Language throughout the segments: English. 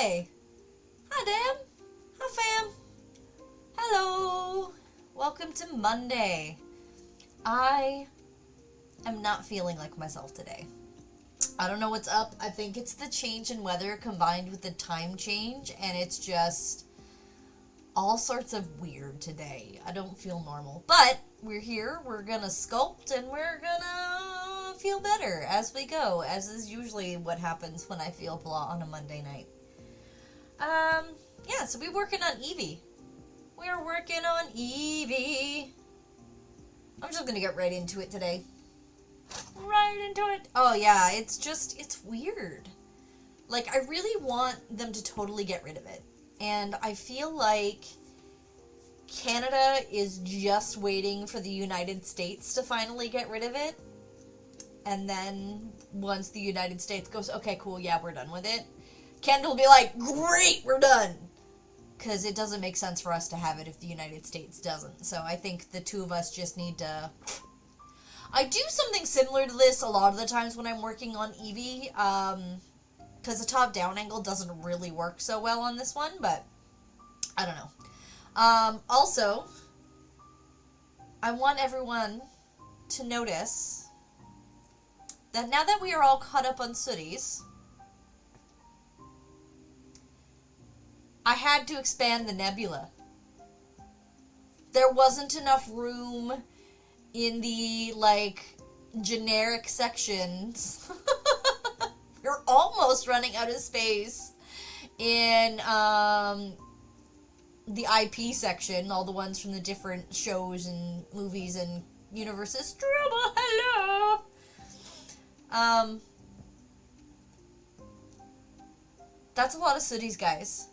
Hi. Hi, Dan. Hi, fam. Hello. Welcome to Monday. I am not feeling like myself today. I don't know what's up. I think it's the change in weather combined with the time change, and it's just all sorts of weird today. I don't feel normal. But we're here, we're gonna sculpt, and we're gonna feel better as we go, as is usually what happens when I feel blah on a Monday night. Um, yeah, so we're working on Eevee. We're working on Eevee. I'm just gonna get right into it today. Right into it. Oh yeah, it's weird. Like, I really want them to totally get rid of it. And I feel like Canada is just waiting for the United States to finally get rid of it. And then once the United States goes, okay, cool, yeah, we're done with it, Canada will be like, great, we're done. Because it doesn't make sense for us to have it if the United States doesn't. So I think the two of us just need to... I do something similar to this a lot of the times when I'm working on Eevee, because the top-down angle doesn't really work so well on this one, but I don't know. Also, I want everyone to notice that now that we are all caught up on Sooties, I had to expand the nebula. There wasn't enough room in the, generic sections. We're almost running out of space in, the IP section, all the ones from the different shows and movies and universes. Drama, hello! That's a lot of sooties, guys.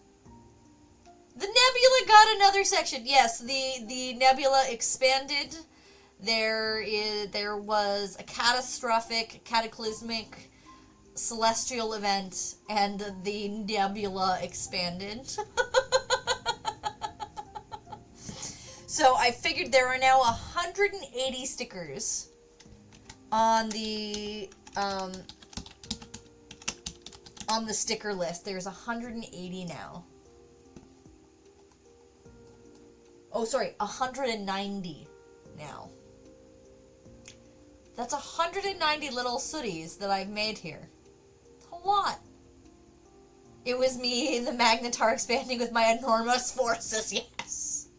The nebula got another section. Yes, the nebula expanded. There was a cataclysmic celestial event, and the nebula expanded. So I figured there are now 180 stickers on the sticker list. There's 180 now. Oh, sorry, 190 now. That's 190 little sooties that I've made here. It's a lot. It was me, the Magnetar, expanding with my enormous forces, yes.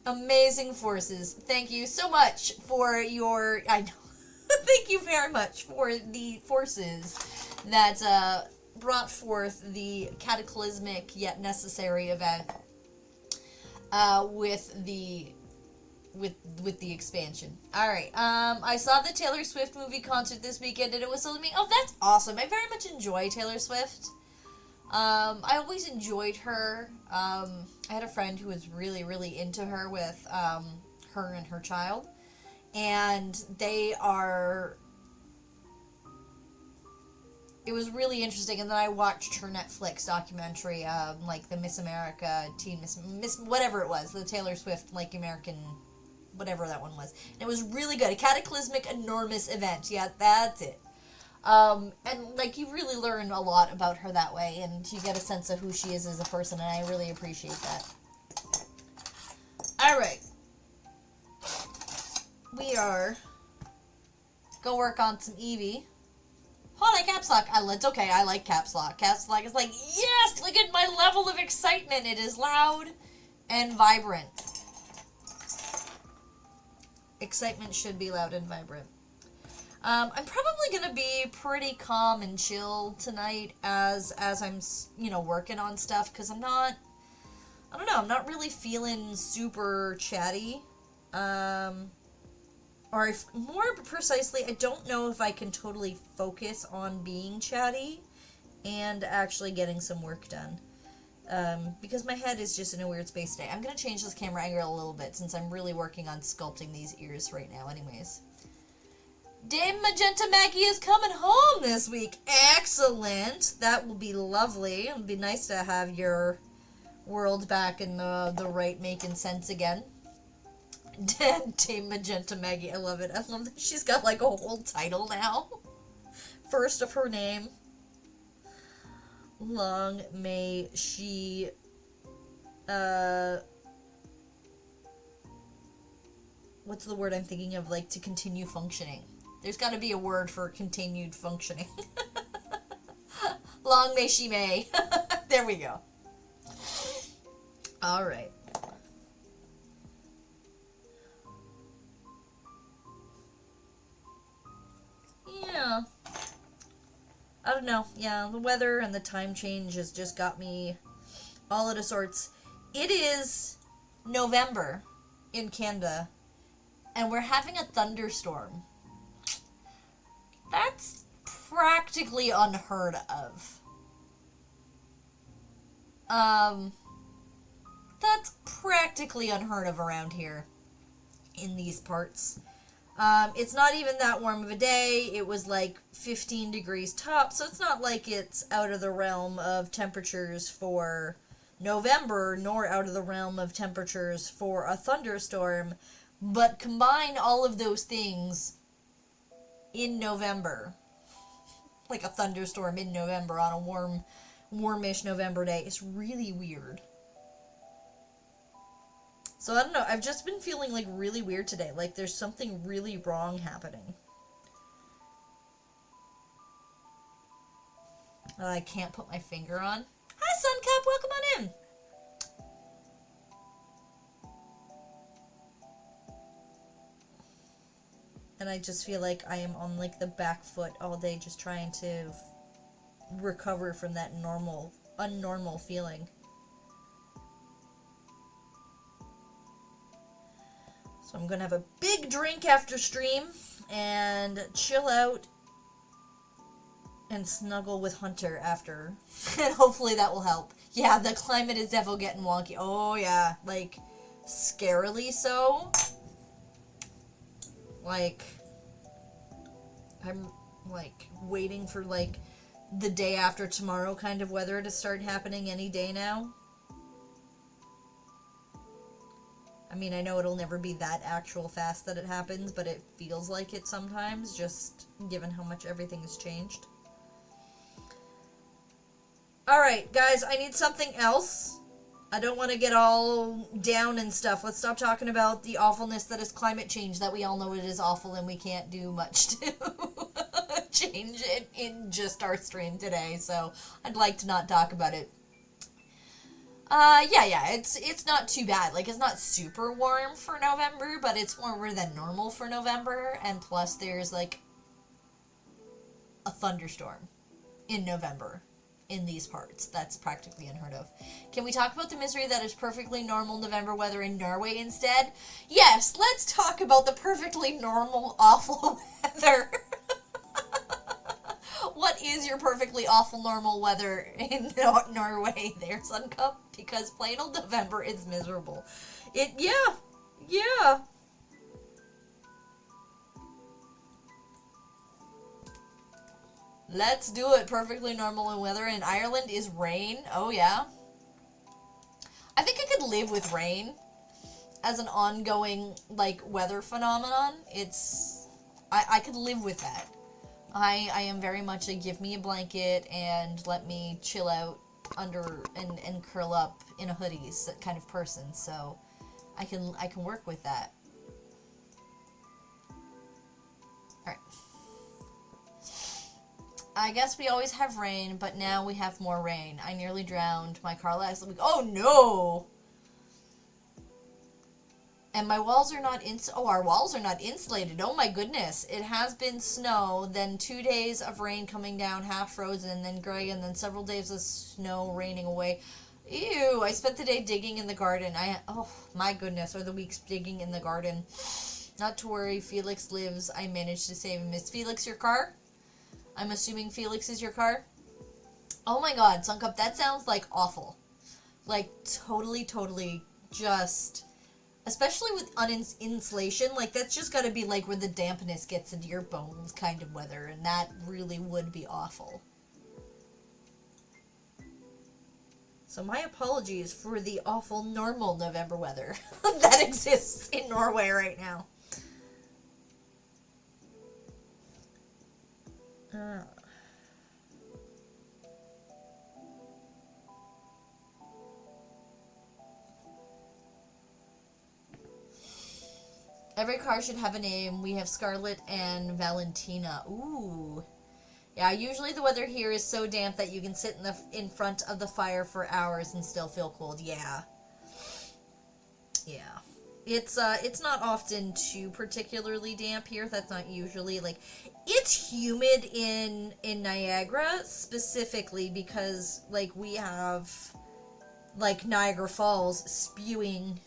Amazing forces. Thank you so much for your... I know. Thank you very much for the forces that brought forth the cataclysmic yet necessary event with the expansion. Alright, I saw the Taylor Swift movie concert this weekend and it was so amazing. Oh, that's awesome. I very much enjoy Taylor Swift. I always enjoyed her. I had a friend who was really, really into her with her and her child. And it was really interesting. And then I watched her Netflix documentary, like the Miss America, Miss whatever it was, the Taylor Swift, like American, whatever that one was. And it was really good. A cataclysmic, enormous event. Yeah, that's it. And, like, you really learn a lot about her that way, and you get a sense of who she is as a person, and I really appreciate that. Alright. We are go work on some Eevee. Hold on, caps lock. It's okay, I like caps lock. Caps lock is like, yes! Look at my level of excitement. It is loud and vibrant. Excitement should be loud and vibrant. I'm probably going to be pretty calm and chill tonight as I'm, working on stuff, because I'm not really feeling super chatty. Or more precisely, I don't know if I can totally focus on being chatty and actually getting some work done. Because my head is just in a weird space today. I'm going to change this camera angle a little bit since I'm really working on sculpting these ears right now anyways. Dame Magenta Maggie is coming home this week. Excellent. That will be lovely. It'll be nice to have your world back in the right making sense again. Dame Magenta Maggie. I love it. I love that she's got like a whole title now. First of her name. Long may she... what's the word I'm thinking of? Like, to continue functioning. There's got to be a word for continued functioning. Long may she may. There we go. Alright. Yeah. I don't know. Yeah, the weather and the time change has just got me all out of sorts. It is November in Canada, and we're having a thunderstorm. That's practically unheard of. That's practically unheard of around here in these parts. It's not even that warm of a day. It was like 15 degrees top, so it's not like it's out of the realm of temperatures for November, nor out of the realm of temperatures for a thunderstorm. But combine all of those things in November, like a thunderstorm in November on a warmish November day, it's really weird. So I don't know, I've just been feeling like really weird today, like there's something really wrong happening. That I can't put my finger on. Hi Suncap, welcome on in! And I just feel like I am on like the back foot all day just trying to recover from that unnormal feeling. So I'm gonna have a big drink after stream and chill out and snuggle with Hunter after. And hopefully that will help. Yeah, the climate is definitely getting wonky. Oh, yeah. Like, scarily so. Like, I'm, like, waiting for, like, the day after tomorrow kind of weather to start happening any day now. I mean, I know it'll never be that actual fast that it happens, but it feels like it sometimes, just given how much everything has changed. Alright, guys, I need something else. I don't want to get all down and stuff. Let's stop talking about the awfulness that is climate change, that we all know it is awful and we can't do much to change it in just our stream today, so I'd like to not talk about it. Yeah, it's not too bad. Like, it's not super warm for November, but it's warmer than normal for November, and plus there's, like, a thunderstorm in November in these parts. That's practically unheard of. Can we talk about the misery that is perfectly normal November weather in Norway instead? Yes, let's talk about the perfectly normal, awful weather. What is your perfectly awful normal weather in Norway there, Suncup? Because plain old November is miserable. Yeah. Let's do it. Perfectly normal weather in Ireland is rain. Oh, yeah. I think I could live with rain as an ongoing, like, weather phenomenon. I could live with that. I am very much a give me a blanket and let me chill out under and curl up in a hoodies kind of person, so I can work with that. Alright. I guess we always have rain, but now we have more rain. I nearly drowned. My car last week. Oh no! And my walls are not our walls are not insulated. Oh my goodness. It has been snow, then 2 days of rain coming down, half frozen, then gray, and then several days of snow raining away. Ew, I spent the day digging in the garden. Oh my goodness, or the weeks digging in the garden. Not to worry, Felix lives. I managed to save him. Is Felix your car? I'm assuming Felix is your car? Oh my god, Suncup, that sounds like awful. Like, totally just... Especially with insulation, like, that's just gotta be, like, where the dampness gets into your bones kind of weather, and that really would be awful. So my apologies for the awful normal November weather that exists in Norway right now. Every car should have a name. We have Scarlet and Valentina. Ooh. Yeah, usually the weather here is so damp that you can sit in front of the fire for hours and still feel cold. Yeah. It's not often too particularly damp here. That's not usually, like, it's humid in Niagara specifically because, like, we have, like, Niagara Falls spewing,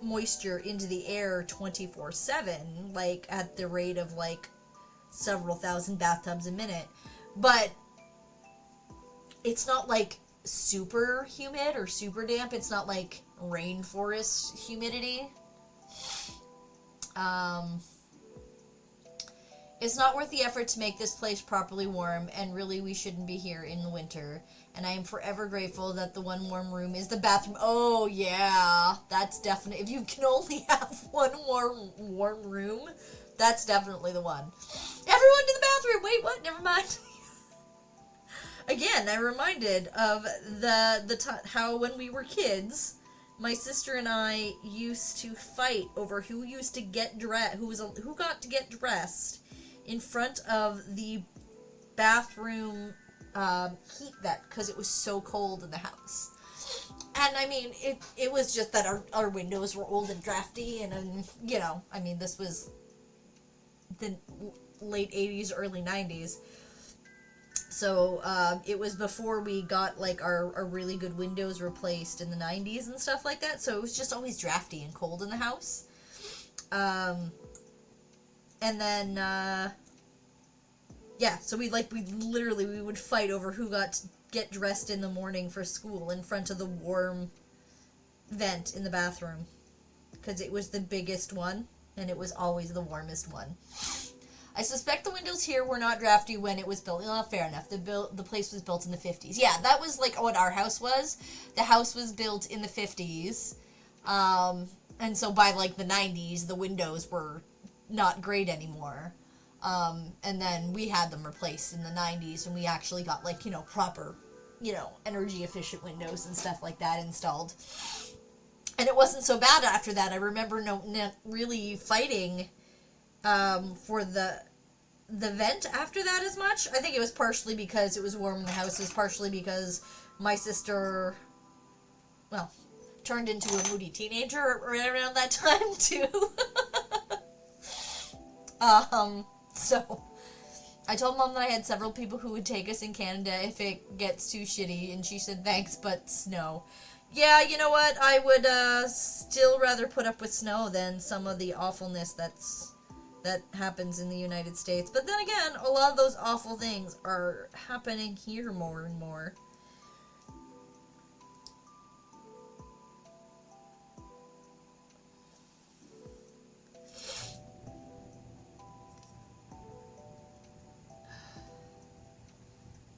moisture into the air 24/7, like, at the rate of, like, several thousand bathtubs a minute. But it's not, like, super humid or super damp. It's not, like, rainforest humidity. It's not worth the effort to make this place properly warm, and really we shouldn't be here in the winter. And I am forever grateful that the one warm room is the bathroom. Oh, yeah. That's definitely... If you can only have one warm room, that's definitely the one. Everyone to the bathroom! Wait, what? Never mind. Again, I'm reminded of how when we were kids, my sister and I used to fight over who used to get dressed, who got to get dressed in front of the bathroom heat vent because it was so cold in the house. And I mean, it was just that our windows were old and drafty, and you know, I mean, this was the late 80s, early 90s. So, it was before we got, like, our really good windows replaced in the 90s and stuff like that, so it was just always drafty and cold in the house. And then, yeah, so we would fight over who got to get dressed in the morning for school in front of the warm vent in the bathroom. Because it was the biggest one, and it was always the warmest one. I suspect the windows here were not drafty when it was built. Oh, fair enough. The place was built in the 50s. Yeah, that was like what our house was. The house was built in the 50s. And so by like the 90s, the windows were not great anymore. And then we had them replaced in the 90s, and we actually got like, proper, energy efficient windows and stuff like that installed. And it wasn't so bad after that. I remember not really fighting for the vent after that as much. I think it was partially because it was warm in the house. It was partially because my sister, well, turned into a moody teenager right around that time, too. So I told Mom that I had several people who would take us in Canada if it gets too shitty, and she said, thanks, but snow. Yeah, you know what? I would still rather put up with snow than some of the awfulness that happens in the United States. But then again, a lot of those awful things are happening here more and more.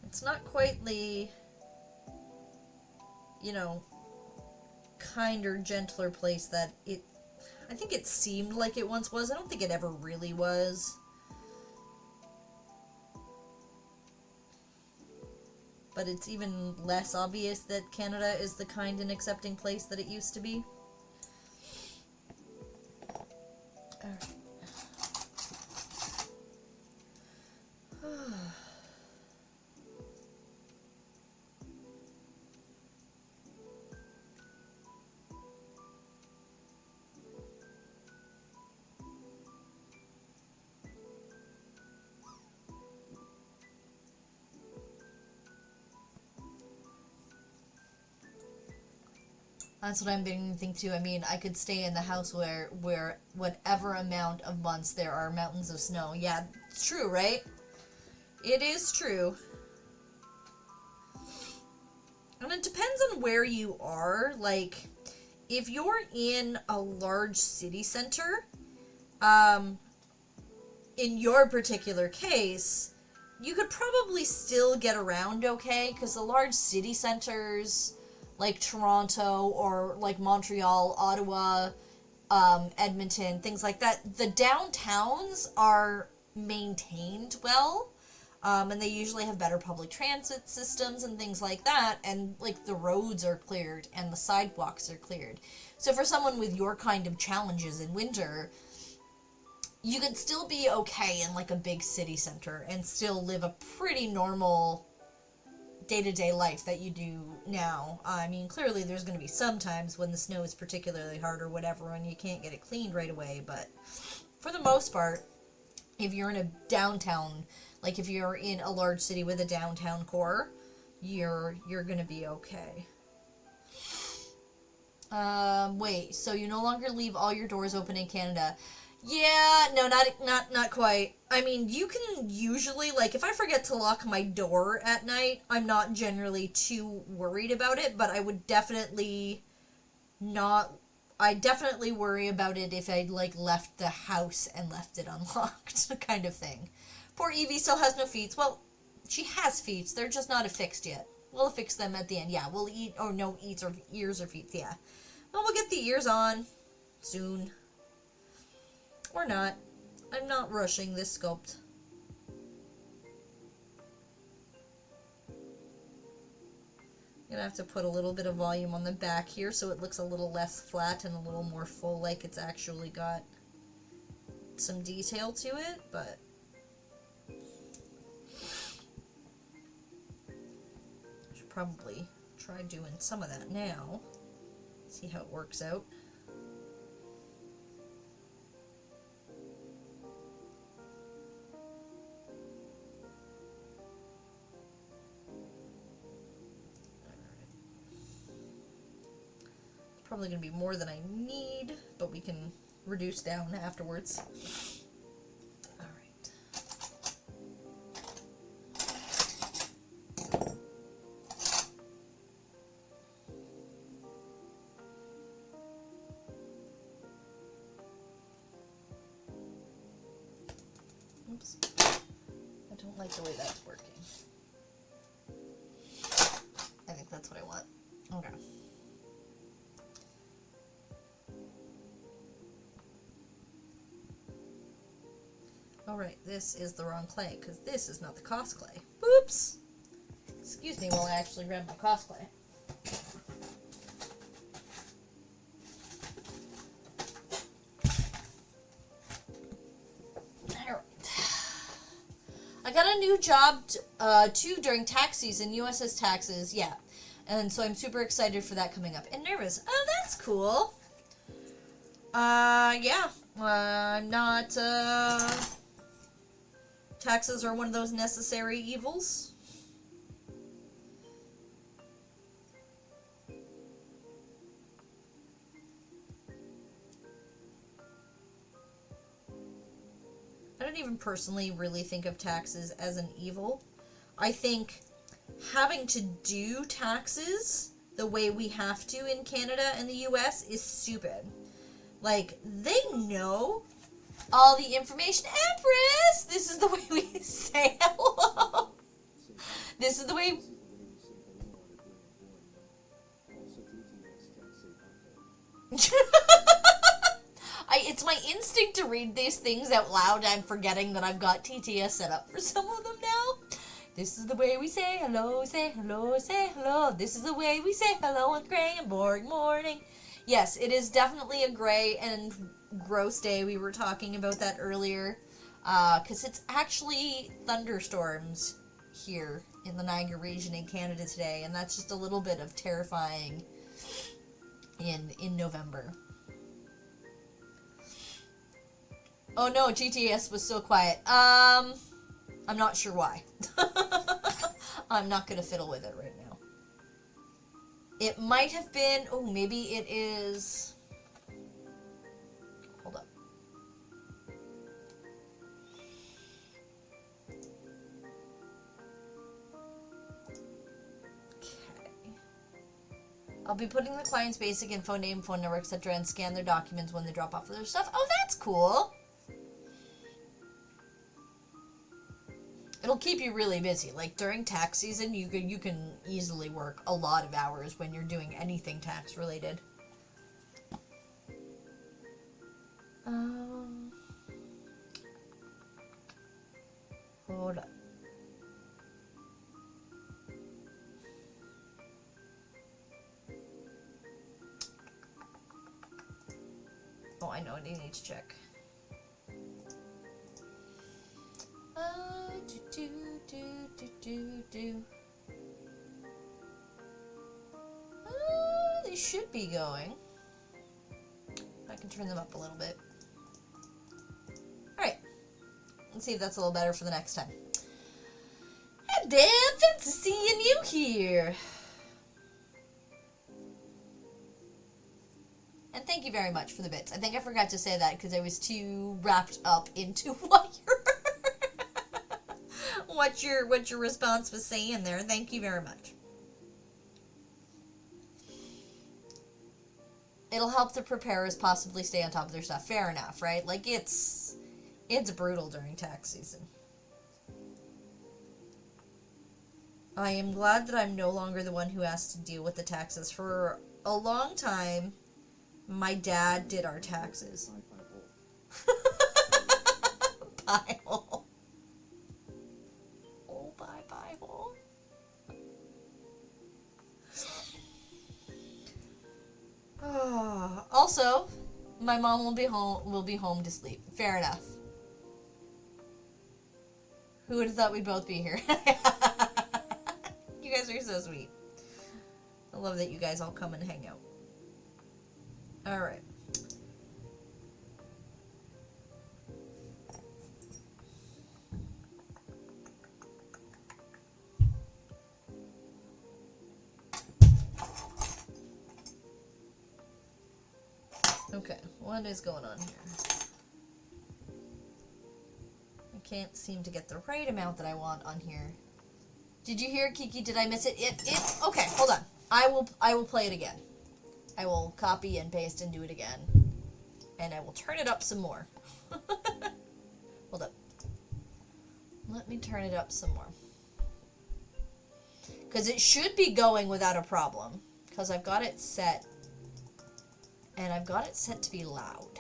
It's not quite the, kinder, gentler place that I think it seemed like it once was. I don't think it ever really was. But it's even less obvious that Canada is the kind and accepting place that it used to be. Alright. That's what I'm beginning to think too. I mean, I could stay in the house where whatever amount of months there are mountains of snow. Yeah, it's true, right? It is true. And it depends on where you are. Like, if you're in a large city center, in your particular case, you could probably still get around okay, because the large city centers, like Toronto or like Montreal, Ottawa, Edmonton, things like that, the downtowns are maintained well, and they usually have better public transit systems and things like that, and like the roads are cleared and the sidewalks are cleared. So for someone with your kind of challenges in winter, you could still be okay in like a big city center and still live a pretty normal day-to-day life that you do now. I mean, clearly there's going to be some times when the snow is particularly hard or whatever and you can't get it cleaned right away, but for the most part, if you're in a downtown, like if you're in a large city with a downtown core, you're going to be okay. Wait, so you no longer leave all your doors open in Canada? Yeah, no, not quite. I mean, you can usually, like, if I forget to lock my door at night, I'm not generally too worried about it, but I would definitely I definitely worry about it if I, like, left the house and left it unlocked, kind of thing. Poor Eevee still has no feet. Well, she has feet, they're just not affixed yet. We'll affix them at the end. Yeah, we'll eat, or no, ears or feet, yeah. Well, we'll get the ears on soon. Or not. I'm not rushing this sculpt. I'm gonna have to put a little bit of volume on the back here so it looks a little less flat and a little more full, like it's actually got some detail to it, but I should probably try doing some of that now. See how it works out. Probably going to be more than I need, but we can reduce down afterwards. Oops. I don't like the way that's working. I think that's what I want. Okay. Alright, this is the wrong clay, because this is not the Cos clay. Oops! Excuse me while I actually grab my Cos clay. Alright. I got a new job, too, during tax season, USS taxes, yeah. And so I'm super excited for that coming up. And nervous. Oh, that's cool. Yeah. I'm not, taxes are one of those necessary evils. I don't even personally really think of taxes as an evil. I think having to do taxes the way we have to in Canada and the US is stupid. Like, they know all the information. Empress! This is the way we say hello. This is the way... It's my instinct to read these things out loud and forgetting that I've got TTS set up for some of them now. This is the way we say hello, say hello, say hello. This is the way we say hello on gray and boring morning. Yes, it is definitely a gray and gross day. We were talking about that earlier. Because it's actually thunderstorms here in the Niagara region in Canada today. And that's just a little bit of terrifying in November. Oh no, GTS was so quiet. I'm not sure why. I'm not gonna fiddle with it right now. It might have been, oh, maybe it is, hold up. Okay. I'll be putting the client's basic info, name, phone number, etc. and scan their documents when they drop off their stuff. Oh, that's cool. It'll keep you really busy. Like, during tax season, you can easily work a lot of hours when you're doing anything tax related. Hold up. Oh, I know, I need to check. They should be going. I can turn them up a little bit. Alright. Let's see if that's a little better for the next time. Hey, Dan, fancy seeing you here. And thank you very much for the bits. I think I forgot to say that because I was too wrapped up into what your response was saying there. Thank you very much. It'll help the preparers possibly stay on top of their stuff. Fair enough, right? Like, it's brutal during tax season. I am glad that I'm no longer the one who has to deal with the taxes. For a long time, my dad did our taxes. Pie hole. Oh, pie hole. Also, my mom will be home to sleep. Fair enough. Who would have thought we'd both be here? You guys are so sweet. I love that you guys all come and hang out. Alright. Okay, what is going on here? I can't seem to get the right amount that I want on here. Did you hear, Kiki? Did I miss it? Okay, hold on. I will play it again. I will copy and paste and do it again. And I will turn it up some more. Hold up. Let me turn it up some more. Because it should be going without a problem. Because I've got it set. And I've got it set to be loud.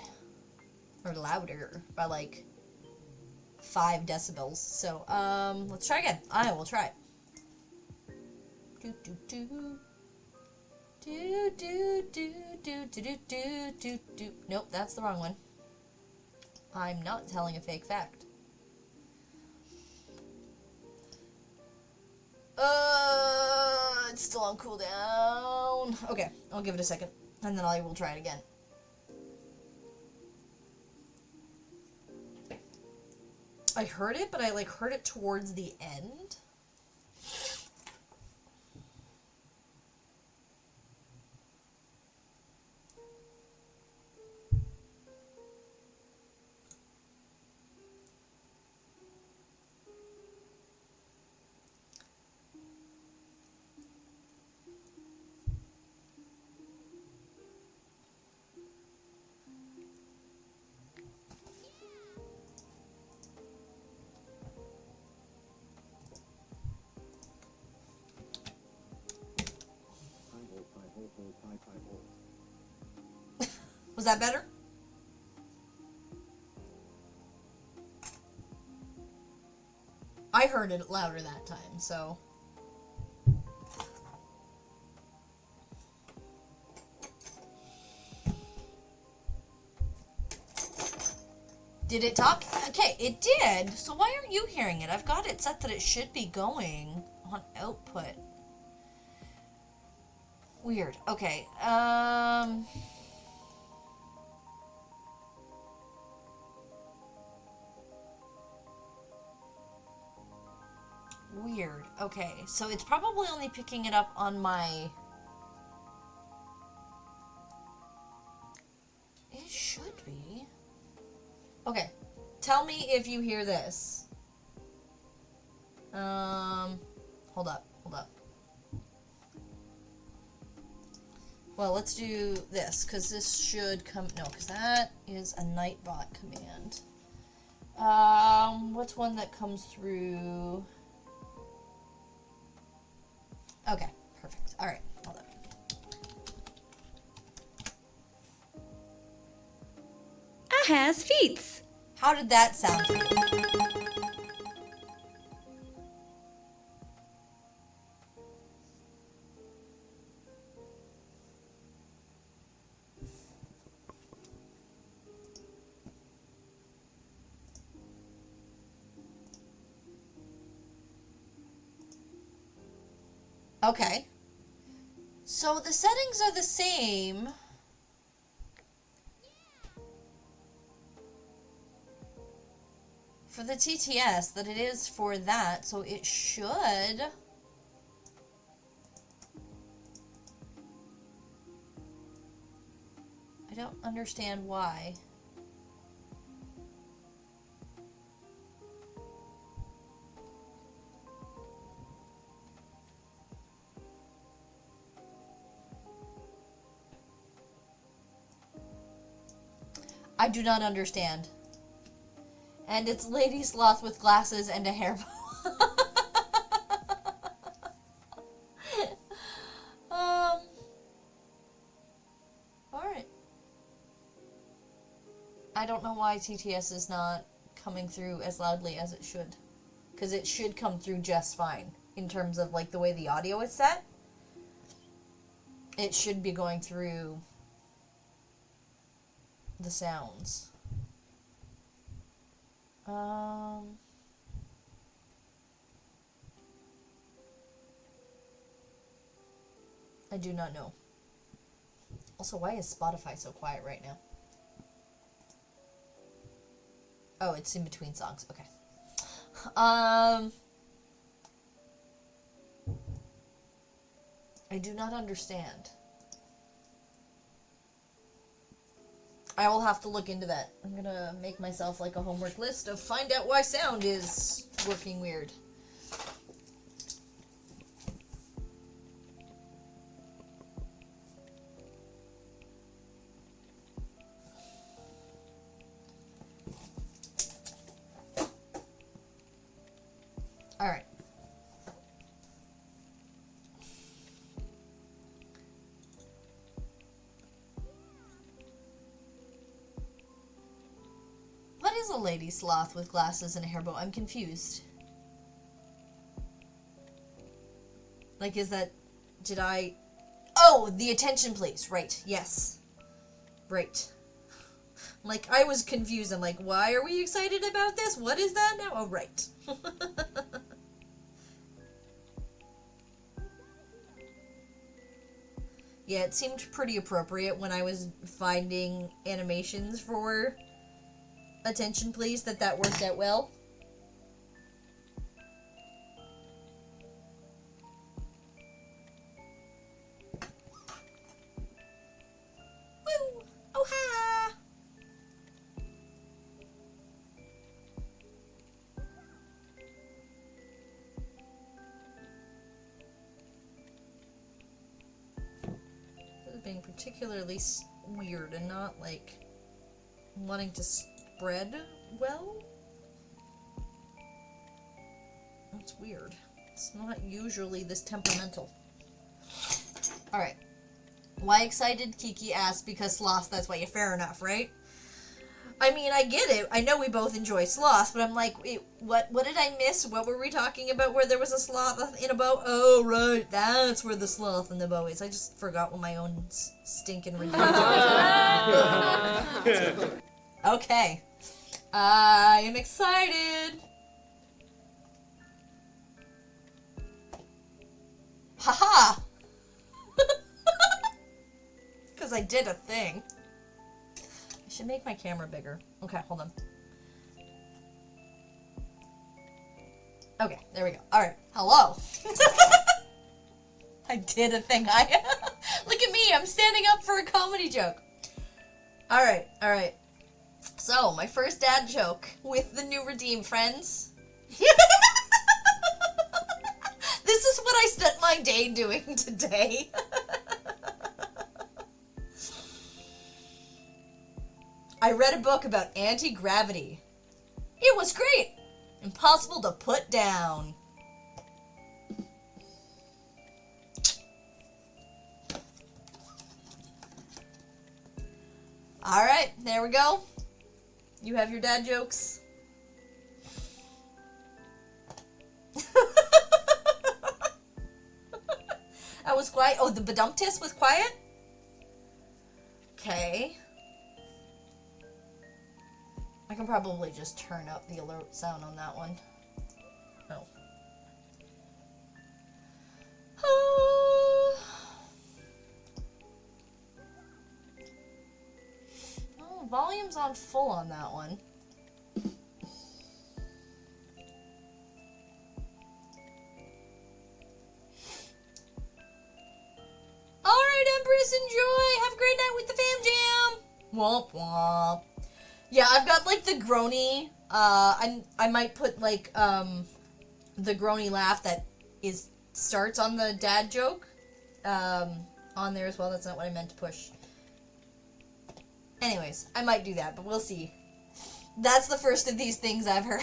Or louder. By like 5 decibels. So, let's try again. I will try it. Do do do. Do do do do do do do do do. Nope, that's the wrong one. I'm not telling a fake fact. It's still on cooldown. Okay, I'll give it a second, and then I will try it again. I heard it, but I like heard it towards the end. Was that better? I heard it louder that time, so. Did it talk? Okay, it did. So why aren't you hearing it? I've got it set that it should be going on output. Weird. Okay. Weird. Okay, so it's probably only picking it up on my... It should be. Okay, tell me if you hear this. Hold up. Well, let's do this, because this should come... No, because that is a Nightbot command. What's one that comes through... Okay, perfect. Alright, hold up. I has feet. How did that sound for you? Okay. So the settings are the same. For the TTS that it is for that, so it should... I don't understand why. I do not understand. And it's Lady Sloth with glasses and a hair bow. Alright. I don't know why TTS is not coming through as loudly as it should. Because it should come through just fine. In terms of like the way the audio is set. It should be going through the sounds. I do not know. Also, why is Spotify so quiet right now? Oh, it's in between songs. Okay. I do not understand. I will have to look into that. I'm gonna make myself like a homework list of find out why sound is working weird. is a lady sloth with glasses and a hair bow? I'm confused. Like, is that... Did I... Oh, the attention please. Right, yes. Right. Like, I was confused. I'm like, why are we excited about this? What is that now? Oh, right. Yeah, it seemed pretty appropriate when I was finding animations for attention please that worked out well. Woo! Oh, ha! This is being particularly weird and not, like, wanting to spread well? That's weird. It's not usually this temperamental. Alright. Why excited? Kiki asked, because sloths, that's why you're fair enough, right? I mean, I get it. I know we both enjoy sloths, but I'm like, wait, what did I miss? What were we talking about where there was a sloth in a bow? Oh, right. That's where the sloth in the bow is. I just forgot what my own stinking ridiculous. Okay. I am excited. Haha! Because I did a thing. I should make my camera bigger. Okay, hold on. Okay, there we go. Alright, hello. I did a thing. Look at me, I'm standing up for a comedy joke. Alright. So, my first dad joke with the new Redeem friends. This is what I spent my day doing today. I read a book about anti-gravity. It was great. Impossible to put down. Alright, there we go. You have your dad jokes. I was quiet. Oh, the badumptus was quiet? Okay. I can probably just turn up the alert sound on that one. Oh. Oh, volume's on full on that one. Alright, Empress, enjoy! Have a great night with the fam jam! Womp womp. Yeah, I've got, like, the groany, I might put, like, the groany laugh that starts on the dad joke, on there as well. That's not what I meant to push. Anyways, I might do that, but we'll see. That's the first of these things I've heard.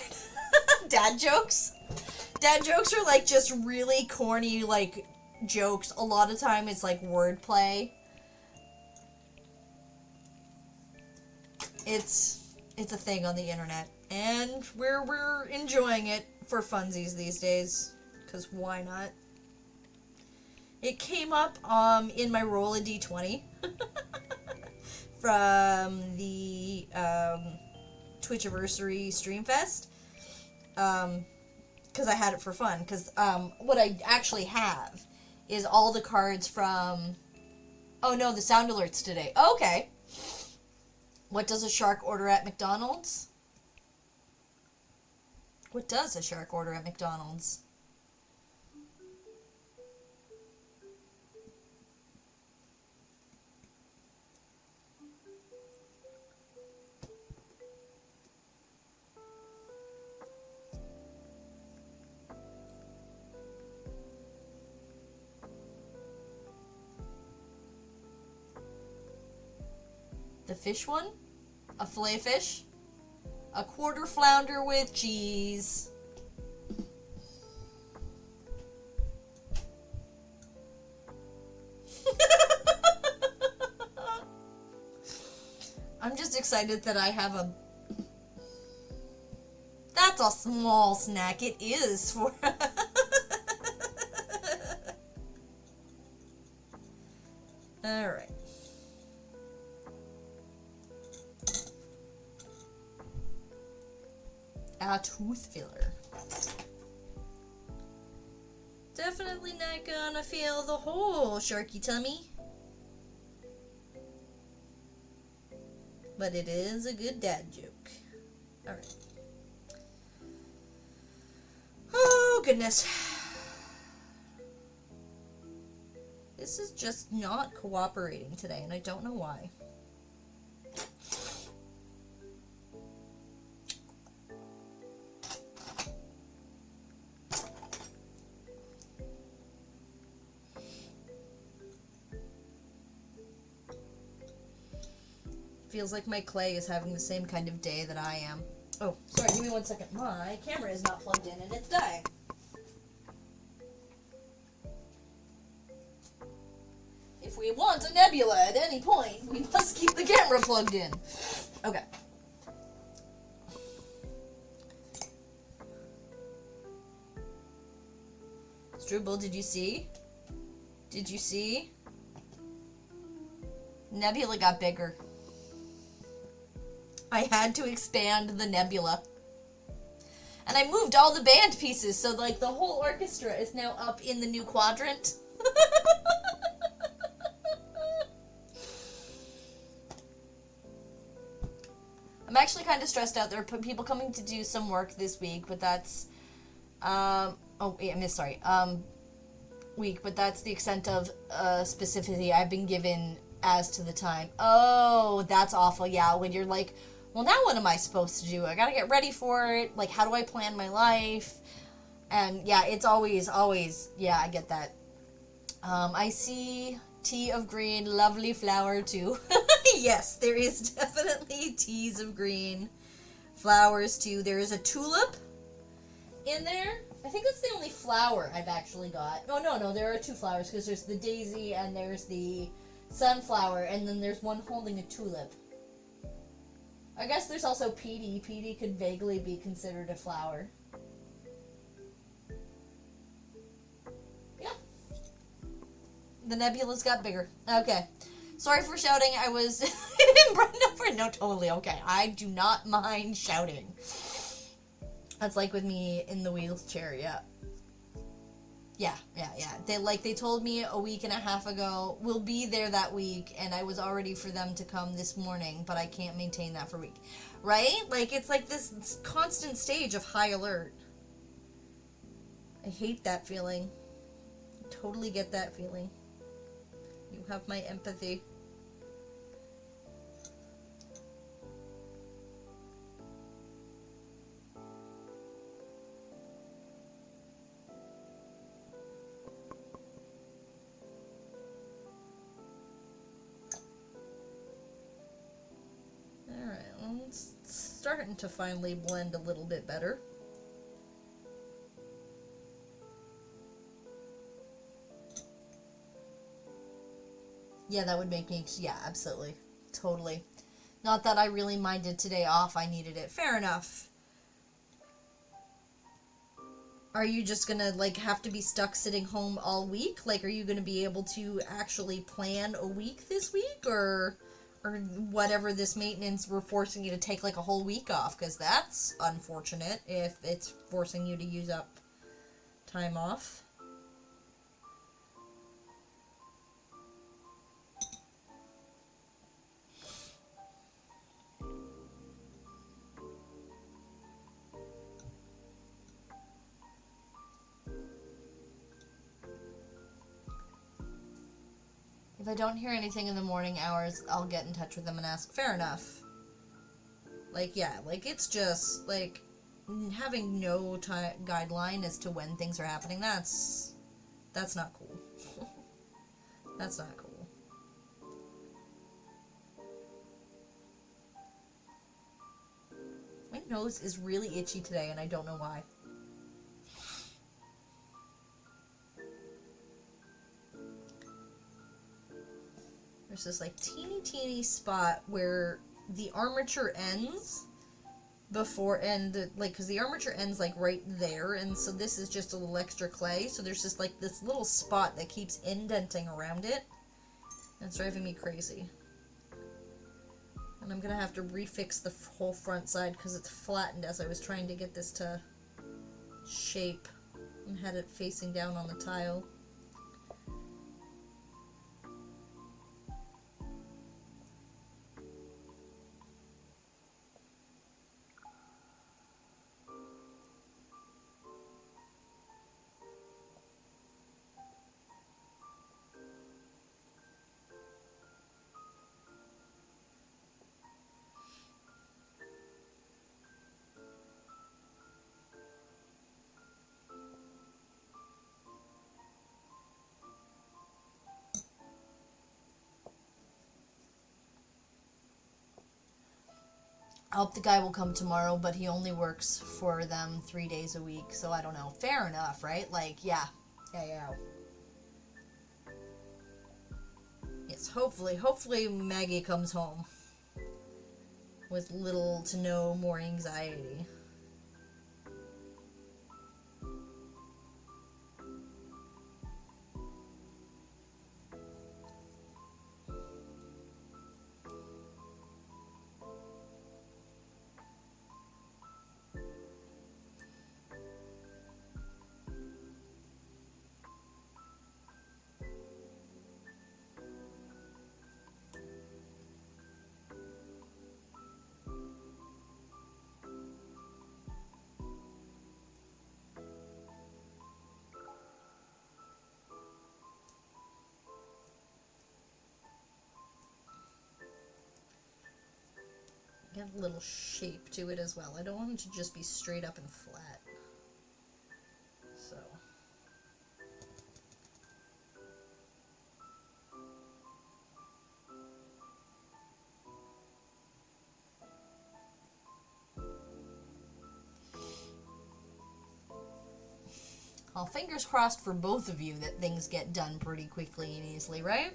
Dad jokes? Dad jokes are, like, just really corny, like, jokes. A lot of time it's, like, wordplay. It's a thing on the internet, and we're enjoying it for funsies these days, because why not? It came up in my roll a d20 from the Twitchiversary Streamfest, because I had it for fun, because what I actually have is all the cards from... Oh no, the sound alerts today. Okay. What does a shark order at McDonald's? What does a shark order at McDonald's? The fish one? A fillet fish? A quarter flounder with cheese. I'm just excited that I have that's a small snack. It is for... Alright. A tooth filler. Definitely not gonna fill the whole sharky tummy. But it is a good dad joke. Alright. Oh, goodness. This is just not cooperating today, and I don't know why. Feels like my clay is having the same kind of day that I am. Oh, sorry, give me 1 second. My camera is not plugged in and it's dying. If we want a nebula at any point, we must keep the camera plugged in. Okay. Struble, did you see? Did you see? Nebula got bigger. I had to expand the nebula. And I moved all the band pieces, so like the whole orchestra is now up in the new quadrant. I'm actually kind of stressed out. There are people coming to do some work this week, but that's week, but that's the extent of specificity I've been given as to the time. Oh, that's awful. Yeah, when you're like, well, now what am I supposed to do? I gotta get ready for it. Like, how do I plan my life? And yeah, it's always, yeah, I get that. I see tea of green, lovely flower too. Yes, there is definitely teas of green, flowers too. There is a tulip in there. I think that's the only flower I've actually got. Oh, no, there are two flowers, because there's the daisy and there's the sunflower, and then there's one holding a tulip. I guess there's also peaty. Peaty could vaguely be considered a flower. Yeah. The nebula's got bigger. Okay. Sorry for shouting. I was in Brenda. No, totally okay. I do not mind shouting. That's like with me in the wheelchair, yeah. Yeah. They told me a week and a half ago, we'll be there that week, and I was all ready for them to come this morning, but I can't maintain that for a week. Right? Like, it's like this constant stage of high alert. I hate that feeling. I totally get that feeling. You have my empathy. It's starting to finally blend a little bit better. Yeah, that would make me, yeah, absolutely. Totally. Not that I really minded today off, I needed it. Fair enough. Are you just gonna, like, have to be stuck sitting home all week? Like, are you gonna be able to actually plan a week this week? Or whatever this maintenance, we're forcing you to take like a whole week off, because that's unfortunate if it's forcing you to use up time off. If I don't hear anything in the morning hours, I'll get in touch with them and ask. Fair enough. Like, yeah, like, it's just, like, having no guideline as to when things are happening, that's not cool. That's not cool. My nose is really itchy today, and I don't know why. There's this like teeny spot where the armature ends, before, and like, because the armature ends like right there, and so this is just a little extra clay, so there's just like this little spot that keeps indenting around it. And it's driving me crazy. And I'm gonna have to refix the whole front side because it's flattened as I was trying to get this to shape and had it facing down on the tile. I hope the guy will come tomorrow, but he only works for them 3 days a week, so I don't know. Fair enough, right? Like, yeah. Yeah. Yes, hopefully Maggie comes home with little to no more anxiety. Get a little shape to it as well. I don't want it to just be straight up and flat. So. Well, fingers crossed for both of you that things get done pretty quickly and easily, right?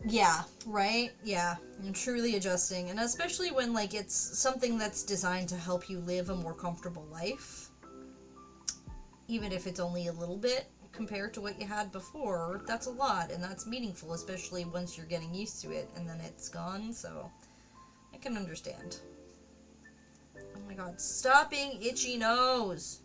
Yeah, right? Yeah. And truly adjusting. And especially when, like, it's something that's designed to help you live a more comfortable life. Even if it's only a little bit compared to what you had before, that's a lot. And that's meaningful, especially once you're getting used to it and then it's gone. So, I can understand. Oh my god, stop being itchy nose!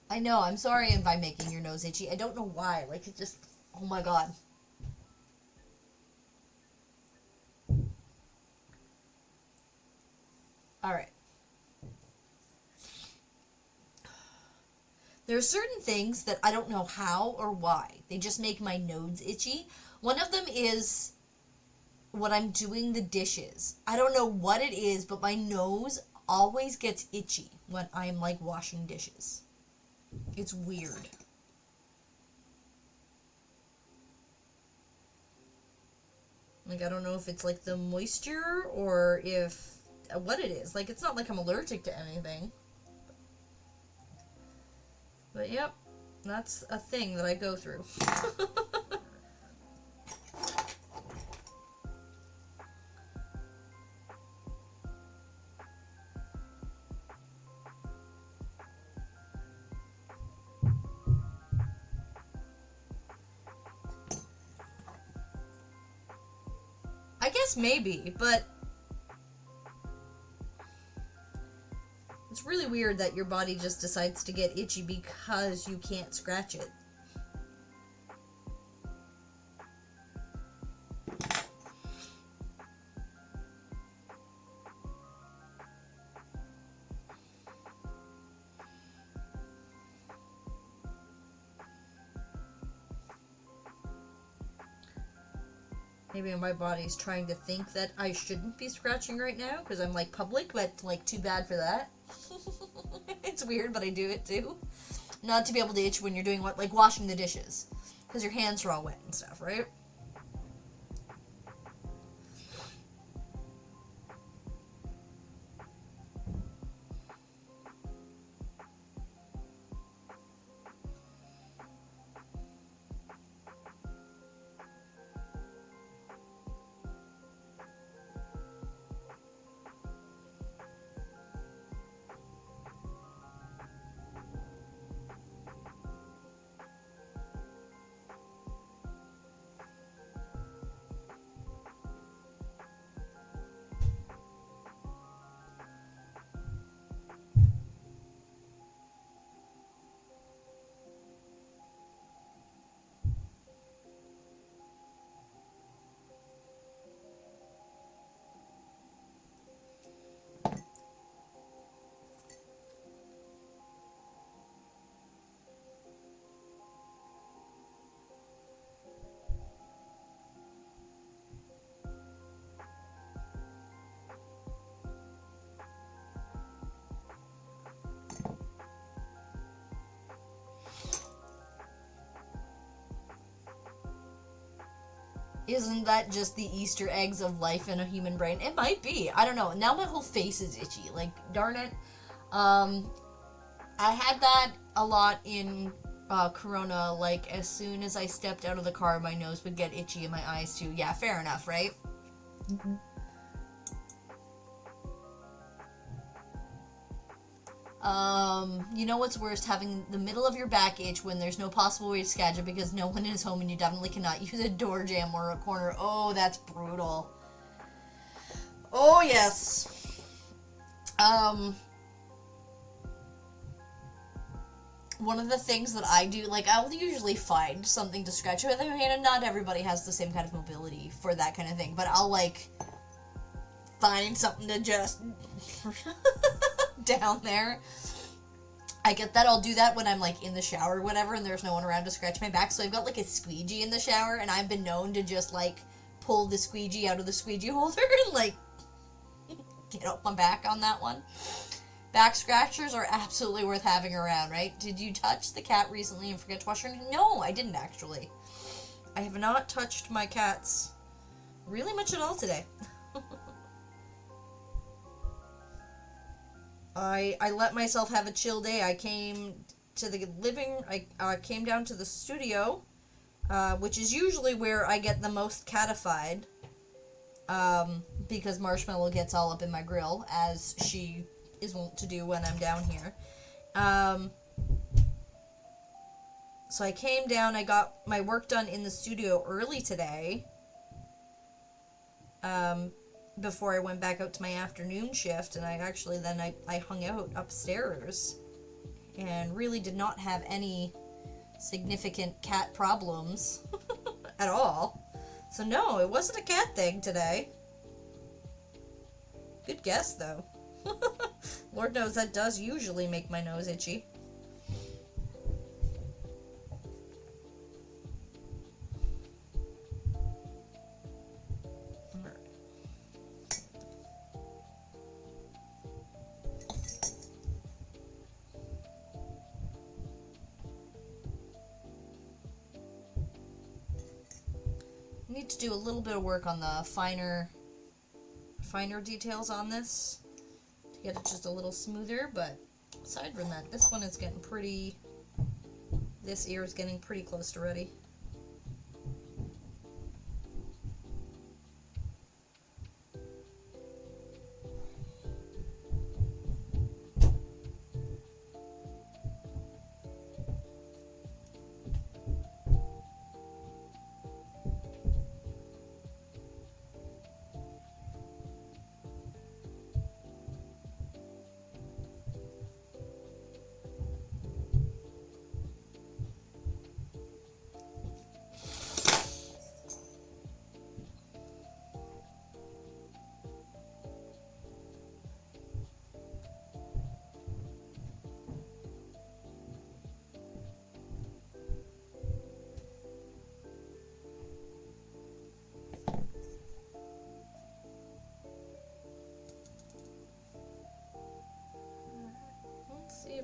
I know, I'm sorry if I'm making your nose itchy. I don't know why. Like, it just... Oh my god. Alright. There are certain things that I don't know how or why. They just make my nose itchy. One of them is when I'm doing the dishes. I don't know what it is, but my nose always gets itchy when I'm, like, washing dishes. It's weird. Like, I don't know if it's, like, the moisture or if... what it is. Like, it's not like I'm allergic to anything. But, yep. That's a thing that I go through. I guess maybe, but it's really weird that your body just decides to get itchy because you can't scratch it. Maybe my body's trying to think that I shouldn't be scratching right now because I'm like public, but like too bad for that. It's weird, but I do it too. Not to be able to itch when you're doing what, like washing the dishes, because your hands are all wet and stuff, right? Isn't that just the Easter eggs of life in a human brain? It might be. I don't know. Now my whole face is itchy. Like, darn it. I had that a lot in Corona. Like, as soon as I stepped out of the car, my nose would get itchy and my eyes too. Yeah, fair enough, right? Mm-hmm. You know what's worse? Having the middle of your back itch when there's no possible way to scratch it because no one is home and you definitely cannot use a door jamb or a corner. Oh, that's brutal. Oh, yes. One of the things that I do, like, I'll usually find something to scratch with. I mean, not everybody has the same kind of mobility for that kind of thing, but I'll, like, find something to just down there. I get that. I'll do that when I'm like in the shower or whatever and there's no one around to scratch my back. So I've got like a squeegee in the shower and I've been known to just like pull the squeegee out of the squeegee holder and like get up my back on that one. Back scratchers are absolutely worth having around, right? Did you touch the cat recently and forget to wash her? No, I didn't actually. I have not touched my cats really much at all today. I let myself have a chill day. I came to the I came down to the studio, which is usually where I get the most catified, because Marshmallow gets all up in my grill, as she is wont to do when I'm down here. So I came down, I got my work done in the studio early today, before I went back out to my afternoon shift, and I hung out upstairs and really did not have any significant cat problems at all. So no, it wasn't a cat thing today. Good guess, though. Lord knows that does usually make my nose itchy. Need to do a little bit of work on the finer details on this to get it just a little smoother, but aside from that, this one is getting this ear is getting pretty close to ready.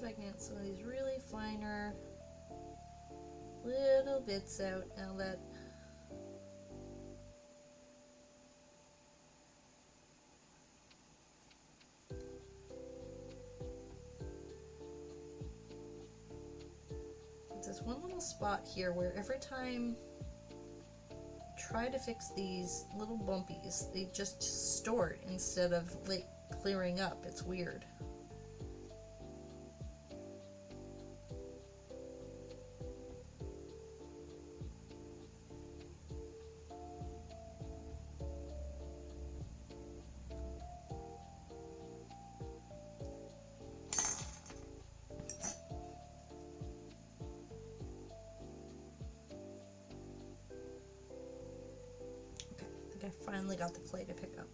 if I can get some of these really finer little bits out now that there's one little spot here where every time I try to fix these little bumpies, they just stort instead of like clearing up. It's weird. I finally got the clay to pick up.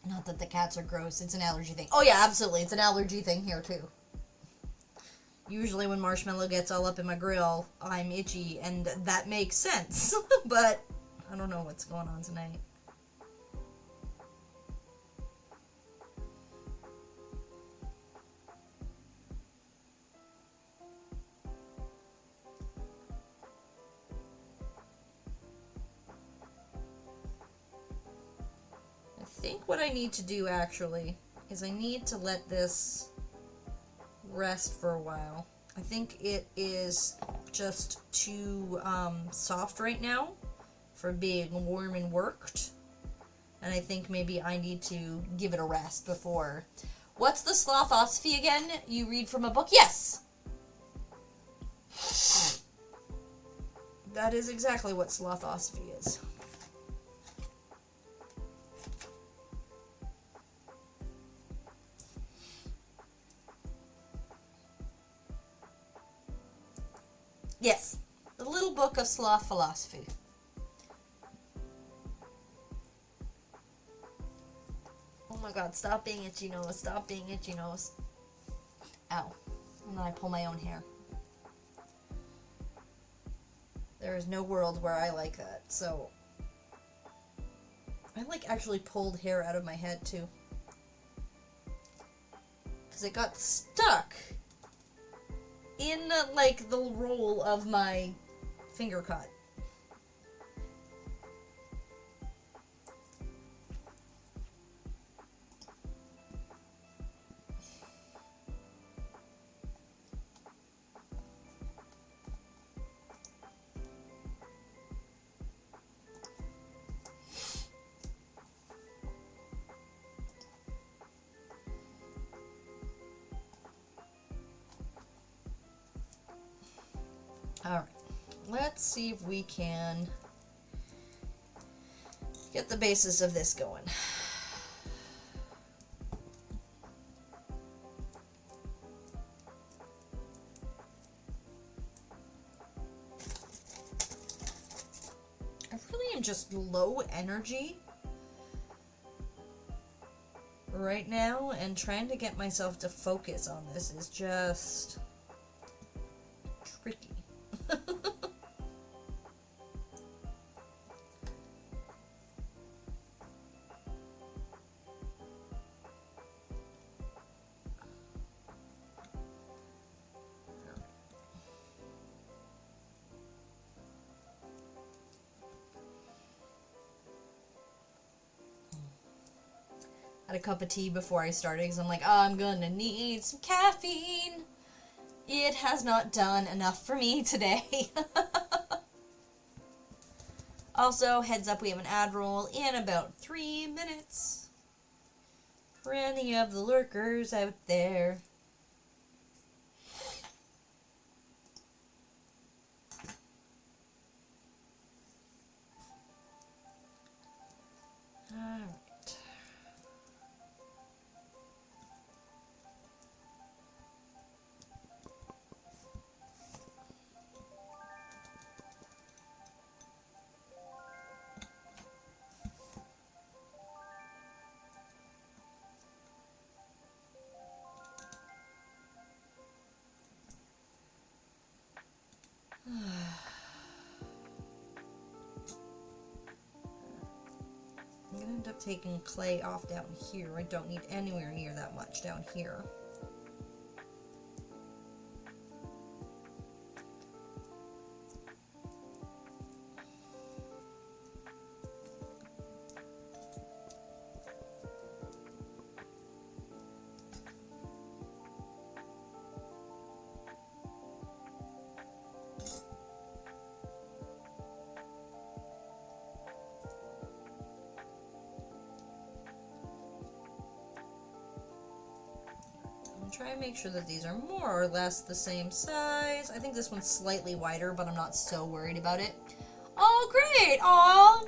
Not that the cats are gross, it's an allergy thing. Oh yeah, absolutely, it's an allergy thing here too. Usually when marshmallow gets all up in my grill, I'm itchy, and that makes sense. But I don't know what's going on tonight. I think what I need to do actually is I need to let this rest for a while. I think it is just too soft right now for being warm and worked. And I think maybe I need to give it a rest before. What's the slothosophy again? You read from a book? Yes! That is exactly what slothosophy is. Yes, the little book of sloth philosophy. Oh my god, stop being itchy nose, stop being itchy nose. Ow. And then I pull my own hair. There is no world where I like that, so... I like actually pulled hair out of my head too. Because it got stuck in like the roll of my finger cut. Alright, let's see if we can get the basis of this going. I really am just low energy right now, and trying to get myself to focus on this is just tricky. Had a cup of tea before I started because I'm like, oh, I'm gonna need some caffeine. It has not done enough for me today. Also, heads up, we have an ad roll in about 3 minutes. For any of the lurkers out there. Alright. I'm gonna end up taking clay off down here. I don't need anywhere near that much down here. Try and make sure that these are more or less the same size. I think this one's slightly wider, but I'm not so worried about it. Oh, great! Aw!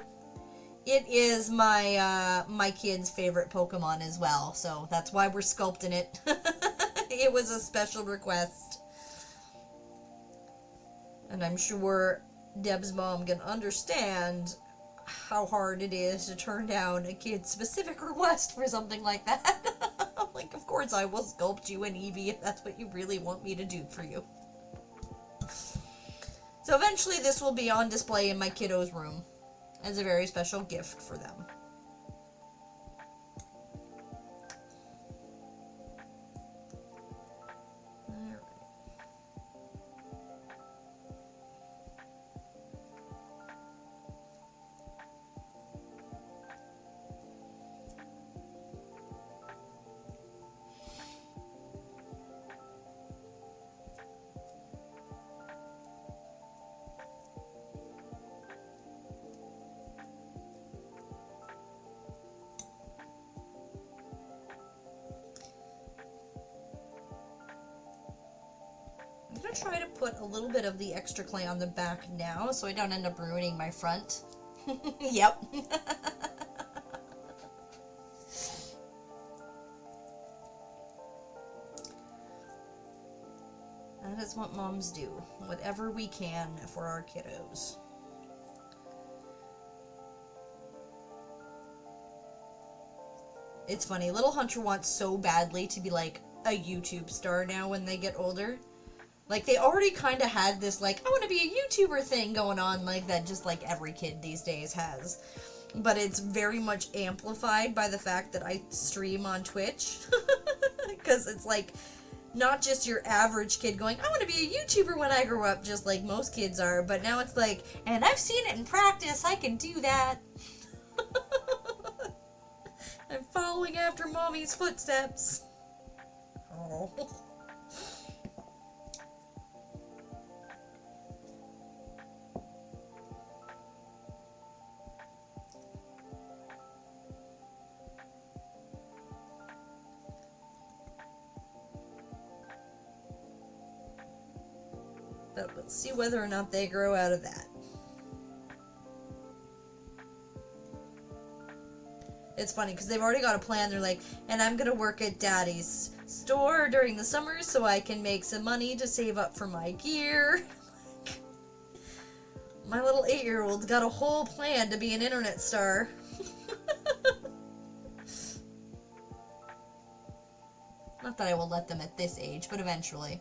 It is my my kid's favorite Pokemon as well, so that's why we're sculpting it. It was a special request. And I'm sure Deb's mom can understand how hard it is to turn down a kid's specific request for something like that. Like, of course I will sculpt you an Eevee if that's what you really want me to do for you. So eventually this will be on display in my kiddo's room as a very special gift for them. Alright. I'm going to try to put a little bit of the extra clay on the back now so I don't end up ruining my front. Yep. That is what moms do. Whatever we can for our kiddos. It's funny, little Hunter wants so badly to be like a YouTube star now when they get older. Like, they already kind of had this, like, I want to be a YouTuber thing going on, like, that just, like, every kid these days has. But it's very much amplified by the fact that I stream on Twitch. Because it's, like, not just your average kid going, I want to be a YouTuber when I grow up, just like most kids are. But now it's like, and I've seen it in practice, I can do that. I'm following after mommy's footsteps. Oh. But we'll see whether or not they grow out of that. It's funny because they've already got a plan. They're like, and I'm going to work at Daddy's store during the summer so I can make some money to save up for my gear. My little 8-year-old's got a whole plan to be an internet star. Not that I will let them at this age, but eventually.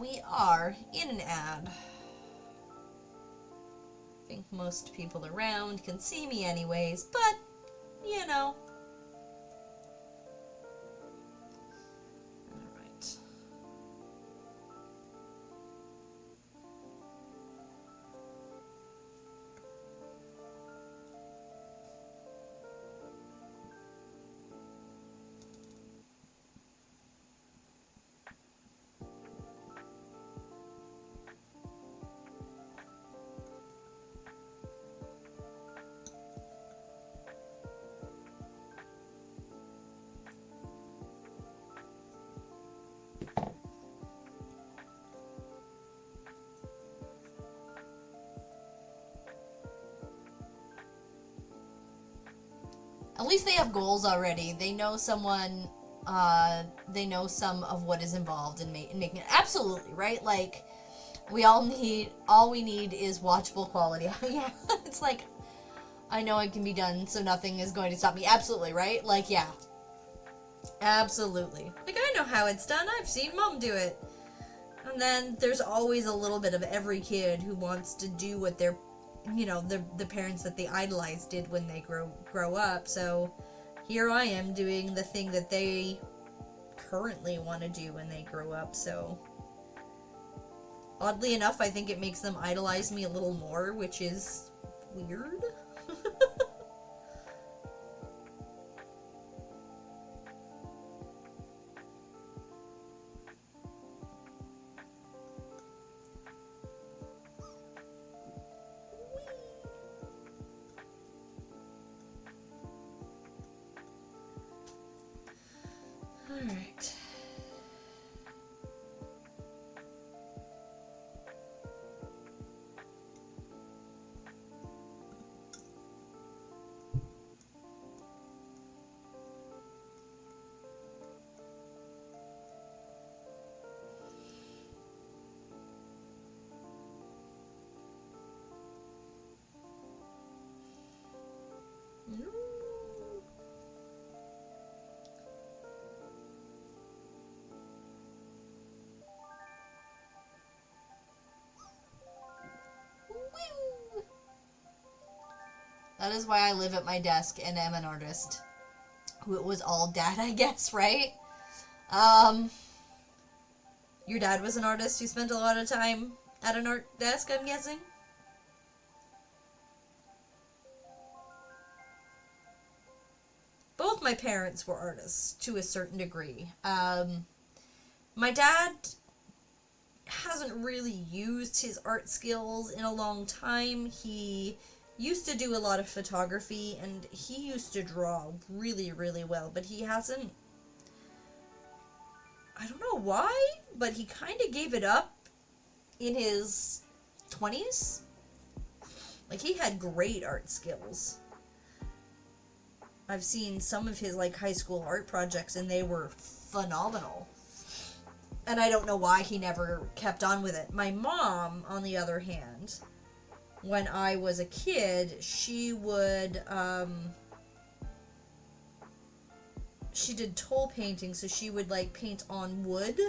We are in an ad. I think most people around can see me anyways, but you know. Alright. At least they have goals already. They know someone, they know some of what is involved in making it. Absolutely, right? Like, all we need is watchable quality. Yeah, it's like, I know it can be done, so nothing is going to stop me. Absolutely, right? Like, yeah. Absolutely. Like, I know how it's done. I've seen Mom do it. And then there's always a little bit of every kid who wants to do what their, the parents that they idolized did when they grow up. So here I am doing the thing that they currently want to do when they grow up. So oddly enough, I think it makes them idolize me a little more, which is weird. Alright. That is why I live at my desk and am an artist. It was all dad, I guess, right? Your dad was an artist who spent a lot of time at an art desk, I'm guessing? Both my parents were artists to a certain degree. My dad hasn't really used his art skills in a long time. He used to do a lot of photography, and he used to draw really, really well, but he hasn't... I don't know why, but he kind of gave it up in his 20s. Like, he had great art skills. I've seen some of his, like, high school art projects, and they were phenomenal. And I don't know why he never kept on with it. My mom, on the other hand, when I was a kid, she would, she did toll painting, so she would, like, paint on wood.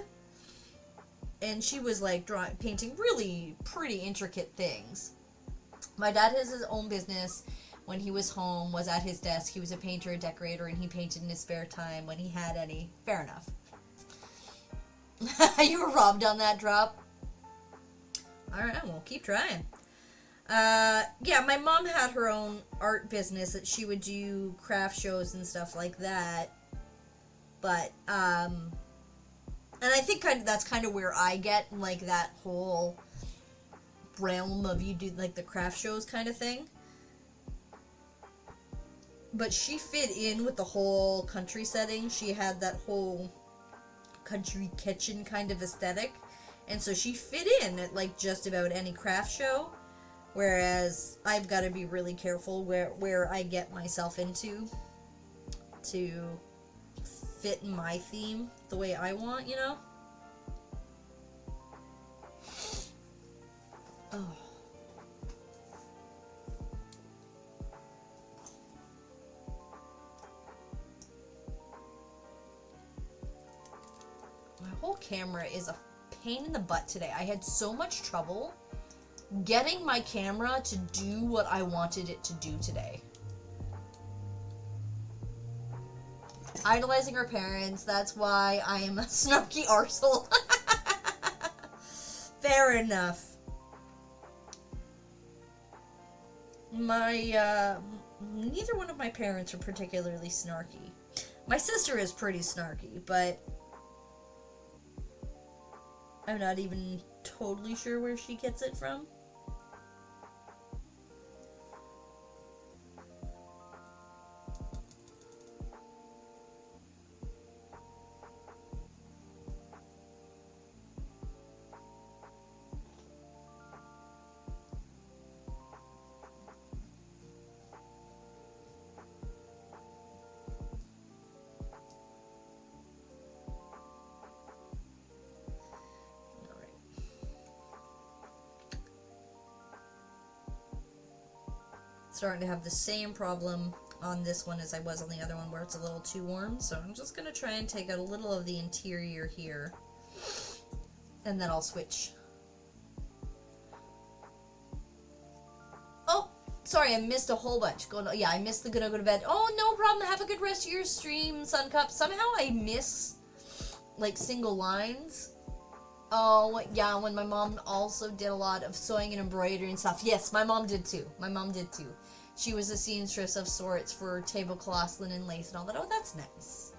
And she was, like, painting really pretty intricate things. My dad has his own business. When he was home, was at his desk. He was a painter, a decorator, and he painted in his spare time when he had any. Fair enough. You were robbed on that drop. Alright, we'll keep trying. Yeah, my mom had her own art business that she would do craft shows and stuff like that. But, and I think that's kind of where I get, like, that whole realm of you do, like, the craft shows kind of thing. But she fit in with the whole country setting. She had that whole country kitchen kind of aesthetic. And so she fit in at, like, just about any craft show. Whereas I've got to be really careful where I get myself into to fit my theme the way I want, you know? Oh. My whole camera is a pain in the butt today. I had so much trouble getting my camera to do what I wanted it to do today. idolizing our parents. That's why I am a snarky arsehole. Fair enough. Neither one of my parents are particularly snarky. My sister is pretty snarky, but I'm not even totally sure where she gets it from. Starting to have the same problem on this one as I was on the other one, where it's a little too warm. So I'm just going to try and take out a little of the interior here, and then I'll switch. Oh, sorry, I missed a whole bunch. I missed the gonna go to bed. Oh, no problem. Have a good rest of your stream, Suncup. Somehow I miss, like, single lines. Oh, yeah, when my mom also did a lot of sewing and embroidery and stuff. Yes, my mom did too. She was a seamstress of sorts for tablecloths, linen, lace, and all that. Oh, that's nice.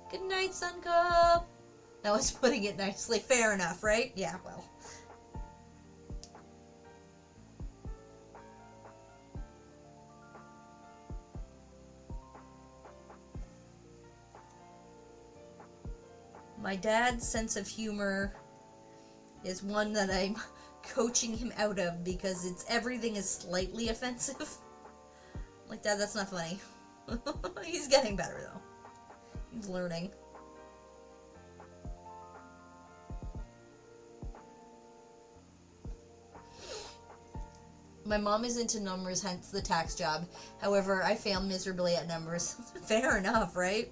Good night, Suncup. I was putting it nicely. Fair enough, right? Yeah, well. My dad's sense of humor is one that I'm coaching him out of, because everything is slightly offensive. Like, Dad, that's not funny. He's getting better, though. He's learning. My mom is into numbers, hence the tax job. However, I fail miserably at numbers. Fair enough, right?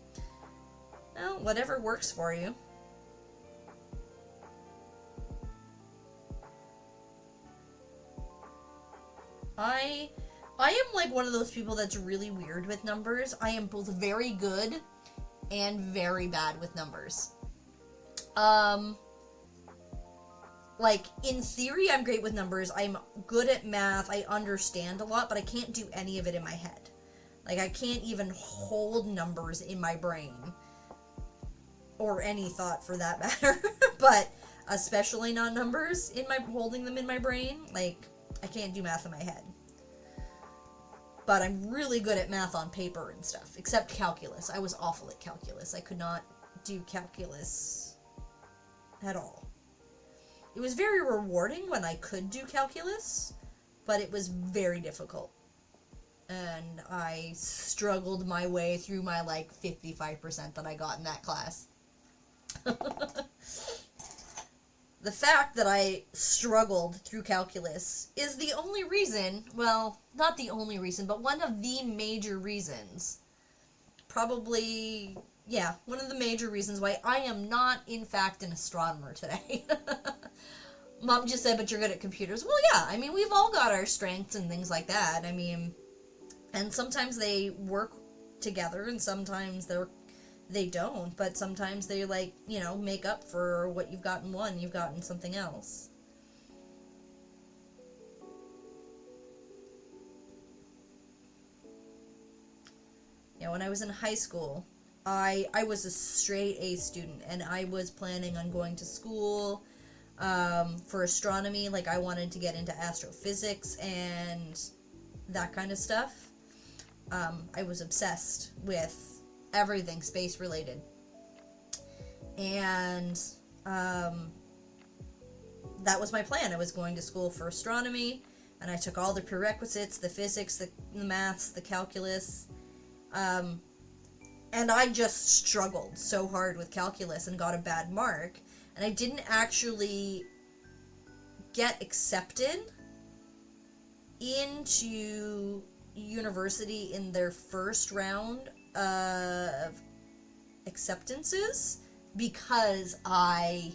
Well, whatever works for you. I am like one of those people that's really weird with numbers. I am both very good and very bad with numbers. Like, in theory, I'm great with numbers. I'm good at math. I understand a lot, but I can't do any of it in my head. Like, I can't even hold numbers in my brain. Or any thought, for that matter. But especially not numbers, holding them in my brain. Like, I can't do math in my head. But I'm really good at math on paper and stuff, except calculus. I was awful at calculus. I could not do calculus at all. It was very rewarding when I could do calculus, but it was very difficult. And I struggled my way through my, 55% that I got in that class. The fact that I struggled through calculus is the only reason, well, not the only reason, but one of the major reasons, probably, yeah, one of the major reasons why I am not, in fact, an astronomer today. Mom just said, but you're good at computers. Well, yeah, I mean, we've all got our strengths and things like that. I mean, and sometimes they work together, and sometimes they don't, but sometimes they, make up for what you've got in one, you've got in something else. Yeah, when I was in high school, I was a straight A student, and I was planning on going to school for astronomy. Like, I wanted to get into astrophysics and that kind of stuff. I was obsessed with everything space related, and that was my plan. I was going to school for astronomy, and I took all the prerequisites, the physics, the maths, the calculus, and I just struggled so hard with calculus and got a bad mark, and I didn't actually get accepted into university in their first round of acceptances because I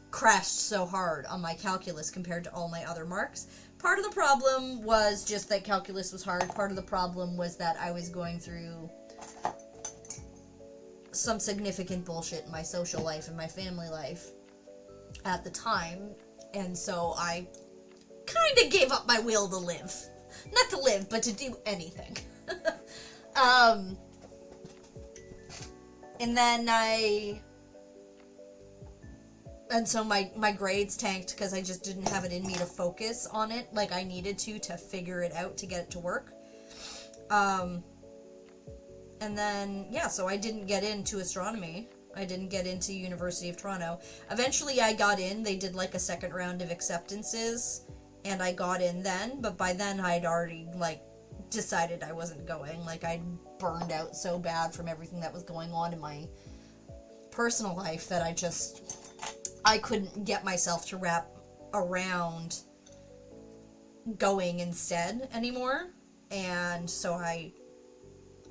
crashed so hard on my calculus compared to all my other marks. Part of the problem was just that calculus was hard. Part of the problem was that I was going through some significant bullshit in my social life and my family life at the time, and so I kind of gave up my will to live. Not to live, but to do anything. And then and so my grades tanked because I just didn't have it in me to focus on it like I needed to figure it out, to get it to work. And then, yeah, so I didn't get into astronomy. I didn't get into University of Toronto. Eventually I got in. They did like a second round of acceptances, and I got in then, but by then I'd already, like, decided I wasn't going. Like, I'd burned out so bad from everything that was going on in my personal life that I couldn't get myself to wrap around going instead anymore, and so I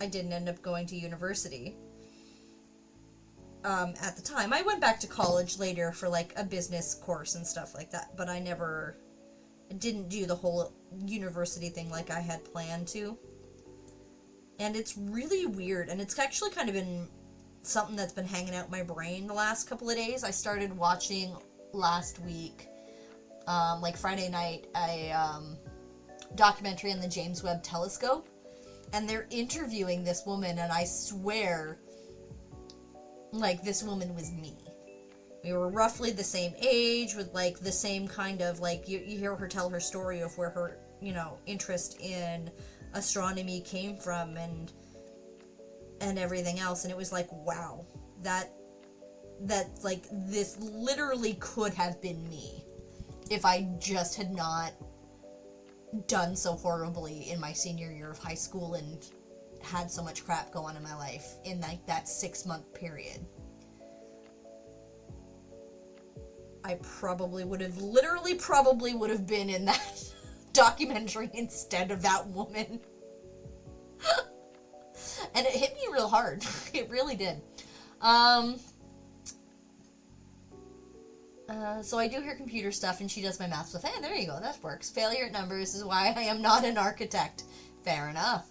didn't end up going to university. At the time, I went back to college later for like a business course and stuff like that, but I didn't do the whole university thing like I had planned to. And it's really weird, and it's actually kind of been something that's been hanging out in my brain the last couple of days. I started watching last week, like Friday night, a documentary on the James Webb Telescope, and they're interviewing this woman, and I swear, like, this woman was me. We were roughly the same age, with, like, the same kind of, like, you hear her tell her story of where her, interest in astronomy came from, and everything else, and it was like, wow, that like, this literally could have been me if I just had not done so horribly in my senior year of high school and had so much crap go on in my life in, like, that 6-month period. I probably would have been in that documentary instead of that woman. And it hit me real hard. It really did. So I do her computer stuff, and she does my math stuff. Hey, there you go. That works. Failure at numbers is why I am not an architect. Fair enough.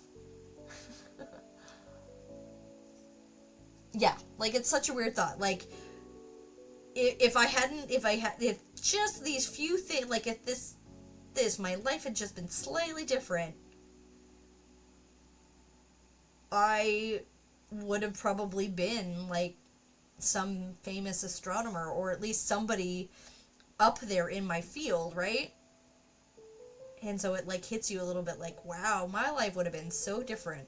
Yeah, like, it's such a weird thought. Like, if just these few things, like, if this, my life had just been slightly different, I would have probably been, like, some famous astronomer, or at least somebody up there in my field, right? And so it, like, hits you a little bit like, wow, my life would have been so different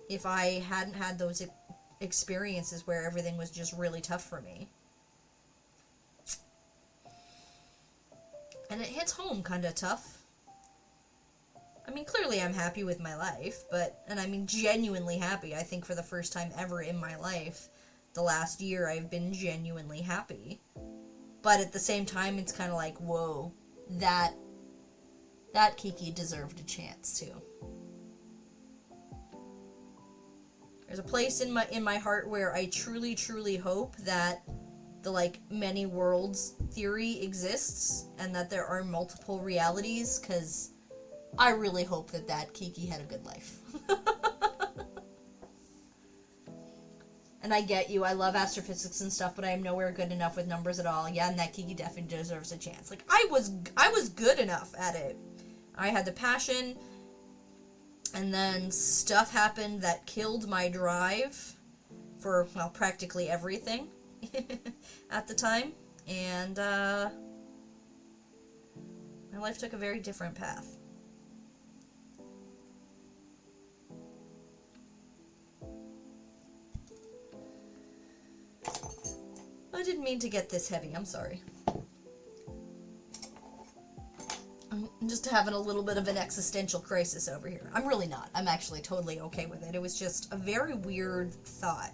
if I hadn't had those experiences where everything was just really tough for me. And it hits home kind of tough. I mean, clearly I'm happy with my life, and I mean genuinely happy. I think for the first time ever in my life, the last year, I've been genuinely happy. But at the same time, it's kind of like, whoa, that Kiki deserved a chance too. There's a place in my heart where I truly, truly hope that the, like, many worlds theory exists, and that there are multiple realities, because I really hope that Kiki had a good life. And I get you, I love astrophysics and stuff, but I am nowhere good enough with numbers at all. Yeah, and that Kiki definitely deserves a chance. Like, I was good enough at it. I had the passion, and then stuff happened that killed my drive for, well, practically everything at the time, and my life took a very different path. I didn't mean to get this heavy, I'm sorry. I'm just having a little bit of an existential crisis over here. I'm really not. I'm actually totally okay with it. It was just a very weird thought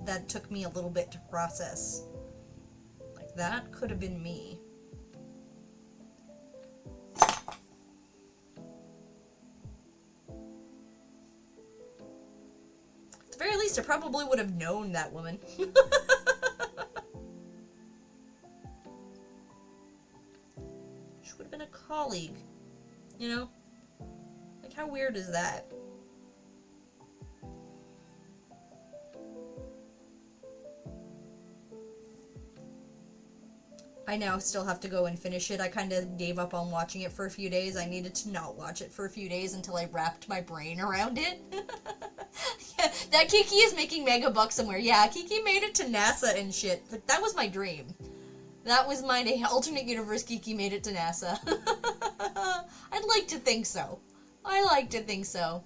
that took me a little bit to process. Like, that could have been me. At the very least, I probably would have known that woman. She would have been a colleague, you know? Like, how weird is that? I now still have to go and finish it. I kind of gave up on watching it for a few days. I needed to not watch it for a few days until I wrapped my brain around it. Yeah, that Kiki is making mega bucks somewhere. Yeah, Kiki made it to NASA and shit, but that was my dream. That was my alternate universe. Kiki made it to NASA. I'd like to think so. I like to think so.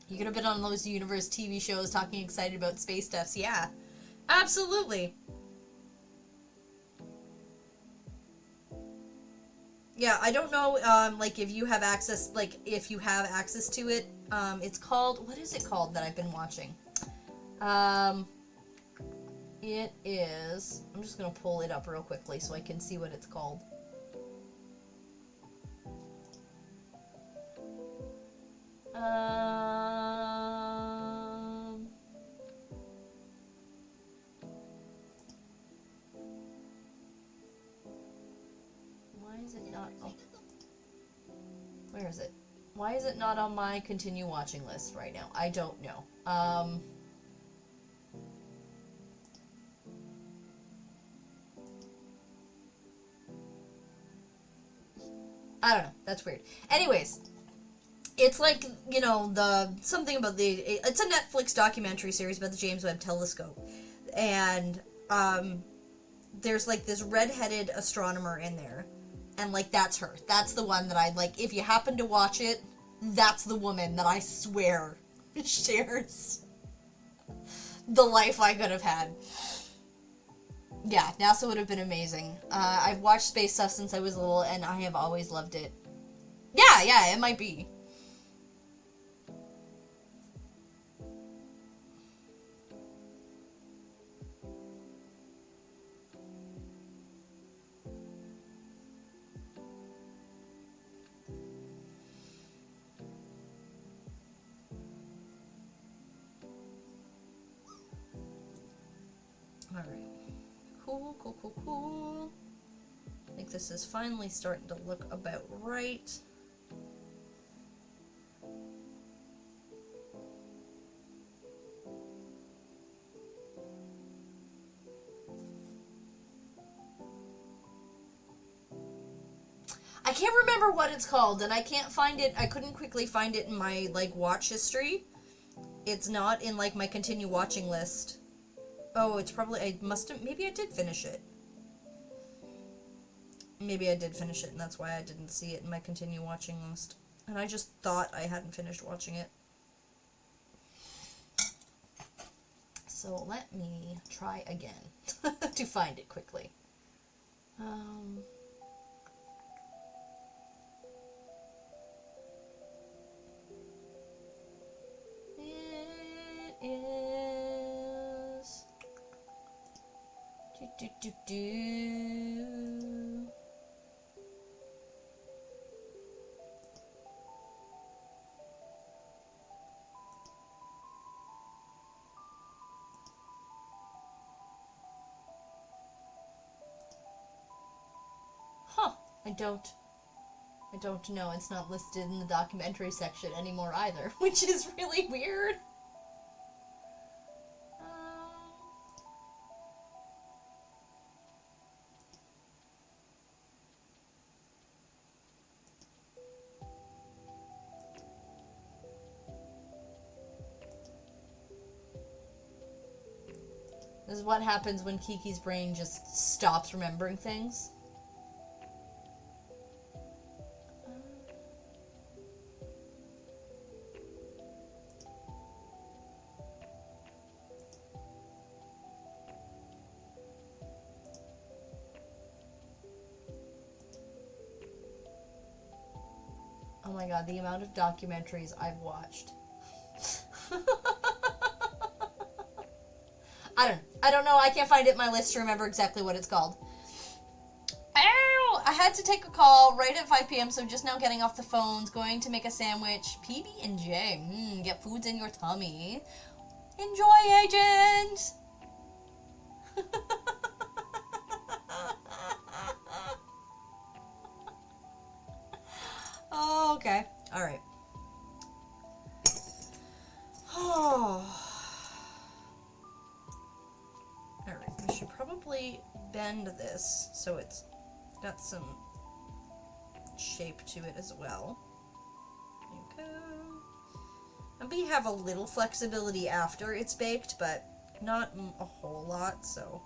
You could have been on those universe TV shows talking excited about space stuffs. Yeah, absolutely. Yeah, I don't know, like, if you have access, to it. It's called, what is it called that I've been watching? It is, I'm just gonna pull it up real quickly so I can see what it's called. Why is it not, oh, where is it? Why is it not on my continue watching list right now? I don't know. I don't know. That's weird. Anyways, it's like, you know, something about it's a Netflix documentary series about the James Webb Telescope. And, there's, like, this redheaded astronomer in there. And, like, that's her. That's the one that I, like, if you happen to watch it, that's the woman that I swear shares the life I could have had. Yeah, NASA would have been amazing. I've watched space stuff since I was little, and I have always loved it. Yeah, it might be. Alright. Cool. I think this is finally starting to look about right. I can't remember what it's called, and I can't find it. I couldn't quickly find it in my, like, watch history. It's not in, like, my continue watching list. Oh, it's probably, maybe I did finish it. Maybe I did finish it, and that's why I didn't see it in my continue watching list. And I just thought I hadn't finished watching it. So let me try again to find it quickly. It is... Huh, I don't know. It's not listed in the documentary section anymore either, which is really weird. This is what happens when Kiki's brain just stops remembering things. Oh my god, the amount of documentaries I've watched. I don't know. I can't find it in my list to remember exactly what it's called. Ow! I had to take a call right at 5 p.m., so just now getting off the phones, going to make a sandwich. PB&J. Get foods in your tummy. Enjoy, agent! Oh, okay. Alright. Oh. Alright, I should probably bend this so it's got some shape to it as well. There you go. And we have a little flexibility after it's baked, but not a whole lot, so.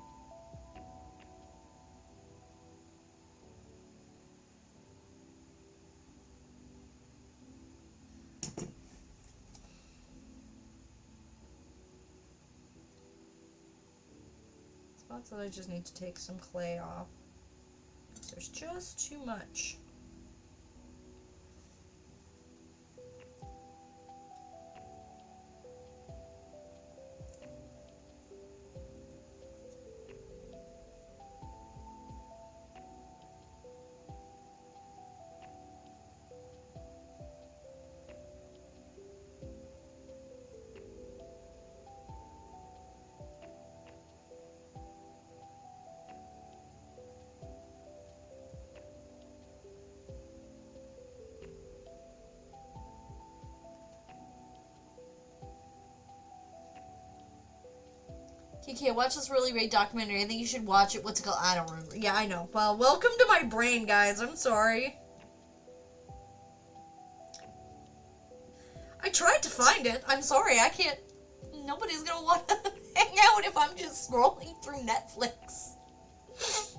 Spots that I just need to take some clay off. There's just too much. Kiki, I watched this really great documentary. I think you should watch it. What's it called? I don't remember. Yeah, I know. Well, welcome to my brain, guys. I'm sorry. I tried to find it. I'm sorry. I can't. Nobody's gonna want to hang out if I'm just scrolling through Netflix.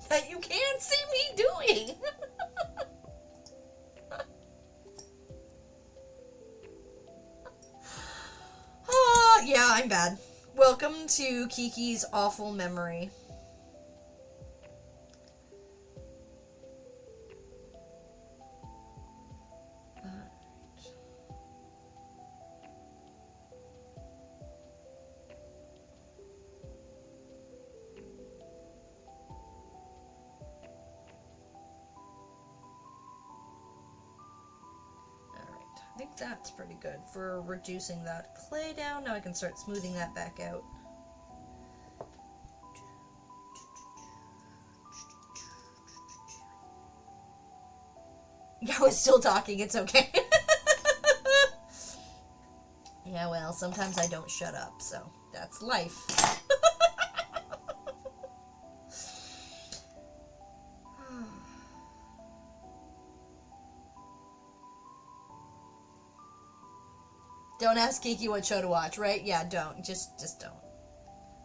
That you can't see me doing. Yeah, I'm bad. Welcome to Kiki's awful memory. I think that's pretty good for reducing that clay down. Now I can start smoothing that back out. I was still talking, it's okay. Yeah, well, sometimes I don't shut up, so that's life. Don't ask Kiki what show to watch, right? Yeah, don't. Just don't.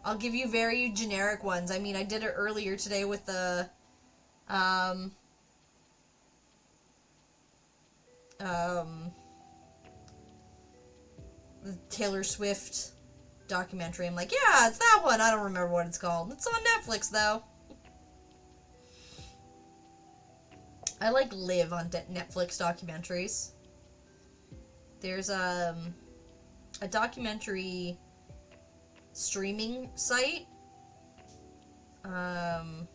I'll give you very generic ones. I mean, I did it earlier today with the, the Taylor Swift documentary. I'm like, yeah, it's that one. I don't remember what it's called. It's on Netflix, though. I like live on Netflix documentaries. There's a documentary streaming site. Trying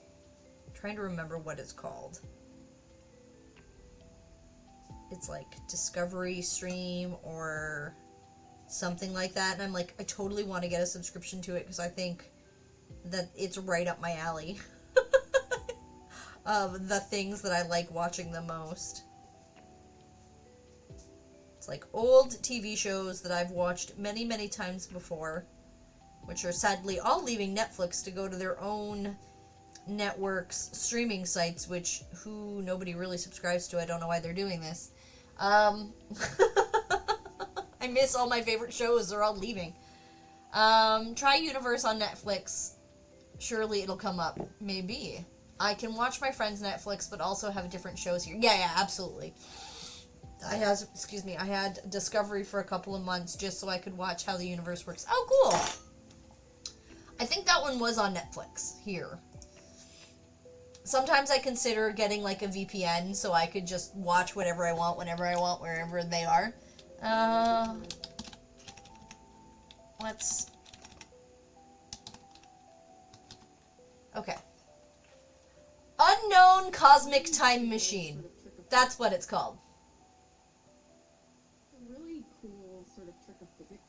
to remember what it's called. It's like Discovery Stream or something like that. And I'm like, I totally want to get a subscription to it because I think that it's right up my alley of the things that I like watching the most. It's like old TV shows that I've watched many, many times before, which are sadly all leaving Netflix to go to their own networks, streaming sites, which nobody really subscribes to. I don't know why they're doing this. I miss all my favorite shows. They're all leaving. Try Universe on Netflix. Surely it'll come up. Maybe. I can watch my friend's Netflix, but also have different shows here. Yeah, absolutely. I had Discovery for a couple of months just so I could watch how the universe works. Oh, cool. I think that one was on Netflix here. Sometimes I consider getting like a VPN so I could just watch whatever I want, whenever I want, wherever they are. Okay. Unknown Cosmic Time Machine. That's what it's called. Really cool sort of trick of physics.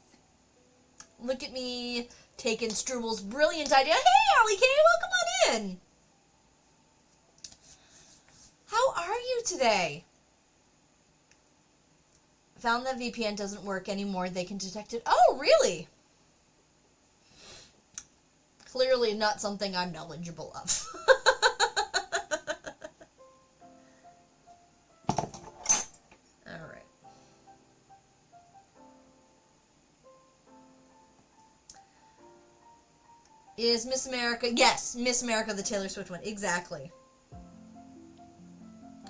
Look at me taking Strubal's brilliant idea. Hey, Allie Kay, welcome on in. How are you today? Found that VPN doesn't work anymore. They can detect it. Oh, really? clearly not something I'm knowledgeable of. Alright. Is Miss America... Yes, Miss America, the Taylor Swift one. Exactly.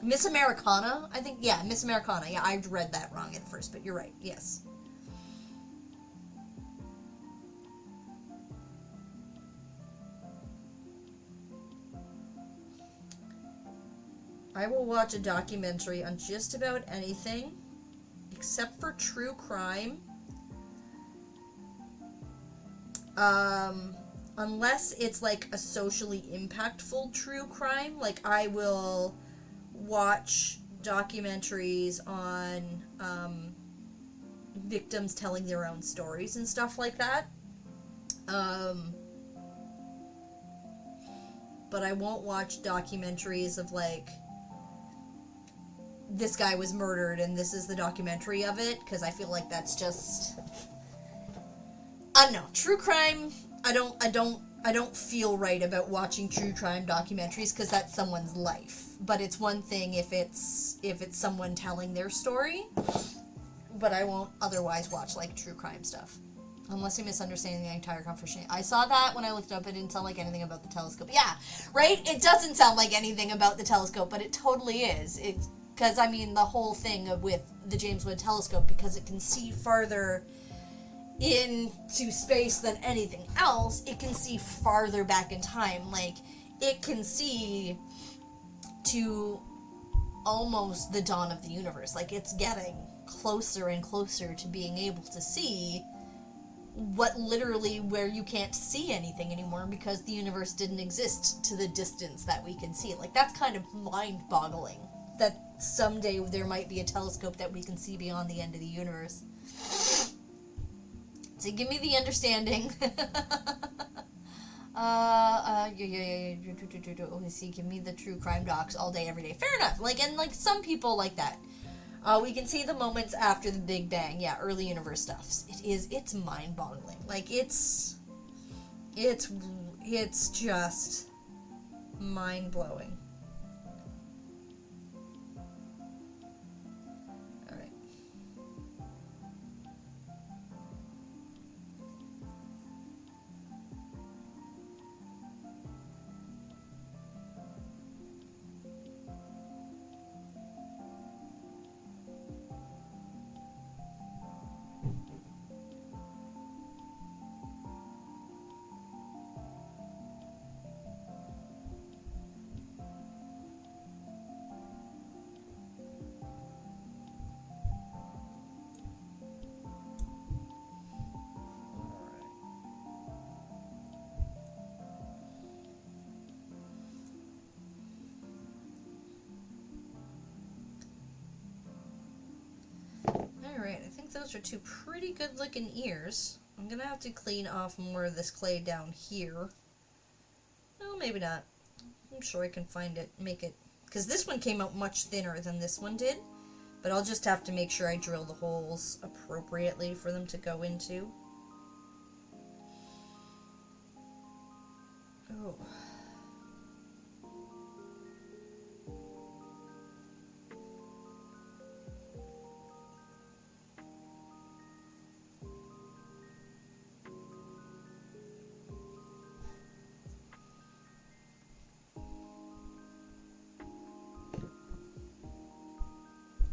Miss Americana, I think. Yeah, Miss Americana. Yeah, I read that wrong at first, but you're right. Yes. I will watch a documentary on just about anything, except for true crime. Unless it's like a socially impactful true crime, like I will watch documentaries on victims telling their own stories and stuff like that. But I won't watch documentaries of like, this guy was murdered and this is the documentary of it, because I feel like that's just, I don't know, true crime. I don't feel right about watching true crime documentaries because that's someone's life. But it's one thing if it's someone telling their story. But I won't otherwise watch like true crime stuff. Unless you're misunderstanding the entire conversation. I saw that when I looked up. It didn't sound like anything about the telescope. Yeah, right? It doesn't sound like anything about the telescope, but it totally is. It's because, I mean, the whole thing with the James Webb Telescope, because it can see farther into space than anything else, it can see farther back in time. Like, it can see to almost the dawn of the universe. Like, it's getting closer and closer to being able to see what literally where you can't see anything anymore because the universe didn't exist to the distance that we can see. Like, that's kind of mind-boggling that someday there might be a telescope that we can see beyond the end of the universe. So give me the understanding. See, give me the true crime docs all day, every day. Fair enough. Like, and like some people like that. We can see the moments after the Big Bang. Yeah, early universe stuff. It's mind-boggling. Like, it's just mind-blowing. Alright. Alright, I think those are two pretty good looking ears. I'm gonna have to clean off more of this clay down here. No, maybe not. I'm sure I can find it, make it, because this one came out much thinner than this one did, but I'll just have to make sure I drill the holes appropriately for them to go into. Oh.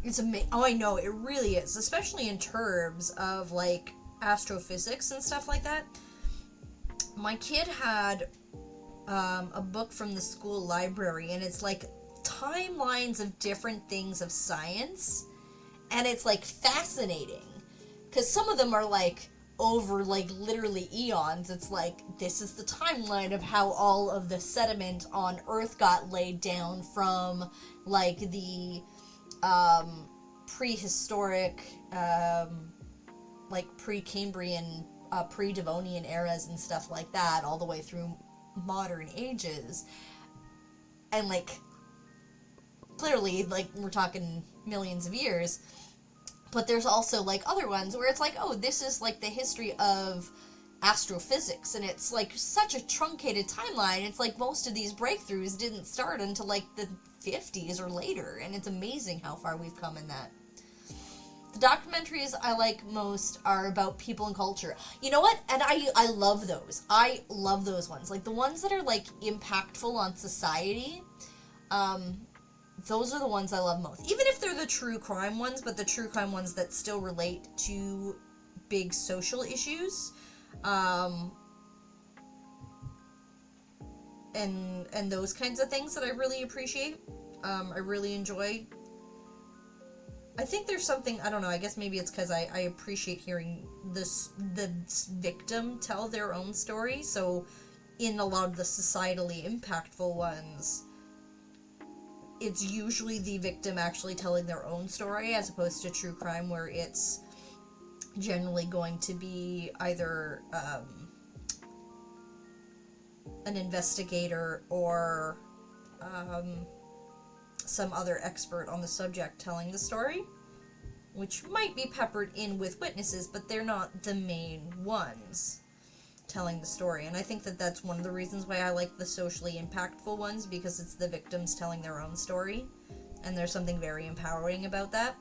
It's amazing. Oh, I know, it really is. Especially in terms of, like, astrophysics and stuff like that. My kid had a book from the school library, and it's, like, timelines of different things of science. And it's, like, fascinating. Because some of them are, like, over, like, literally eons. It's like, this is the timeline of how all of the sediment on Earth got laid down from, like, the prehistoric, like pre-Cambrian, pre-Devonian eras and stuff like that, all the way through modern ages. And, like, clearly, like, we're talking millions of years. But there's also, like, other ones where it's like, oh, this is, like, the history of astrophysics, and it's like such a truncated timeline. It's like most of these breakthroughs didn't start until like the 50s or later, and it's amazing how far we've come in that. The documentaries I like most are about people and culture. You know what? And I love those. I love those ones. Like the ones that are like impactful on society. Those are the ones I love most. Even if they're the true crime ones, but the true crime ones that still relate to big social issues. And those kinds of things that I really appreciate. I really enjoy. I think there's something, I don't know, I guess maybe it's because I appreciate hearing the victim tell their own story. So in a lot of the societally impactful ones, it's usually the victim actually telling their own story as opposed to true crime, where it's generally going to be either an investigator or some other expert on the subject telling the story, which might be peppered in with witnesses, but they're not the main ones telling the story. And I think that that's one of the reasons why I like the socially impactful ones, because it's the victims telling their own story, and there's something very empowering about that.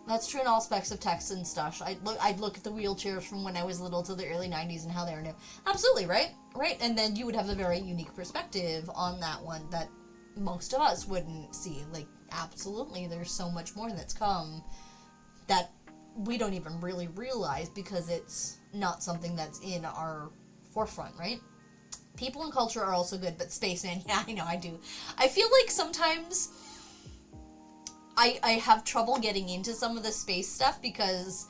That's true in all specs of text and stuff. I'd look at the wheelchairs from when I was little to the early 90s and how they are new. Absolutely, right? Right, and then you would have a very unique perspective on that one that most of us wouldn't see. Like, absolutely, there's so much more that's come that we don't even really realize because it's not something that's in our forefront, right? People and culture are also good, but Spaceman, yeah, I know, I do. I feel like sometimes I have trouble getting into some of the space stuff because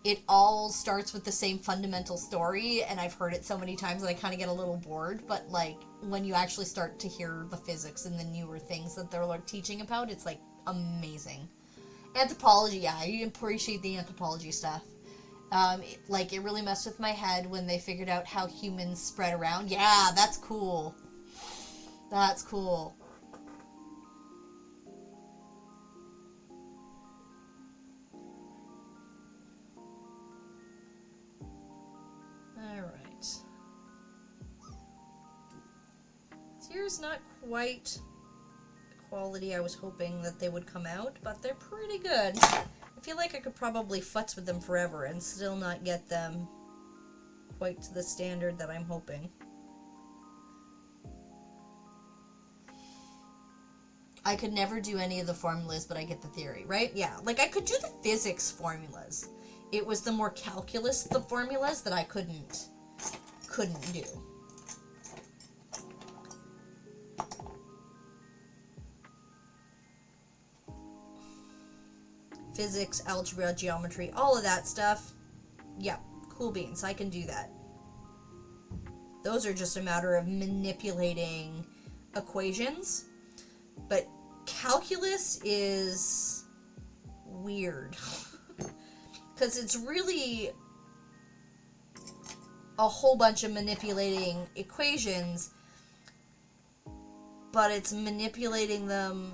it all starts with the same fundamental story, and I've heard it so many times that I kind of get a little bored. But like when you actually start to hear the physics and the newer things that they're like teaching about, it's like amazing. Anthropology, yeah, I appreciate the anthropology stuff. It really messed with my head when they figured out how humans spread around. Yeah, that's cool. That's cool. Alright. Here's not quite the quality I was hoping that they would come out, but they're pretty good. I feel like I could probably futz with them forever and still not get them quite to the standard that I'm hoping. I could never do any of the formulas, but I get the theory, right? Yeah, like I could do the physics formulas. It was the more calculus, the formulas, that I couldn't do. Physics, algebra, geometry, all of that stuff. Yeah, cool beans. I can do that. Those are just a matter of manipulating equations. But calculus is weird. Because it's really a whole bunch of manipulating equations, but it's manipulating them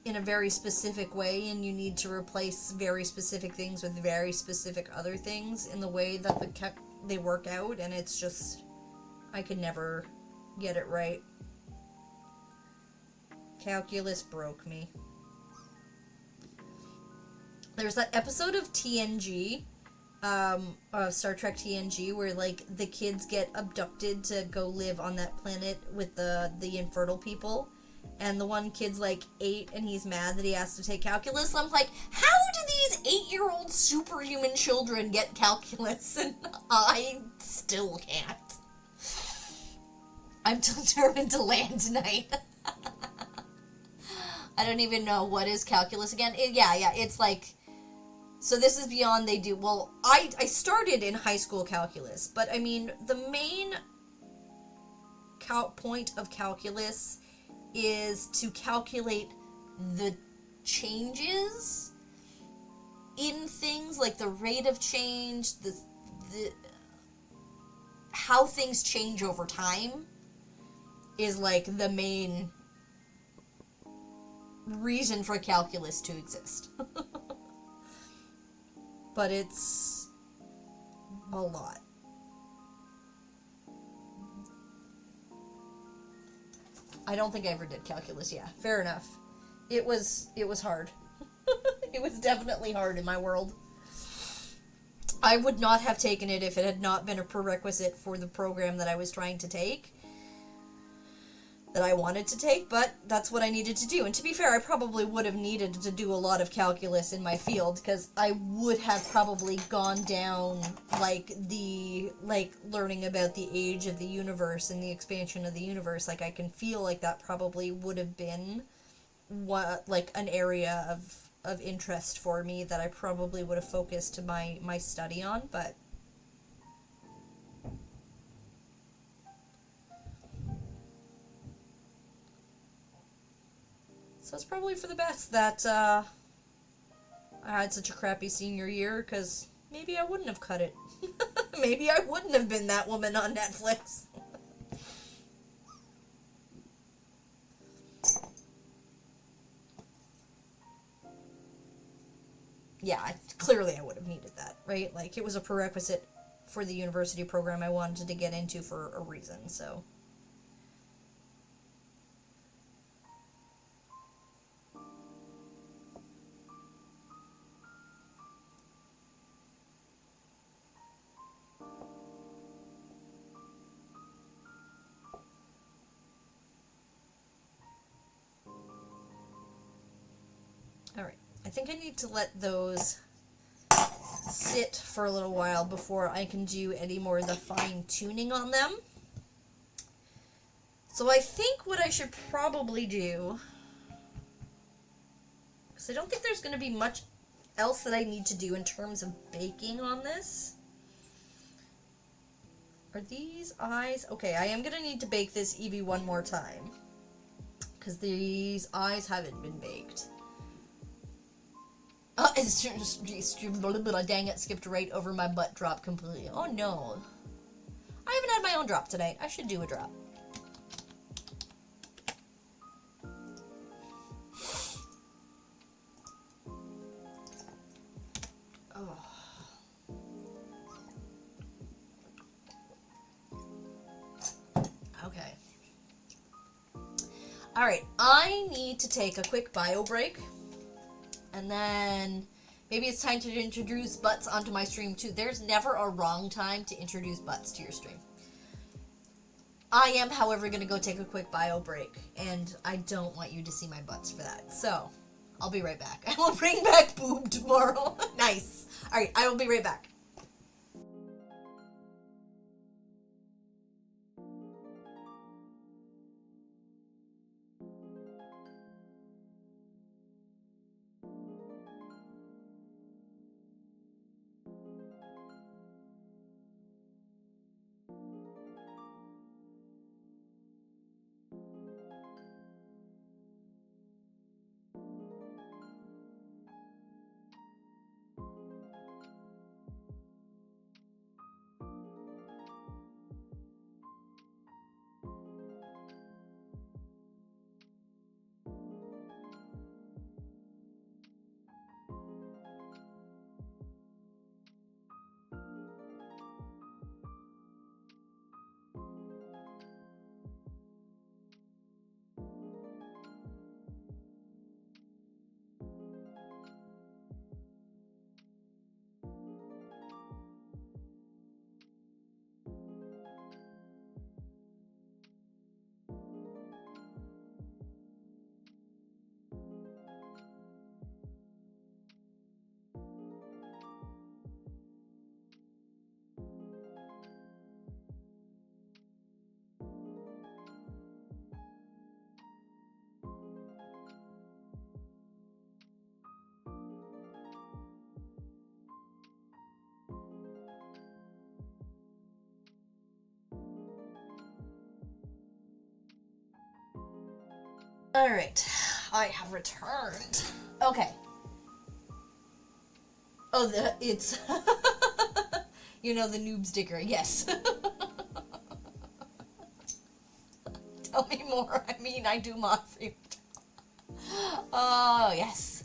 in a very specific way, and you need to replace very specific things with very specific other things in the way that they work out, and it's just, I could never get it right. Calculus broke me. There's that episode of TNG, Star Trek TNG, where like the kids get abducted to go live on that planet with the infertile people, and the one kid's like 8 and he's mad that he has to take calculus. I'm like, how do these 8-year-old superhuman children get calculus and I still can't? I'm determined to land tonight. I don't even know what is calculus again. Yeah, it's like, so this is beyond they do. Well, I started in high school calculus, but I mean, the main point of calculus is to calculate the changes in things, like the rate of change, the how things change over time is like the main reason for calculus to exist. But it's a lot. I don't think I ever did calculus. Yeah, fair enough. It was hard. It was definitely hard in my world. I would not have taken it if it had not been a prerequisite for the program that I was trying to take, that I wanted to take, but that's what I needed to do. And to be fair, I probably would have needed to do a lot of calculus in my field, because I would have probably gone down, like, learning about the age of the universe and the expansion of the universe. Like, I can feel like that probably would have been an area of interest for me that I probably would have focused my study on, but so it's probably for the best that I had such a crappy senior year, because maybe I wouldn't have cut it. Maybe I wouldn't have been that woman on Netflix. Yeah, clearly I would have needed that, right? Like, it was a prerequisite for the university program I wanted to get into for a reason, so. Alright, I think I need to let those sit for a little while before I can do any more of the fine-tuning on them. So I think what I should probably do, because I don't think there's going to be much else that I need to do in terms of baking on this. Are these eyes? Okay, I am going to need to bake this Eevee one more time, because these eyes haven't been baked. It's just, dang it, skipped right over my butt drop completely. Oh no. I haven't had my own drop tonight. I should do a drop. Oh. Okay. Alright, I need to take a quick bio break. And then maybe it's time to introduce butts onto my stream too. There's never a wrong time to introduce butts to your stream. I am, however, going to go take a quick bio break, and I don't want you to see my butts for that. So, I'll be right back. I will bring back boob tomorrow. Nice. Alright, I will be right back. Alright, I have returned. Okay. Oh, it's... you know, the noob sticker, yes. Tell me more. I mean, I do mod for you. Oh, yes.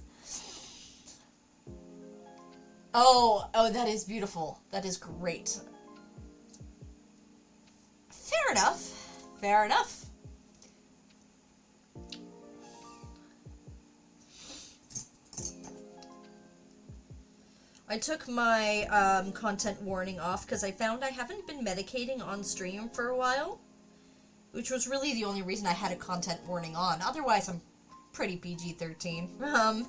Oh, that is beautiful. That is great. Fair enough. Fair enough. I took my content warning off because I found I haven't been medicating on stream for a while, which was really the only reason I had a content warning on. Otherwise, I'm pretty PG-13.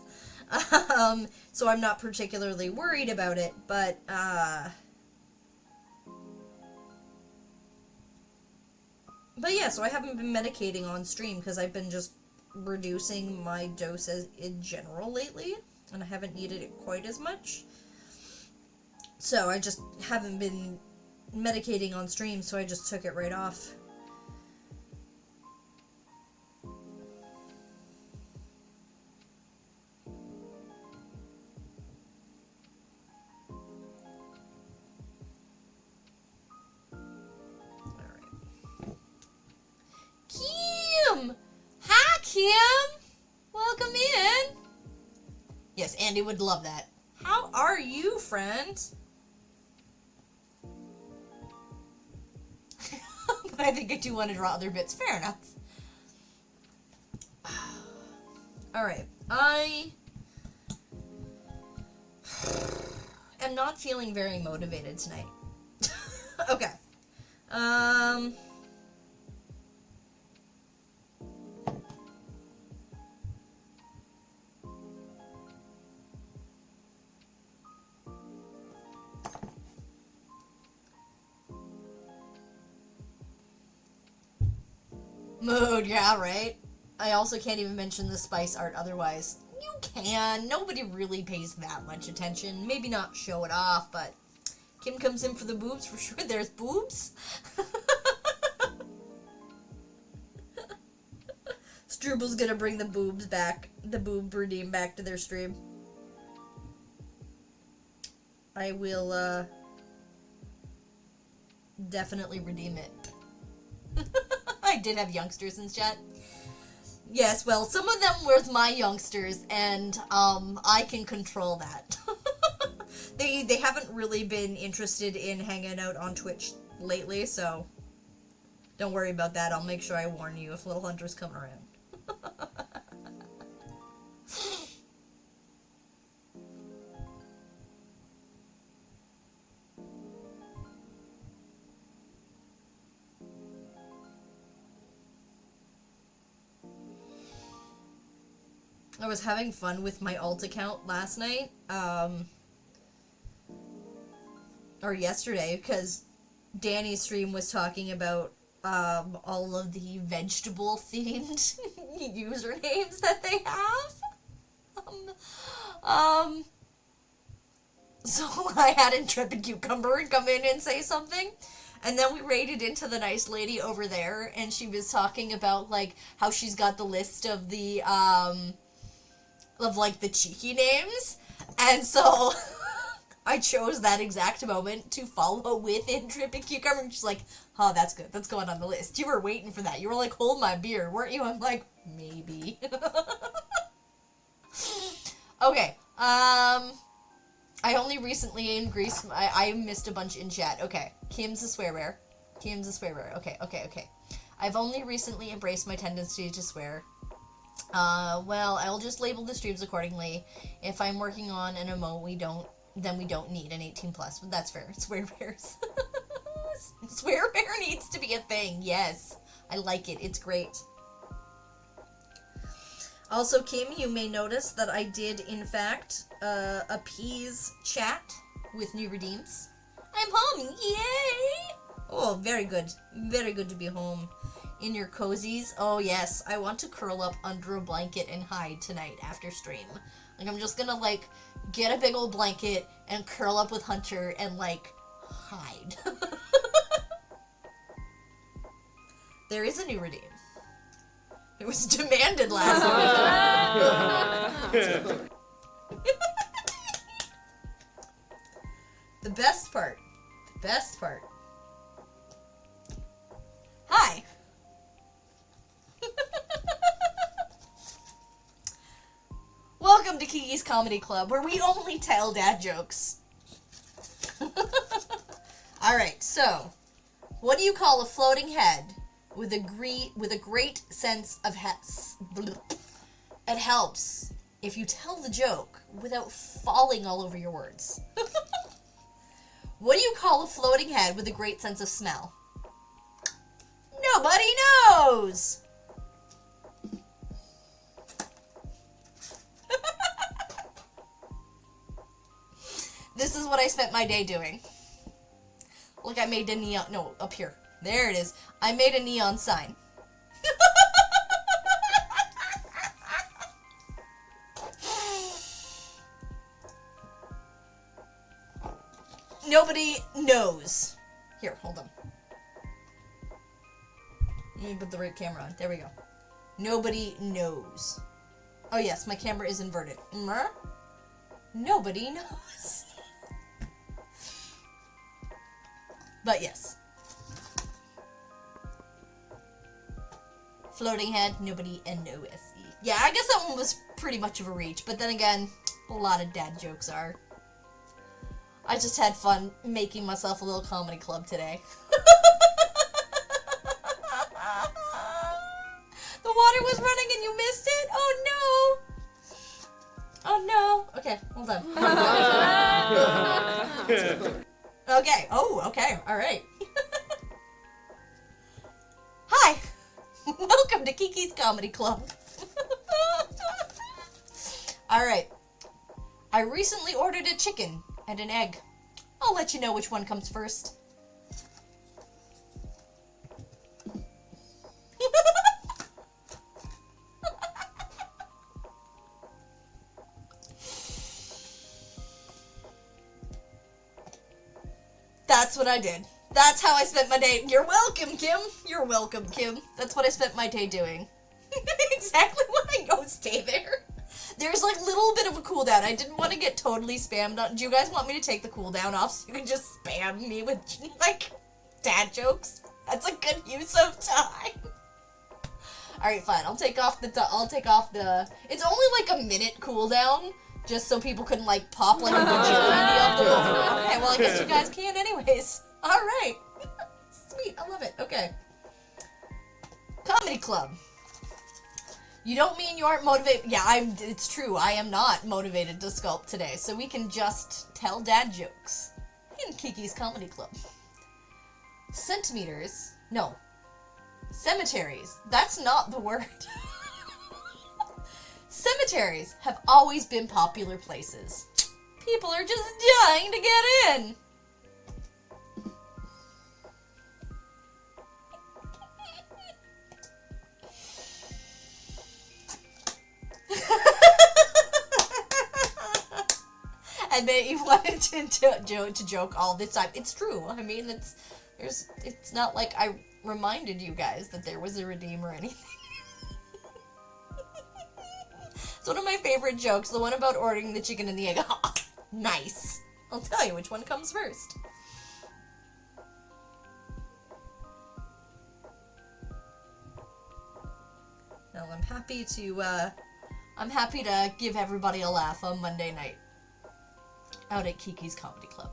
So I'm not particularly worried about it, but, yeah, so I haven't been medicating on stream because I've been just reducing my doses in general lately, and I haven't needed it quite as much. So I just haven't been medicating on stream, so I just took it right off. Kim! Hi, Kim! Welcome in! Yes, Andy would love that. How are you, friend? But I think I do want to draw other bits. Fair enough. Alright, I am not feeling very motivated tonight. Okay. Mood, yeah, right? I also can't even mention the spice art otherwise. You can. Nobody really pays that much attention. Maybe not show it off, but Kim comes in for the boobs for sure. There's boobs. Strubal's gonna bring the boobs back, the boob redeem back to their stream. I will, definitely redeem it. I did have youngsters in chat. Yes, well, some of them were my youngsters, and, I can control that. They haven't really been interested in hanging out on Twitch lately, so don't worry about that. I'll make sure I warn you if Little Hunter's coming around. I was having fun with my alt account last night, or yesterday, because Danny's stream was talking about, all of the vegetable-themed usernames that they have. So I had Intrepid Cucumber come in and say something, and then we raided into the nice lady over there, and she was talking about, like, how she's got the list of the, like, the cheeky names, and so I chose that exact moment to follow with Intrepid Cucumber, and she's like, oh, that's good, that's going on the list. You were waiting for that. You were like, hold my beer, weren't you? I'm like, maybe. Okay, I only recently increased, I missed a bunch in chat. Okay, Kim's a swear bear. Kim's a swear bear. Okay. I've only recently embraced my tendency to swear. Well, I'll just label the streams accordingly. If I'm working on an emote, then we don't need an 18+, but that's fair. Swear bears. Swear bear needs to be a thing, yes. I like it, it's great. Also, Kim, you may notice that I did, in fact, appease chat with new redeems. I'm home, yay! Oh, very good. Very good to be home. In your cozies. Oh, yes. I want to curl up under a blanket and hide tonight after stream. Like, I'm just gonna, like, get a big old blanket and curl up with Hunter and, like, hide. There is a new redeem. It was demanded last week. The best part. The best part. Hi. Welcome to Kiki's Comedy Club, where we only tell dad jokes. Alright, so, what do you call a floating head with a great sense of it helps if you tell the joke without falling all over your words. What do you call a floating head with a great sense of smell? Nobody knows! This is what I spent my day doing. Look, I made a neon... No, up here. There it is. I made a neon sign. Nobody knows. Here, hold on. Let me put the right camera on. There we go. Nobody knows. Oh yes, my camera is inverted. Nobody knows. But yes. Floating head, nobody N-O-S-E. Yeah, I guess that one was pretty much of a reach, but then again, a lot of dad jokes are. I just had fun making myself a little comedy club today. The water was running and you missed it? Oh no! Oh no. Okay, hold on. Okay. Oh, okay. All right. Hi. Welcome to Kiki's Comedy Club. All right. I recently ordered a chicken and an egg. I'll let you know which one comes first. That's what I did. That's how I spent my day. You're welcome, Kim. You're welcome, Kim. That's what I spent my day doing. Exactly what I know. Stay there. There's like a little bit of a cooldown. I didn't want to get totally spammed on. Do you guys want me to take the cooldown off so you can just spam me with like dad jokes? That's a good use of time. Alright, fine. I'll take off the it's only like a minute cooldown, just so people couldn't like pop like a bajillion of them over. Okay, well I guess you guys can anyways. Alright. Sweet, I love it. Okay. Comedy Club. You don't mean you aren't motivated? Yeah, it's true. I am not motivated to sculpt today, so we can just tell dad jokes in Kiki's Comedy Club. Centimeters? No. Cemeteries. That's not the word. Cemeteries have always been popular places. People are just dying to get in. I bet you wanted to joke all this time. It's true. I mean, it's not like I reminded you guys that there was a redeem or anything. It's one of my favorite jokes, the one about ordering the chicken and the egg. Nice. I'll tell you which one comes first. Now I'm happy to give everybody a laugh on Monday night out at Kiki's Comedy Club.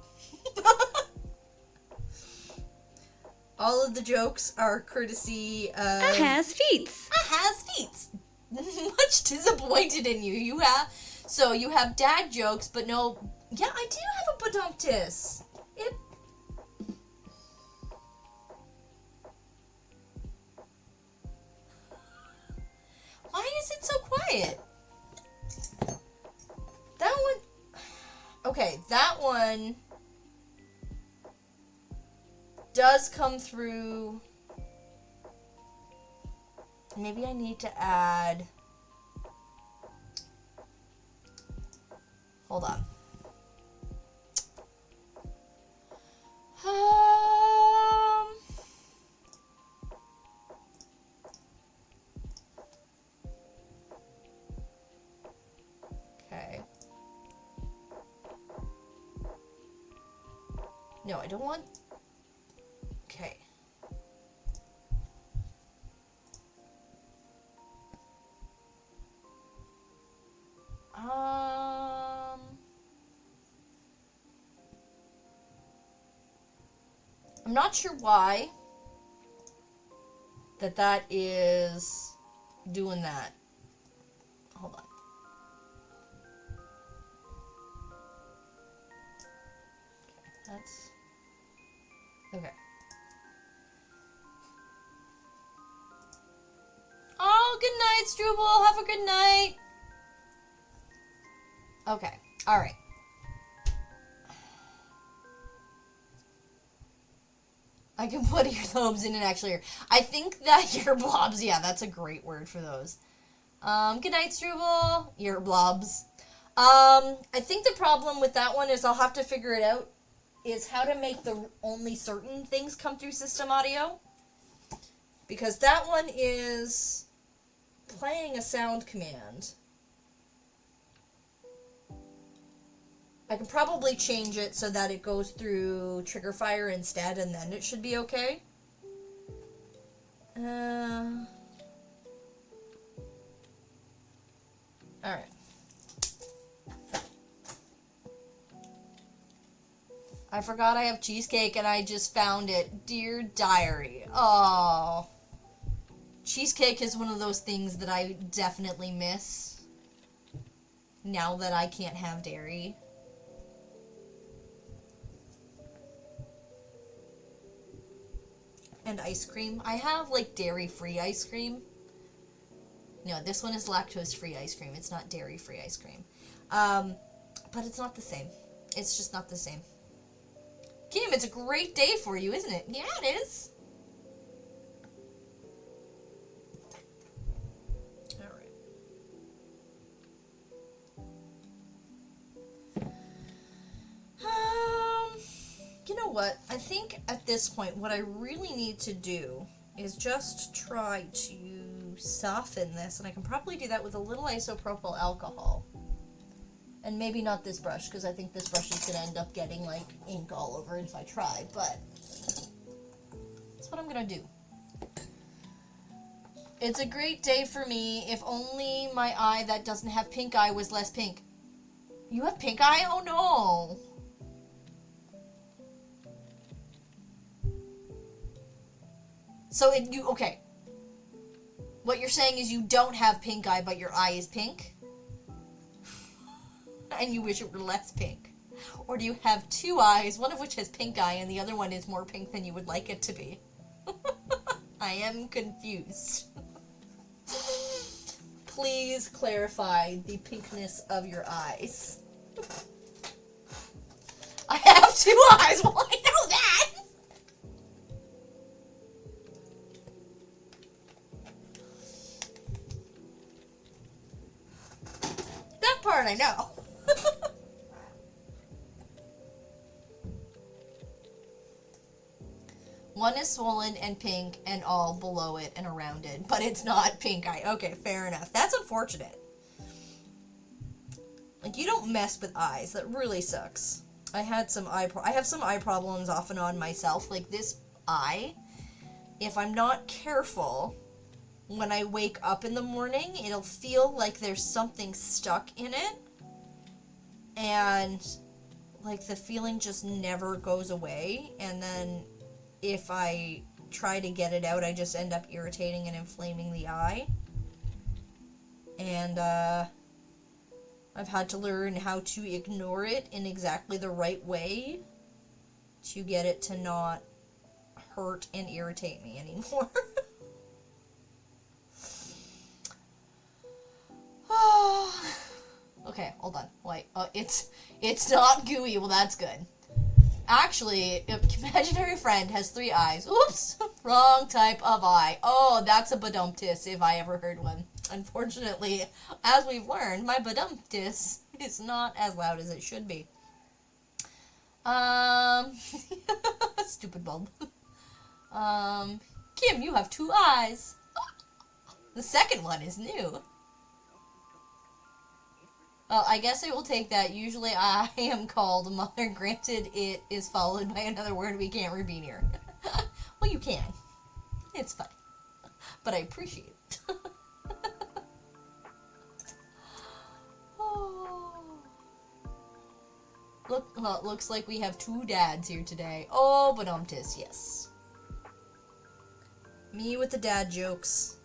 All of the jokes are courtesy of... Has feet. Much disappointed in you. You have dad jokes, but no... Yeah, I do have a badumptus. Why is it so quiet? That one... Okay, that one does come through. Maybe I need to add. Hold on. Okay. No, I don't want... Okay. I'm not sure why that is doing that. Hold on. That's... Okay. Oh, good night, Struble. Have a good night. Okay. All right. I can put earlobes in and actually hear. I think that ear blobs, yeah, that's a great word for those. Good night, Struble. Ear blobs. I think the problem with that one is I'll have to figure it out, is how to make the only certain things come through system audio. Because that one is playing a sound command. I can probably change it so that it goes through trigger fire instead, and then it should be okay. Alright. I forgot I have cheesecake and I just found it. Dear diary. Oh. Cheesecake is one of those things that I definitely miss now that I can't have dairy. And ice cream. I have, like, dairy-free ice cream. No, this one is lactose-free ice cream. It's not dairy-free ice cream. But it's not the same. It's just not the same. Kim, it's a great day for you, isn't it? Yeah, it is. Alright. You know what? I think at this point, what I really need to do is just try to soften this, and I can probably do that with a little isopropyl alcohol. And maybe not this brush, because I think this brush is going to end up getting, like, ink all over it if I try, but that's what I'm going to do. It's a great day for me. If only my eye that doesn't have pink eye was less pink. You have pink eye? Oh, no. So, okay. What you're saying is you don't have pink eye, but your eye is pink? And you wish it were less pink? Or do you have two eyes, one of which has pink eye, and the other one is more pink than you would like it to be? I am confused. Please clarify the pinkness of your eyes. I have two eyes! Well, I know that! That part I know. One is swollen and pink and all below it and around it, but it's not pink eye. Okay, fair enough. That's unfortunate. Like, you don't mess with eyes. That really sucks. I have some eye problems off and on myself. Like, this eye, if I'm not careful, when I wake up in the morning, it'll feel like there's something stuck in it. And, like, the feeling just never goes away. And then if I try to get it out, I just end up irritating and inflaming the eye. And, I've had to learn how to ignore it in exactly the right way to get it to not hurt and irritate me anymore. Okay, hold on. Wait, it's not gooey. Well, that's good. Actually, imaginary friend has 3 eyes. Oops! Wrong type of eye. Oh, that's a badumptis if I ever heard one. Unfortunately, as we've learned, my badumptis is not as loud as it should be. Stupid bulb. Kim, you have 2 eyes. The second one is new. I guess I will take that. Usually I am called mother. Granted, it is followed by another word we can't repeat here. Well, you can. It's fine. But I appreciate it. Oh. Looks like we have two dads here today. Oh, but yes. Me with the dad jokes.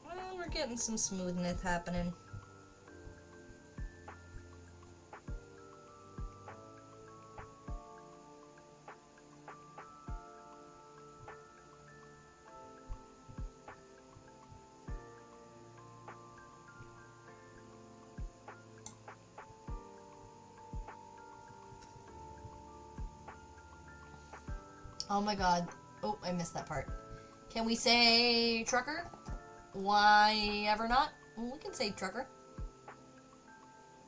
Well, we're getting some smoothness happening. Oh my god. Oh, I missed that part. Can we say trucker? Why ever not? Well, we can say trucker.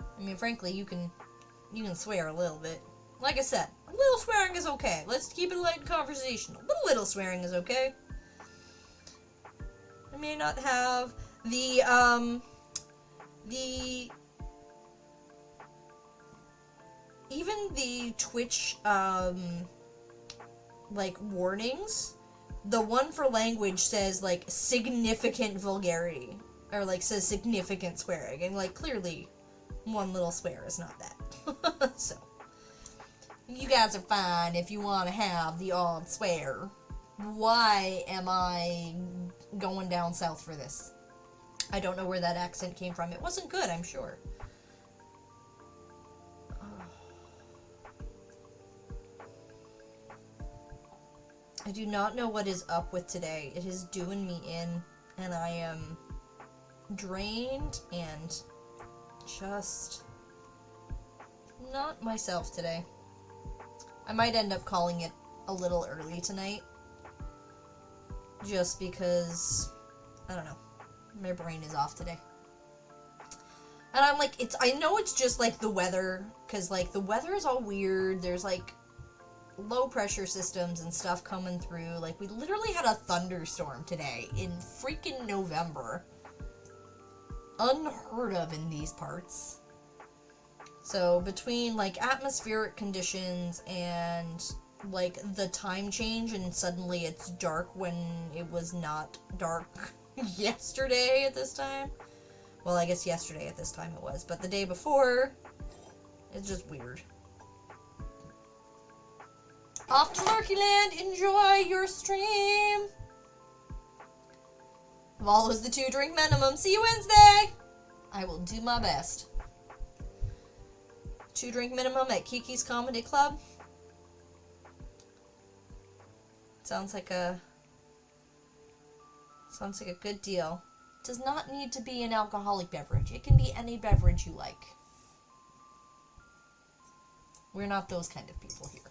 I mean, frankly, you can swear a little bit. Like I said, a little swearing is okay. Let's keep it light and conversational. But a little swearing is okay. I may not have the even the Twitch, like, warnings, the one for language says, like, significant vulgarity, or, like, says significant swearing, and, like, clearly, one little swear is not that. So, you guys are fine if you want to have the odd swear. Why am I going down south for this? I don't know where that accent came from. It wasn't good, I'm sure. I do not know what is up with today. It is doing me in, and I am drained and just not myself today. I might end up calling it a little early tonight, just because, I don't know, my brain is off today. And I'm like, I know it's just like the weather, because like the weather is all weird. There's like low pressure systems and stuff coming through. Like, we literally had a thunderstorm today in freaking November. Unheard of in these parts. So between like atmospheric conditions and like the time change, and suddenly it's dark when it was not dark yesterday at this time. Well, I guess yesterday at this time it was, but the day before, it's just weird. Off to Lurkyland, enjoy your stream. Follows the 2-drink minimum. See you Wednesday. I will do my best. 2-drink minimum at Kiki's Comedy Club. Sounds like a good deal. It does not need to be an alcoholic beverage. It can be any beverage you like. We're not those kind of people here.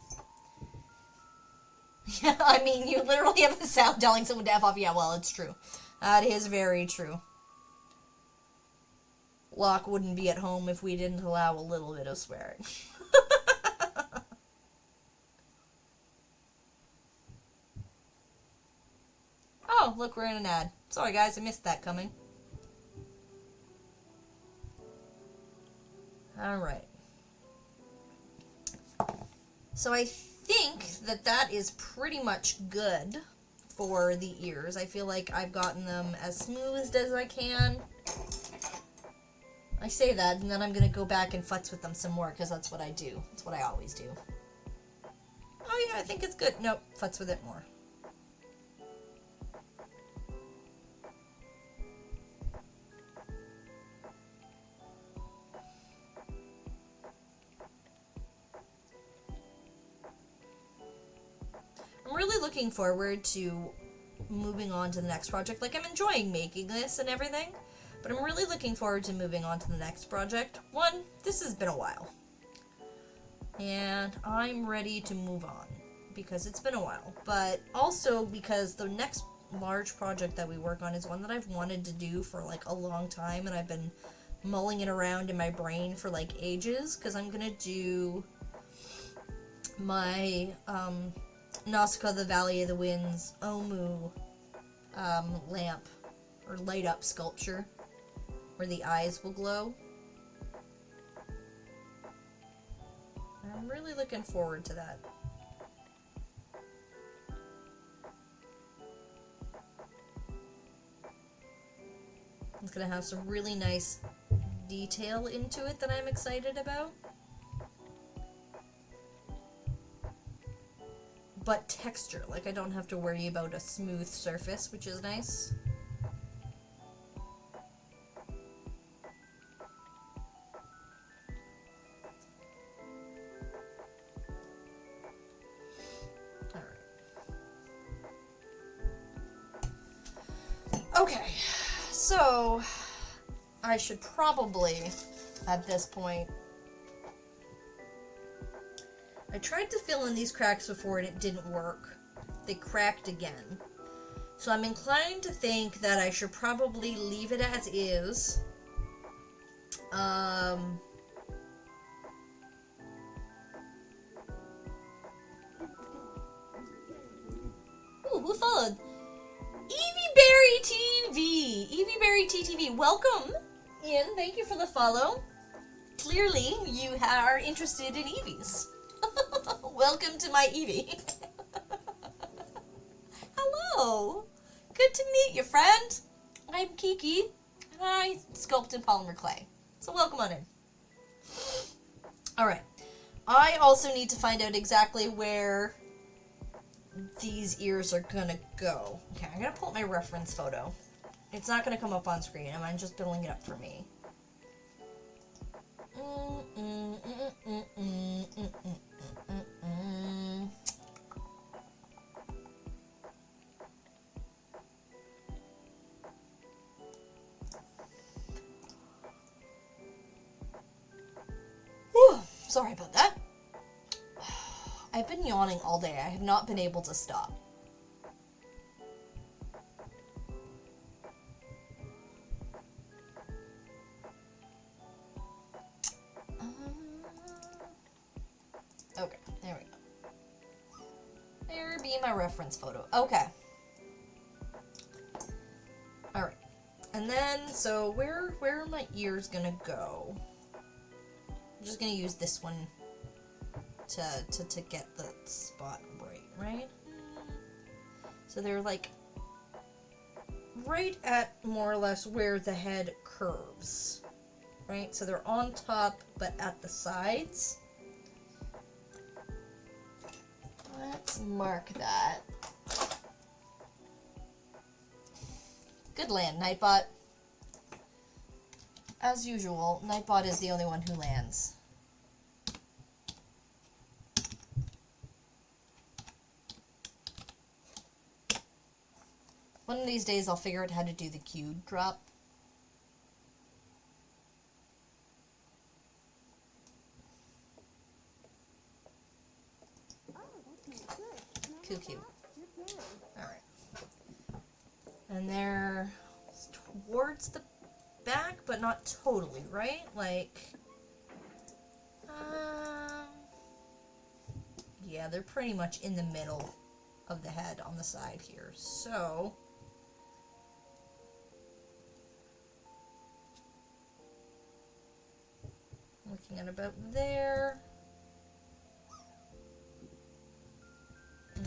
Yeah, I mean, you literally have a sound telling someone to F off. Yeah, well, it's true. That is very true. Locke wouldn't be at home if we didn't allow a little bit of swearing. Oh, look, we're in an ad. Sorry, guys, I missed that coming. Alright. So I think that is pretty much good for the ears. I feel like I've gotten them as smooth as I can. I say that, and then I'm gonna go back and futz with them some more, because that's what I do. That's what I always do. Oh yeah, I think it's good. Nope, futz with it more. I'm really looking forward to moving on to the next project. Like, I'm enjoying making this and everything, But I'm really looking forward to moving on to the next project. One, this has been a while. And I'm ready to move on because it's been a while. But also because the next large project that we work on is one that I've wanted to do for like a long time, and I've been mulling it around in my brain for like ages, because I'm gonna do my Nausicaa the Valley of the Winds Omu lamp or light up sculpture where the eyes will glow. And I'm really looking forward to that. It's gonna have some really nice detail into it that I'm excited about. But texture, like I don't have to worry about a smooth surface, which is nice. Okay, so I should probably, at this point, I tried to fill in these cracks before and it didn't work. They cracked again. So I'm inclined to think that I should probably leave it as is. Ooh, who followed? Eevee Berry TV! Eevee Berry TTV, welcome in. Thank you for the follow. Clearly, you are interested in Eevees. Welcome to my Eevee. Hello! Good to meet you, friend. I'm Kiki, and I sculpt in polymer clay. So welcome on in. Alright. I also need to find out exactly where these ears are gonna go. Okay, I'm gonna pull up my reference photo. It's not gonna come up on screen. I'm just building it up for me. Whew, sorry about that. I've been yawning all day. I have not been able to stop. Okay, there we go. There be my reference photo. Okay. Alright. And then, so where are my ears gonna go? I'm just gonna use this one to get the spot right? So they're like right at more or less where the head curves, right? So they're on top but at the sides. Let's mark that. Good land, Nightbot. As usual, Nightbot is the only one who lands. One of these days I'll figure out how to do the Q drop. Q. Alright. And they're towards the back, but not totally, right? Like, yeah, they're pretty much in the middle of the head on the side here. So, looking at about there.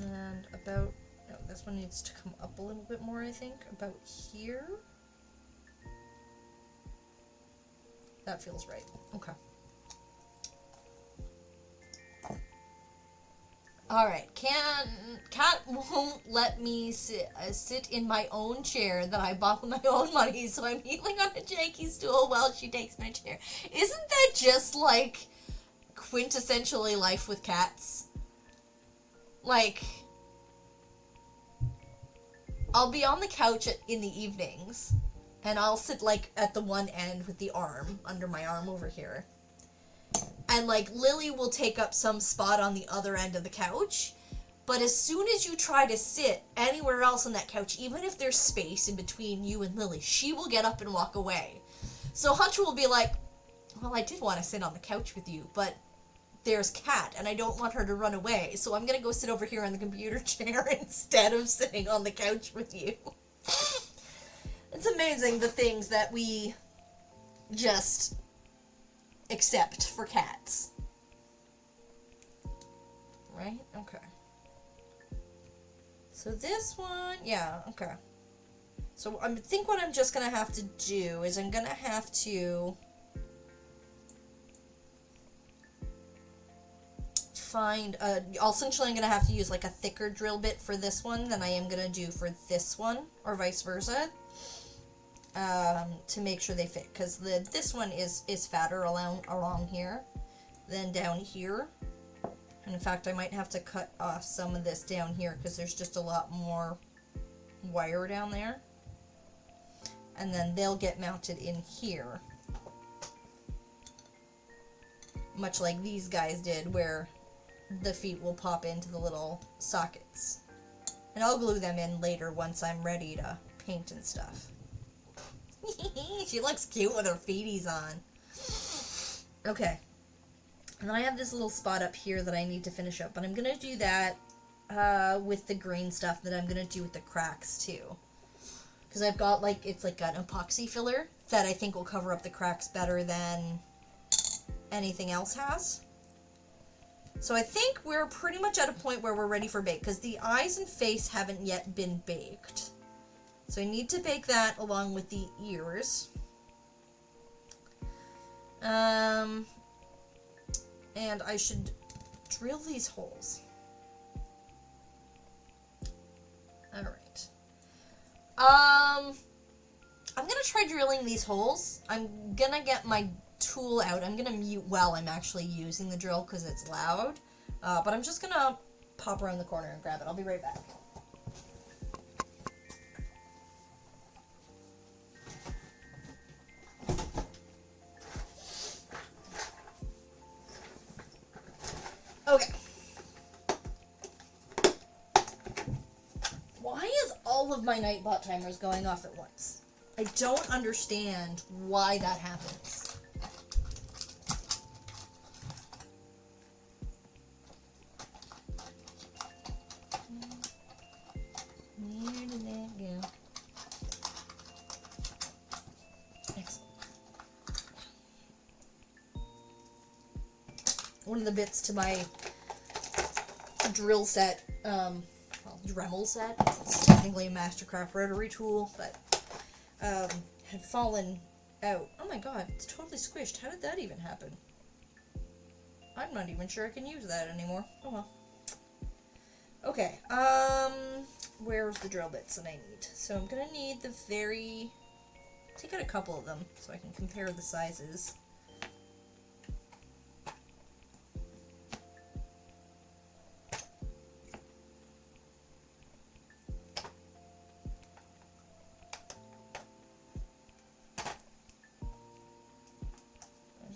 And about, no, this one needs to come up a little bit more, I think. About here. That feels right. Okay. Alright, Cat won't let me sit in my own chair that I bought with my own money, so I'm kneeling on a janky stool while she takes my chair. Isn't that just, like, quintessentially life with cats? Like, I'll be on the couch in the evenings, And I'll sit, like, at the one end with the arm, under my arm over here. And, like, Lily will take up some spot on the other end of the couch. But as soon as you try to sit anywhere else on that couch, even if there's space in between you and Lily, she will get up and walk away. So Hunter will be like, well, I did want to sit on the couch with you, but there's Kat, and I don't want her to run away, so I'm going to go sit over here on the computer chair instead of sitting on the couch with you. It's amazing the things that we just accept for cats. Right? Okay. So this one, yeah, okay. So I think what I'm just going to have to do is I'm going to have to find, essentially I'm going to have to use like a thicker drill bit for this one than I am going to do for this one, or vice versa, to make sure they fit, because this one is fatter along here than down here. And in fact, I might have to cut off some of this down here because there's just a lot more wire down there. And then they'll get mounted in here. Much like these guys did, where the feet will pop into the little sockets. And I'll glue them in later once I'm ready to paint and stuff. She looks cute with her feeties on. Okay. And I have this little spot up here that I need to finish up, but I'm going to do that with the green stuff that I'm going to do with the cracks too. Because I've got it's like an epoxy filler that I think will cover up the cracks better than anything else has. So I think we're pretty much at a point where we're ready for bake, because the eyes and face haven't yet been baked. So I need to bake that along with the ears. And I should drill these holes. Alright. I'm gonna try drilling these holes. I'm gonna get my tool out. I'm gonna mute while I'm actually using the drill because it's loud. But I'm just gonna pop around the corner and grab it. I'll be right back. Okay. Why is all of my Nightbot timers going off at once? I don't understand why that happens. Where did that go? Excellent. One of the bits to my drill set, Dremel set, it's technically a Mastercraft rotary tool, but had fallen out. Oh my god, it's totally squished. How did that even happen? I'm not even sure I can use that anymore. Oh well. Okay, where's the drill bits that I need? So I'm gonna need take out a couple of them so I can compare the sizes.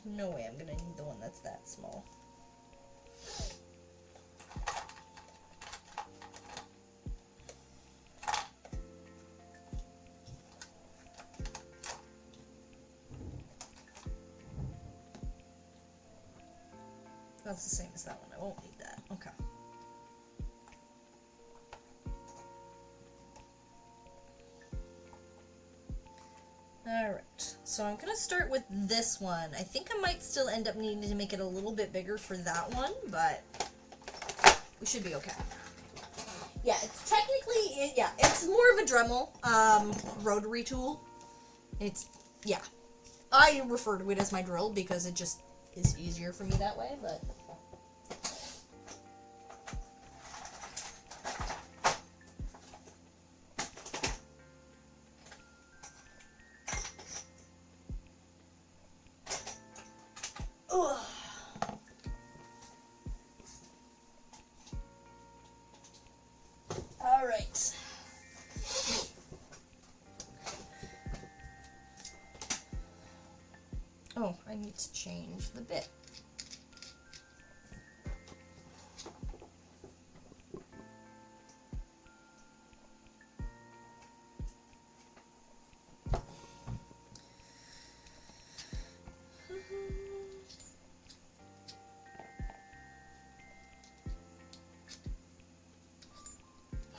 No way I'm gonna need the one that's that small. That's the same as that one. I won't need that. Okay. Alright, so I'm gonna start with this one. I think I might still end up needing to make it a little bit bigger for that one, but we should be okay. Yeah, it's technically, it's more of a Dremel, rotary tool. Yeah. I refer to it as my drill because it just is easier for me that way, but... Oh, I need to change the bit.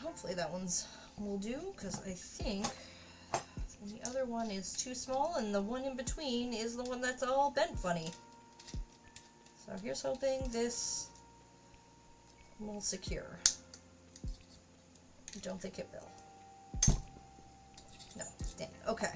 Hopefully that one's will do, because I think the other one is too small and the one in between is the one that's all bent funny. So here's hoping this will secure. I don't think it will. No, dang it. Okay.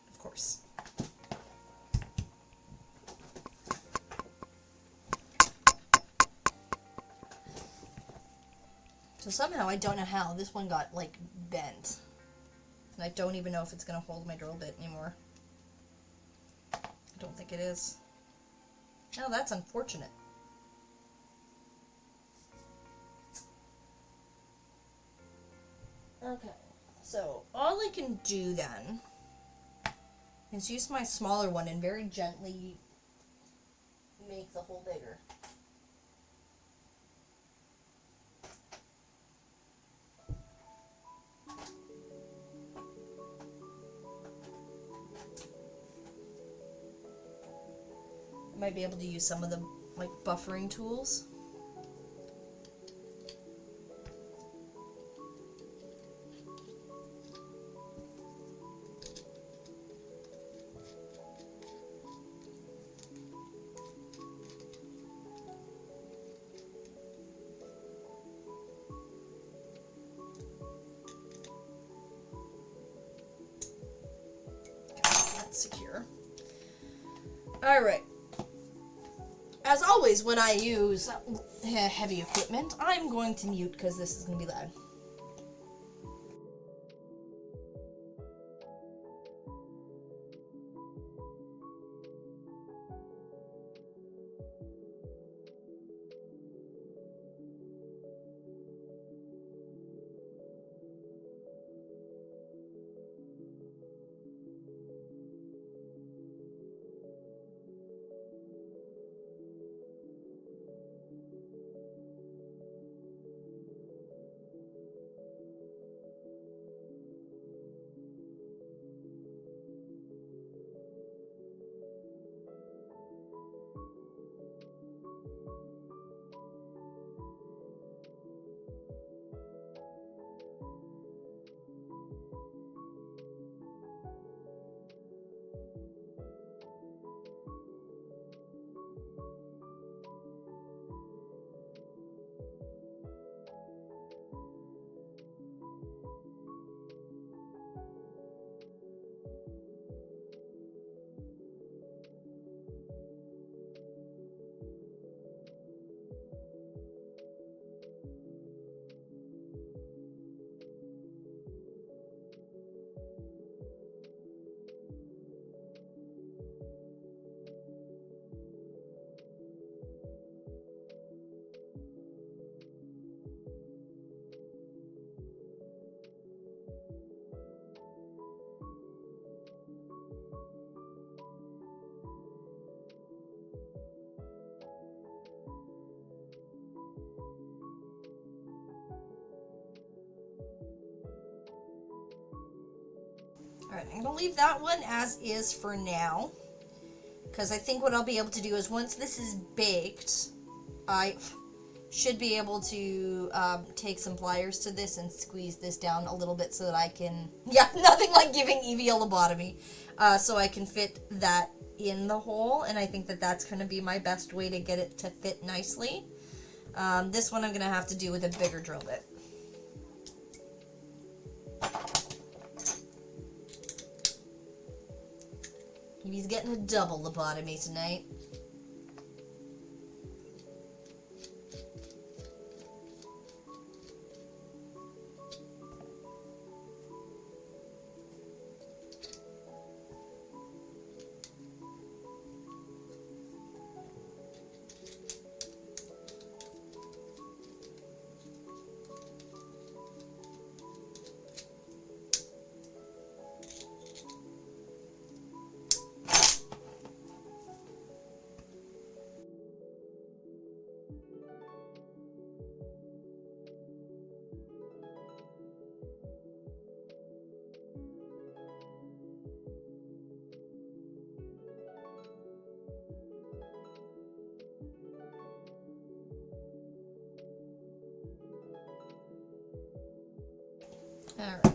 Of course. So somehow, I don't know how, this one got, like, bent. And I don't even know if it's going to hold my drill bit anymore. I don't think it is. Now that's unfortunate. Okay, so all I can do then is use my smaller one and very gently make the hole bigger. I might be able to use some of the like buffering tools. That's secure. All right. As always, when I use heavy equipment, I'm going to mute because this is going to be loud. Alright, I'm going to leave that one as is for now. Because I think what I'll be able to do is once this is baked, I should be able to take some pliers to this and squeeze this down a little bit so that I can... Yeah, nothing like giving Eevee a lobotomy. So I can fit that in the hole, and I think that that's going to be my best way to get it to fit nicely. This one I'm going to have to do with a bigger drill bit. Eevee's getting a double lobotomy tonight. Alright.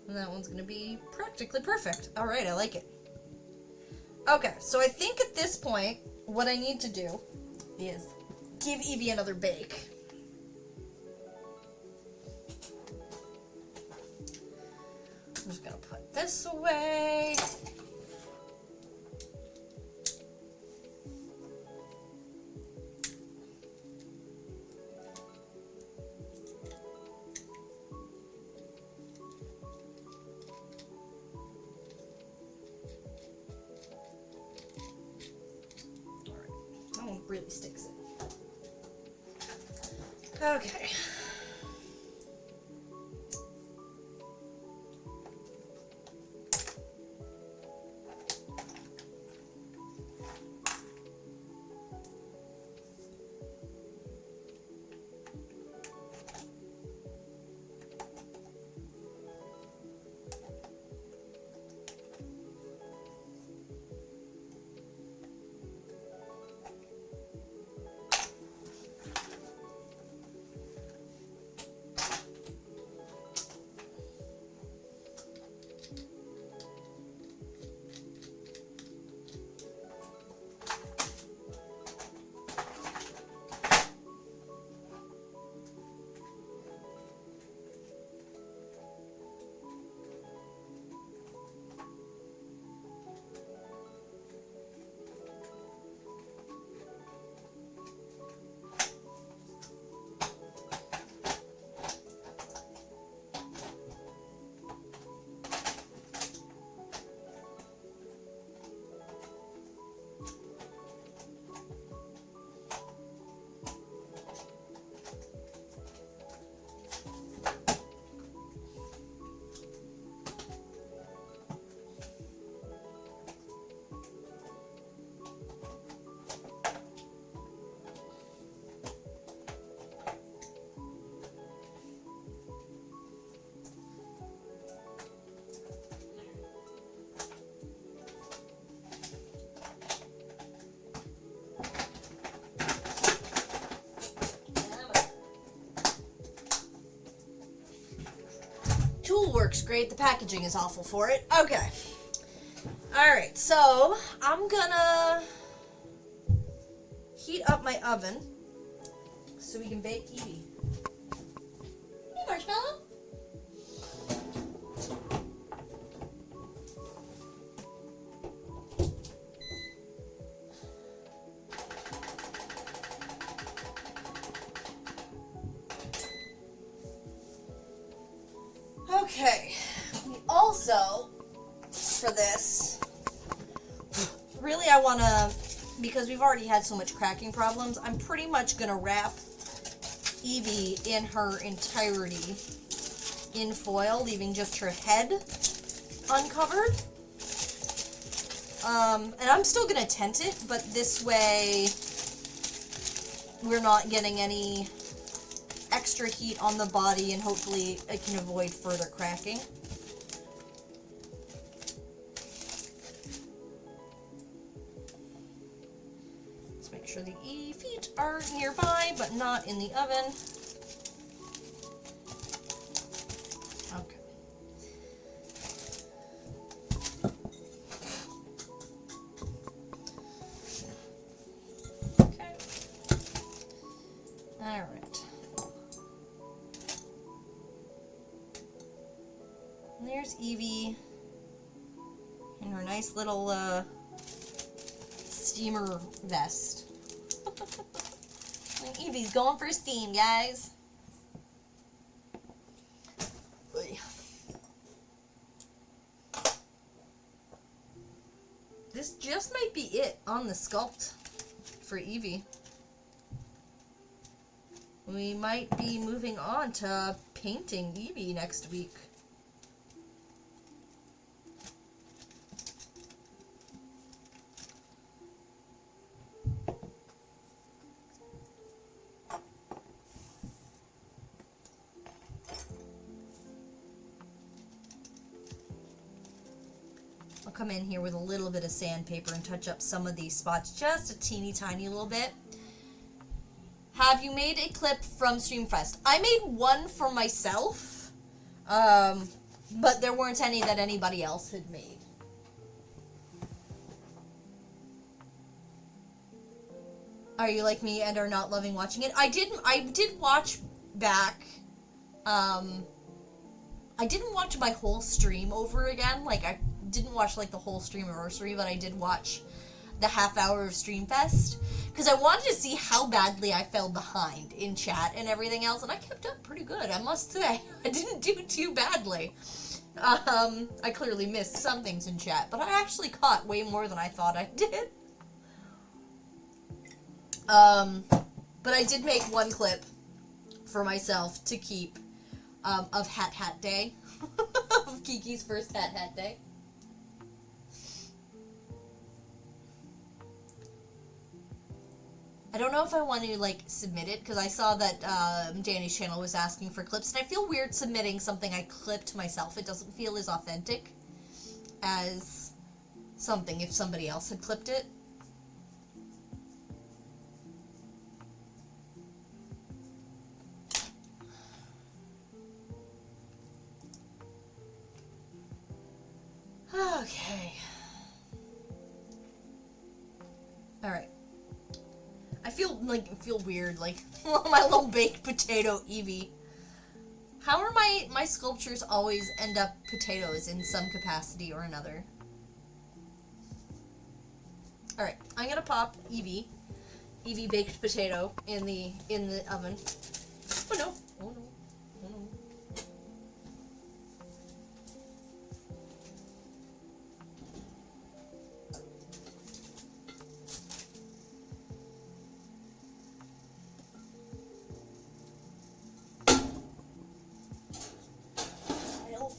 And that one's gonna be practically perfect. Alright, I like it. Okay, so I think at this point, what I need to do is give Eevee another bake. I'm just gonna put this away. Really sticks it. Okay. Tool works great, the packaging is awful for it. Okay. Alright, so I'm gonna heat up my oven so we can bake Eevee. Hey, Marshmallow. Okay, we also, for this, really I want to, because we've already had so much cracking problems, I'm pretty much going to wrap Eevee in her entirety in foil, leaving just her head uncovered. And I'm still going to tint it, but this way we're not getting any extra heat on the body, and hopefully it can avoid further cracking. Let's make sure the feet are nearby, but not in the oven. Okay. Okay. All right. And there's Eevee in her nice little steamer vest. And Eevee's going for a steam, guys. This just might be it on the sculpt for Eevee. We might be moving on to painting Eevee next week. I'll come in here with a little bit of sandpaper and touch up some of these spots just a teeny tiny little bit. Have you made a clip from Streamfest? I made one for myself, but there weren't any that anybody else had made. Are you like me and are not loving watching it? I did watch back. I didn't watch my whole stream over again. Like, I didn't watch like the whole stream anniversary, but I did watch the half hour of Streamfest because I wanted to see how badly I fell behind in chat and everything else, and I kept up pretty good, I must say. I didn't do too badly. I clearly missed some things in chat, but I actually caught way more than I thought I did. But I did make one clip for myself to keep of Hat Day, of Kiki's first Hat Day. I don't know if I want to, like, submit it, because I saw that Danny's channel was asking for clips, and I feel weird submitting something I clipped myself. It doesn't feel as authentic as something if somebody else had clipped it. Okay. Alright. I feel weird, like my little baked potato Eevee. How are my sculptures always end up potatoes in some capacity or another? Alright, I'm gonna pop Eevee baked potato in the oven. Oh no, oh no, oh no.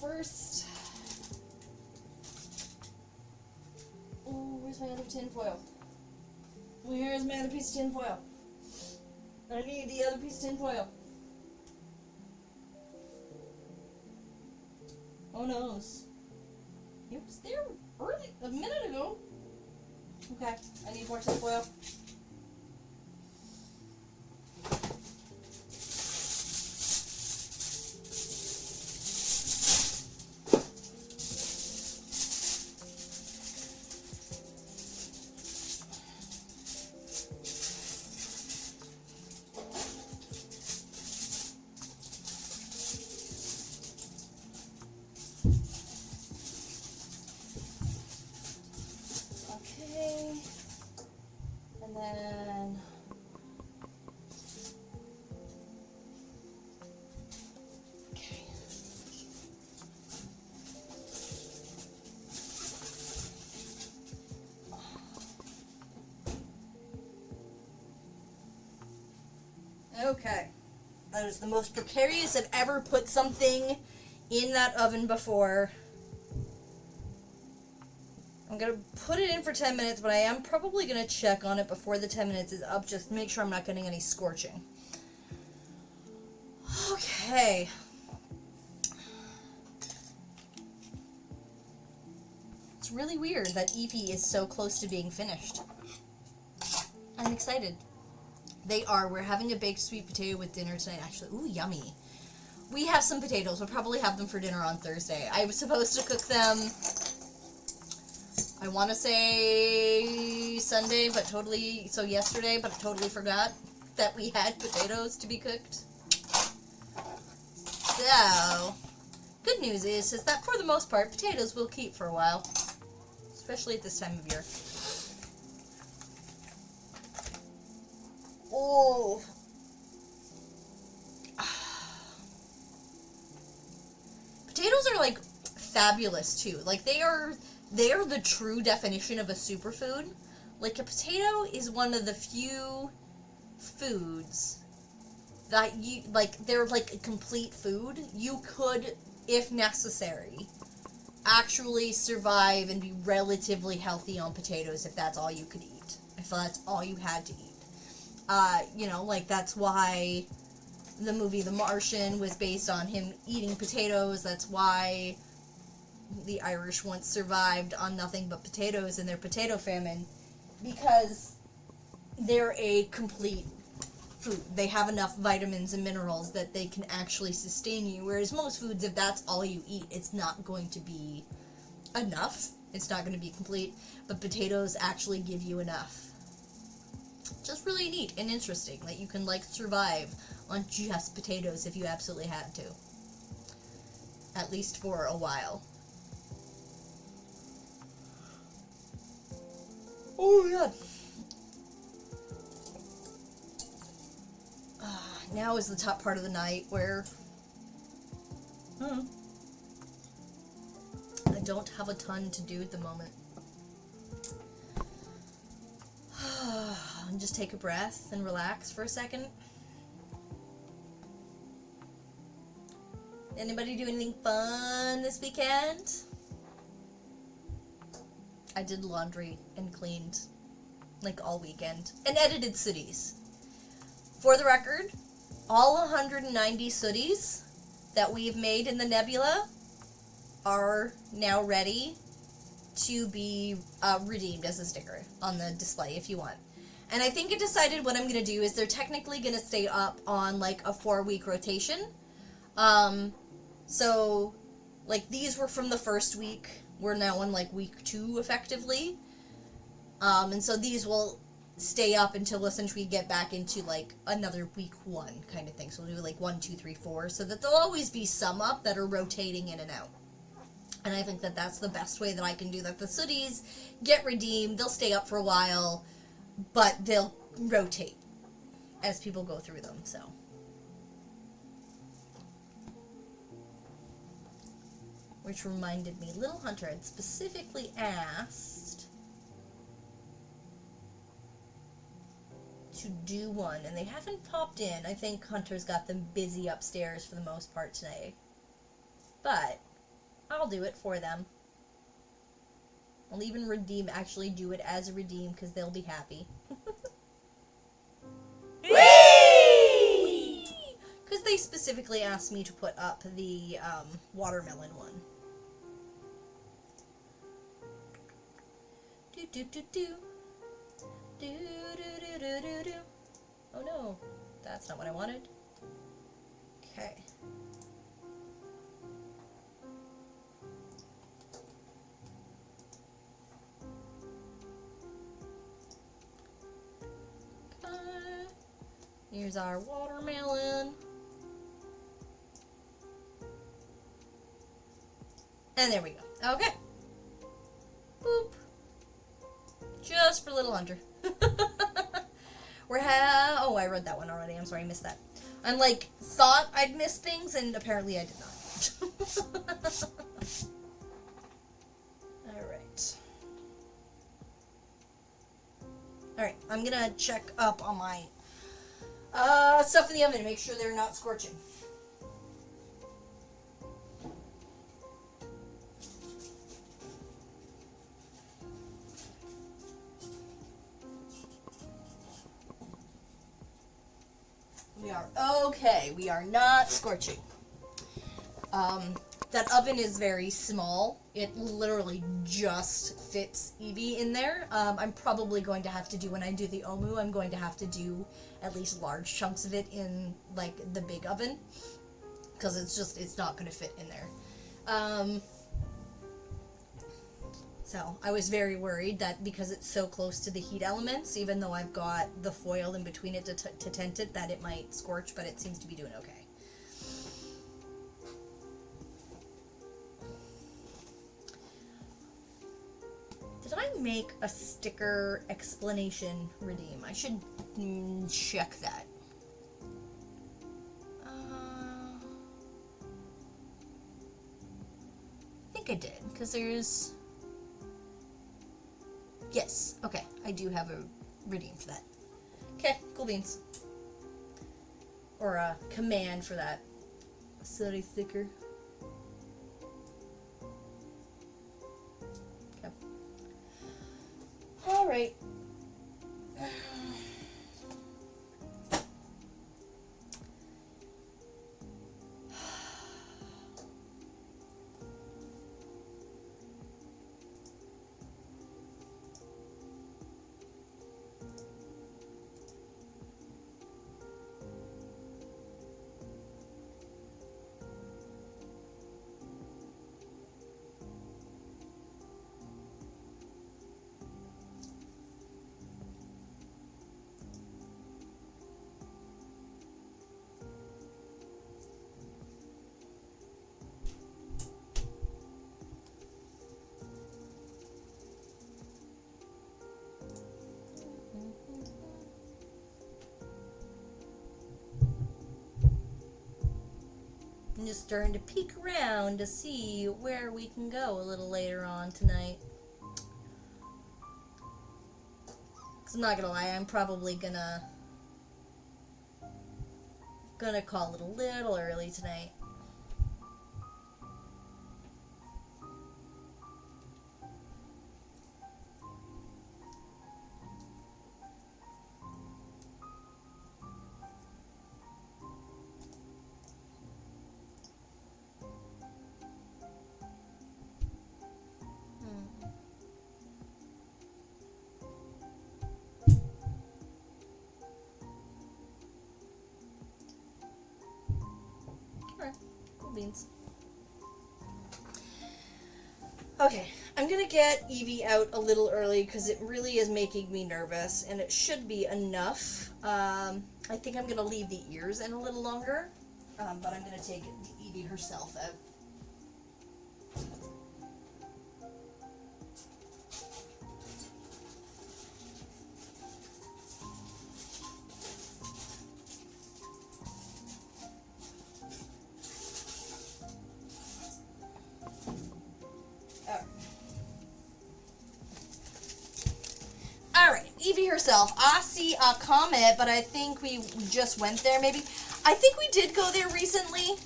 First. Oh, where's my other tin foil? Where's my other piece of tin foil? I need the other piece of tin foil. Oh no. It was there a minute ago. Okay, I need more tin foil. Okay. That is the most precarious I've ever put something in that oven before. I'm going to put it in for 10 minutes, but I am probably going to check on it before the 10 minutes is up, just to make sure I'm not getting any scorching. Okay. It's really weird that Eevee is so close to being finished. I'm excited. They are. We're having a baked sweet potato with dinner tonight, actually. Ooh, yummy. We have some potatoes. We'll probably have them for dinner on Thursday. I was supposed to cook them, I want to say Sunday, but yesterday, but I totally forgot that we had potatoes to be cooked. So, Good news is that for the most part, potatoes will keep for a while. Especially at this time of year. Oh. Potatoes are like fabulous too. Like they are the true definition of a superfood. Like a potato is one of the few foods that you like, they're like a complete food. You could, if necessary, actually survive and be relatively healthy on potatoes if that's all you could eat. If that's all you had to eat. You know, like that's why the movie The Martian was based on him eating potatoes. That's why the Irish once survived on nothing but potatoes in their potato famine. Because they're a complete food. They have enough vitamins and minerals that they can actually sustain you. Whereas most foods, if that's all you eat, it's not going to be enough. It's not going to be complete. But potatoes actually give you enough. Just really neat and interesting that you can like survive on just potatoes if you absolutely had to. At least for a while. Oh my god. Now is the top part of the night where I don't have a ton to do at the moment. And just take a breath and relax for a second. Anybody do anything fun this weekend? I did laundry and cleaned like all weekend and edited sooties. For the record, all 190 sooties that we've made in the nebula are now ready to be redeemed as a sticker on the display if you want. And I think I decided what I'm going to do is they're technically going to stay up on like a 4-week rotation. So like these were from the first week. We're now on like week 2 effectively. And so these will stay up until essentially we get back into like another week 1 kind of thing. So we'll do like 1, 2, 3, 4, so that there'll always be some up that are rotating in and out. And I think that that's the best way that I can do that. The sooties get redeemed, they'll stay up for a while, but they'll rotate as people go through them, so. Which reminded me, Little Hunter had specifically asked to do one, and they haven't popped in. I think Hunter's got them busy upstairs for the most part today. But I'll do it for them. I'll even actually do it as a redeem, because they'll be happy. Because they specifically asked me to put up the watermelon one. Do do do do. Do do do do do do. Oh no, that's not what I wanted. Okay. Here's our watermelon. And there we go. Okay. Boop. Just for Little Hunter. Oh, I read that one already. I'm sorry, I missed that. I'm like, thought I'd missed things, and apparently I did not. Alright. Alright, I'm gonna check up on my stuff in the oven to make sure they're not scorching. We are okay. We are not scorching. That oven is very small. It literally just fits Eevee in there. I'm probably going to have to do, when I do the Omu, I'm going to have to do at least large chunks of it in, like, the big oven. Because it's not going to fit in there. So, I was very worried that because it's so close to the heat elements, even though I've got the foil in between it to tent it, that it might scorch, but it seems to be doing okay. Did I make a sticker explanation redeem? I should check that. I think I did, because there's... Yes, okay, I do have a redeem for that. Okay, cool beans. Or a command for that. Sorry, sticker. Okay. Alright. I'm just starting to peek around to see where we can go a little later on tonight. Cause I'm not gonna lie, I'm probably gonna call it a little early tonight. Alright, cool beans. Okay, I'm gonna get Eevee out a little early because it really is making me nervous, and it should be enough. I think I'm gonna leave the ears in a little longer, but I'm gonna take Eevee herself out. Alright, Eevee herself. I see a comment, but I think we just went there, maybe. I think we did go there recently.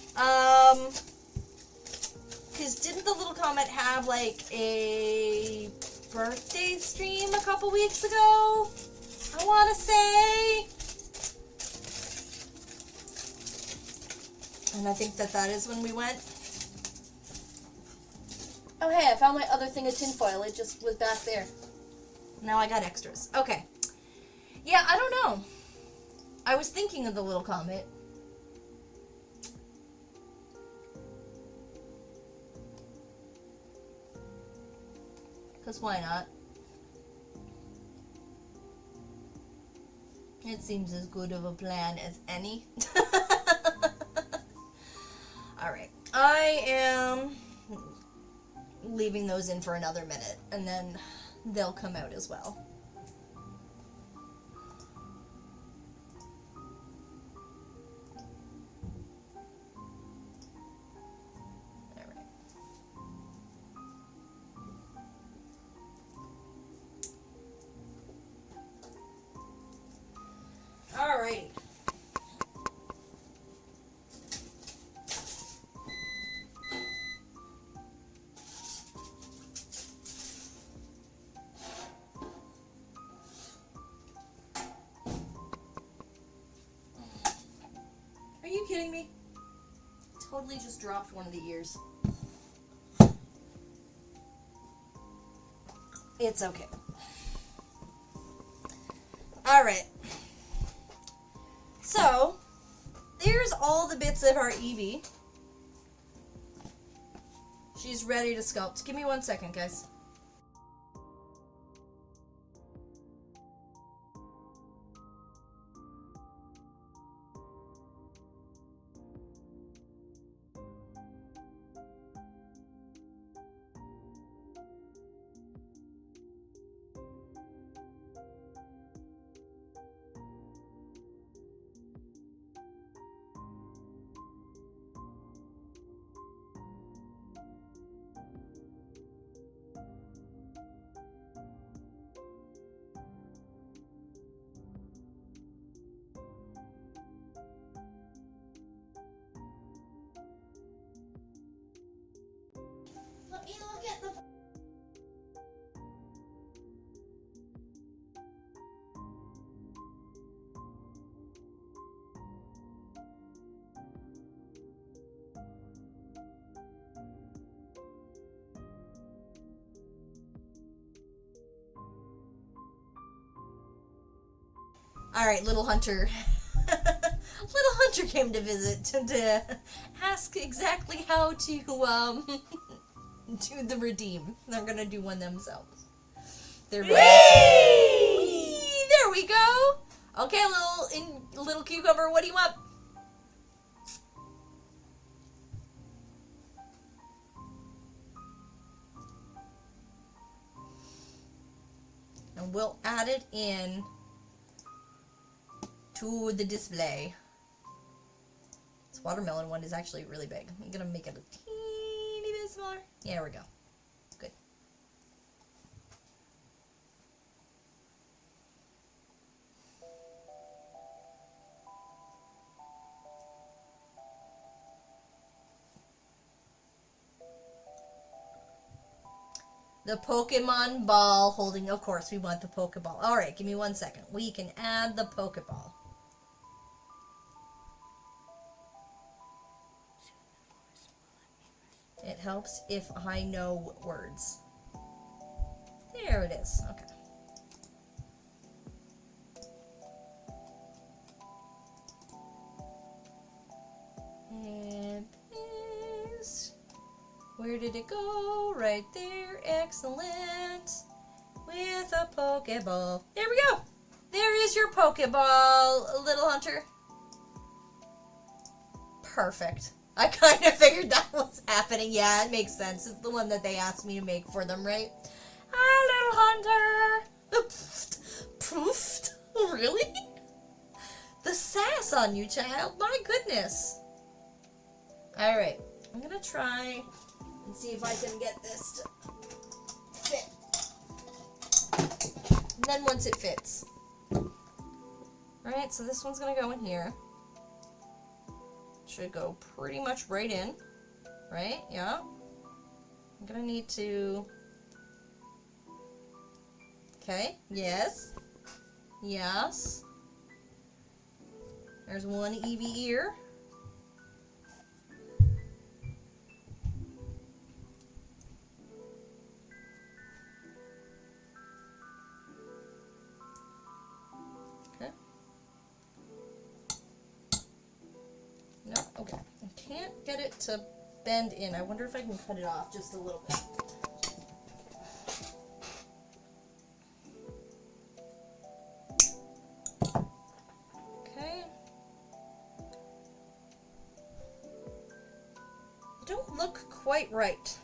Because didn't the little comet have, like, a birthday stream a couple weeks ago? I want to say. And I think that is when we went. Oh, hey, I found my other thing of tinfoil. It just was back there. Now I got extras. Okay. Yeah, I don't know. I was thinking of the little comet. Because why not? It seems as good of a plan as any. Alright. I am leaving those in for another minute, and then they'll come out as well. All right. Are you kidding me? Totally just dropped one of the ears. It's okay. Alright. So, there's all the bits of our Eevee. She's ready to sculpt. Give me 1 second, guys. Alright, Little Hunter. Little Hunter came to visit to ask exactly how to do the redeem. They're gonna do one themselves. They're ready. Whee! There we go. Okay, little cucumber, what do you want? And we'll add it in to the display. This watermelon one is actually really big. I'm gonna make it a teeny bit smaller. Yeah, there we go. Good. The Pokemon ball holding, of course, we want the Pokeball. Alright, give me 1 second. We can add the Pokeball. It helps if I know words. There it is. Okay. And paste. Where did it go? Right there. Excellent. With a Pokeball. There we go. There is your Pokeball, Little Hunter. Perfect. I kind of figured that was happening. Yeah, it makes sense. It's the one that they asked me to make for them, right? Ah, Little Hunter. Poofed? Really? The sass on you, child. My goodness. Alright. I'm going to try and see if I can get this to fit. And then once it fits. Alright, so this one's going to go in here. Should go pretty much right in, right? Yeah. I'm gonna need to. Okay. Yes. Yes. There's one Eevee ear. Okay. No, okay. I can't get it to bend in. I wonder if I can cut it off just a little bit. Okay. Don't look quite right.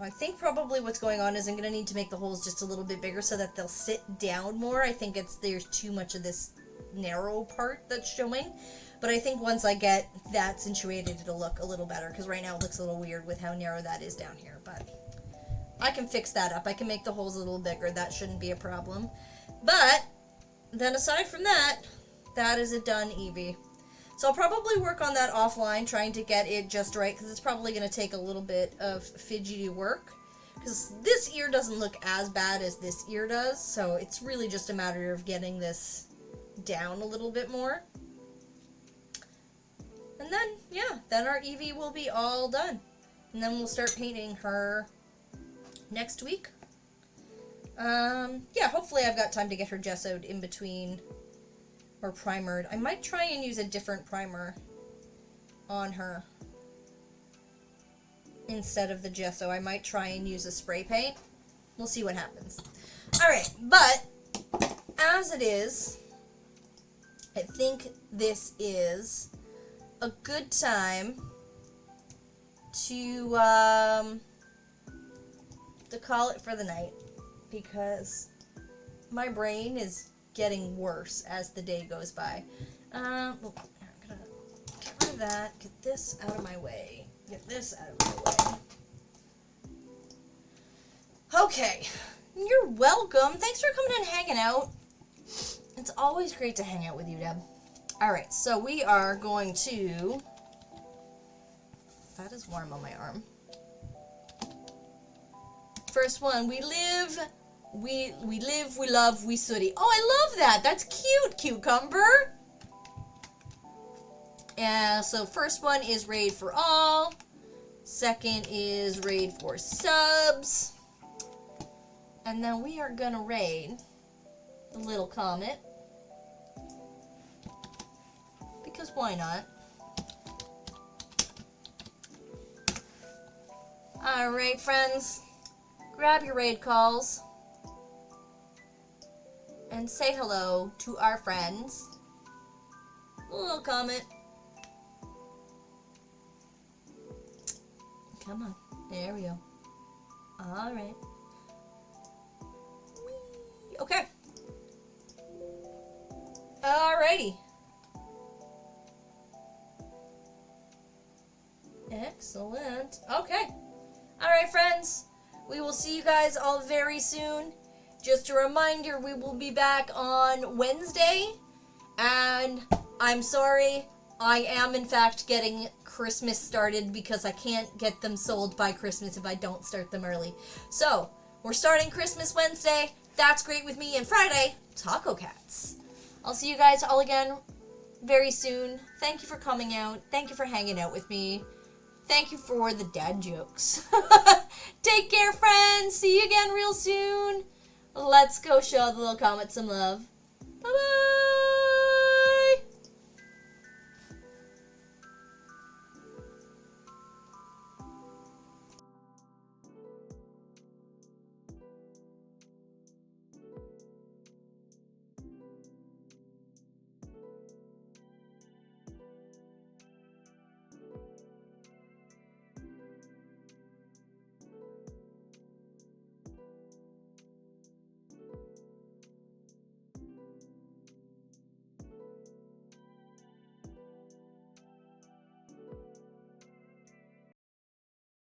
I think probably what's going on is I'm going to need to make the holes just a little bit bigger so that they'll sit down more. I think there's too much of this narrow part that's showing. But I think once I get that situated, it'll look a little better. Because right now it looks a little weird with how narrow that is down here. But I can fix that up. I can make the holes a little bigger. That shouldn't be a problem. But then aside from that, that is a done Eevee. So I'll probably work on that offline, trying to get it just right, because it's probably going to take a little bit of fidgety work. Because this ear doesn't look as bad as this ear does, so it's really just a matter of getting this down a little bit more. And then, yeah, then our Eevee will be all done. And then we'll start painting her next week. Yeah, hopefully I've got time to get her gessoed in between. Or primered. I might try and use a different primer on her instead of the gesso. I might try and use a spray paint. We'll see what happens. Alright, but as it is, I think this is a good time to call it for the night, because my brain is getting worse as the day goes by. I'm gonna get rid of that, get this out of my way, get this out of my way. Okay, you're welcome. Thanks for coming and hanging out. It's always great to hang out with you, Deb. Alright, so we are going to... That is warm on my arm. First one, we live, we love, we sooty. Oh, I love that. That's cute, cucumber. And so first one is raid for all. Second is raid for subs. And then we are gonna raid the little comet. Because why not? Alright, friends. Grab your raid calls. And say hello to our friends. The little comet. Come on. There we go. Alright. Okay. Alrighty. Excellent. Okay. Alright, friends. We will see you guys all very soon. Just a reminder, we will be back on Wednesday. And I'm sorry, I am in fact getting Christmas started because I can't get them sold by Christmas if I don't start them early. So, we're starting Christmas Wednesday. That's great with me. And Friday, Taco Cats. I'll see you guys all again very soon. Thank you for coming out. Thank you for hanging out with me. Thank you for the dad jokes. Take care, friends. See you again real soon. Let's go show the little comet some love. Bye-bye.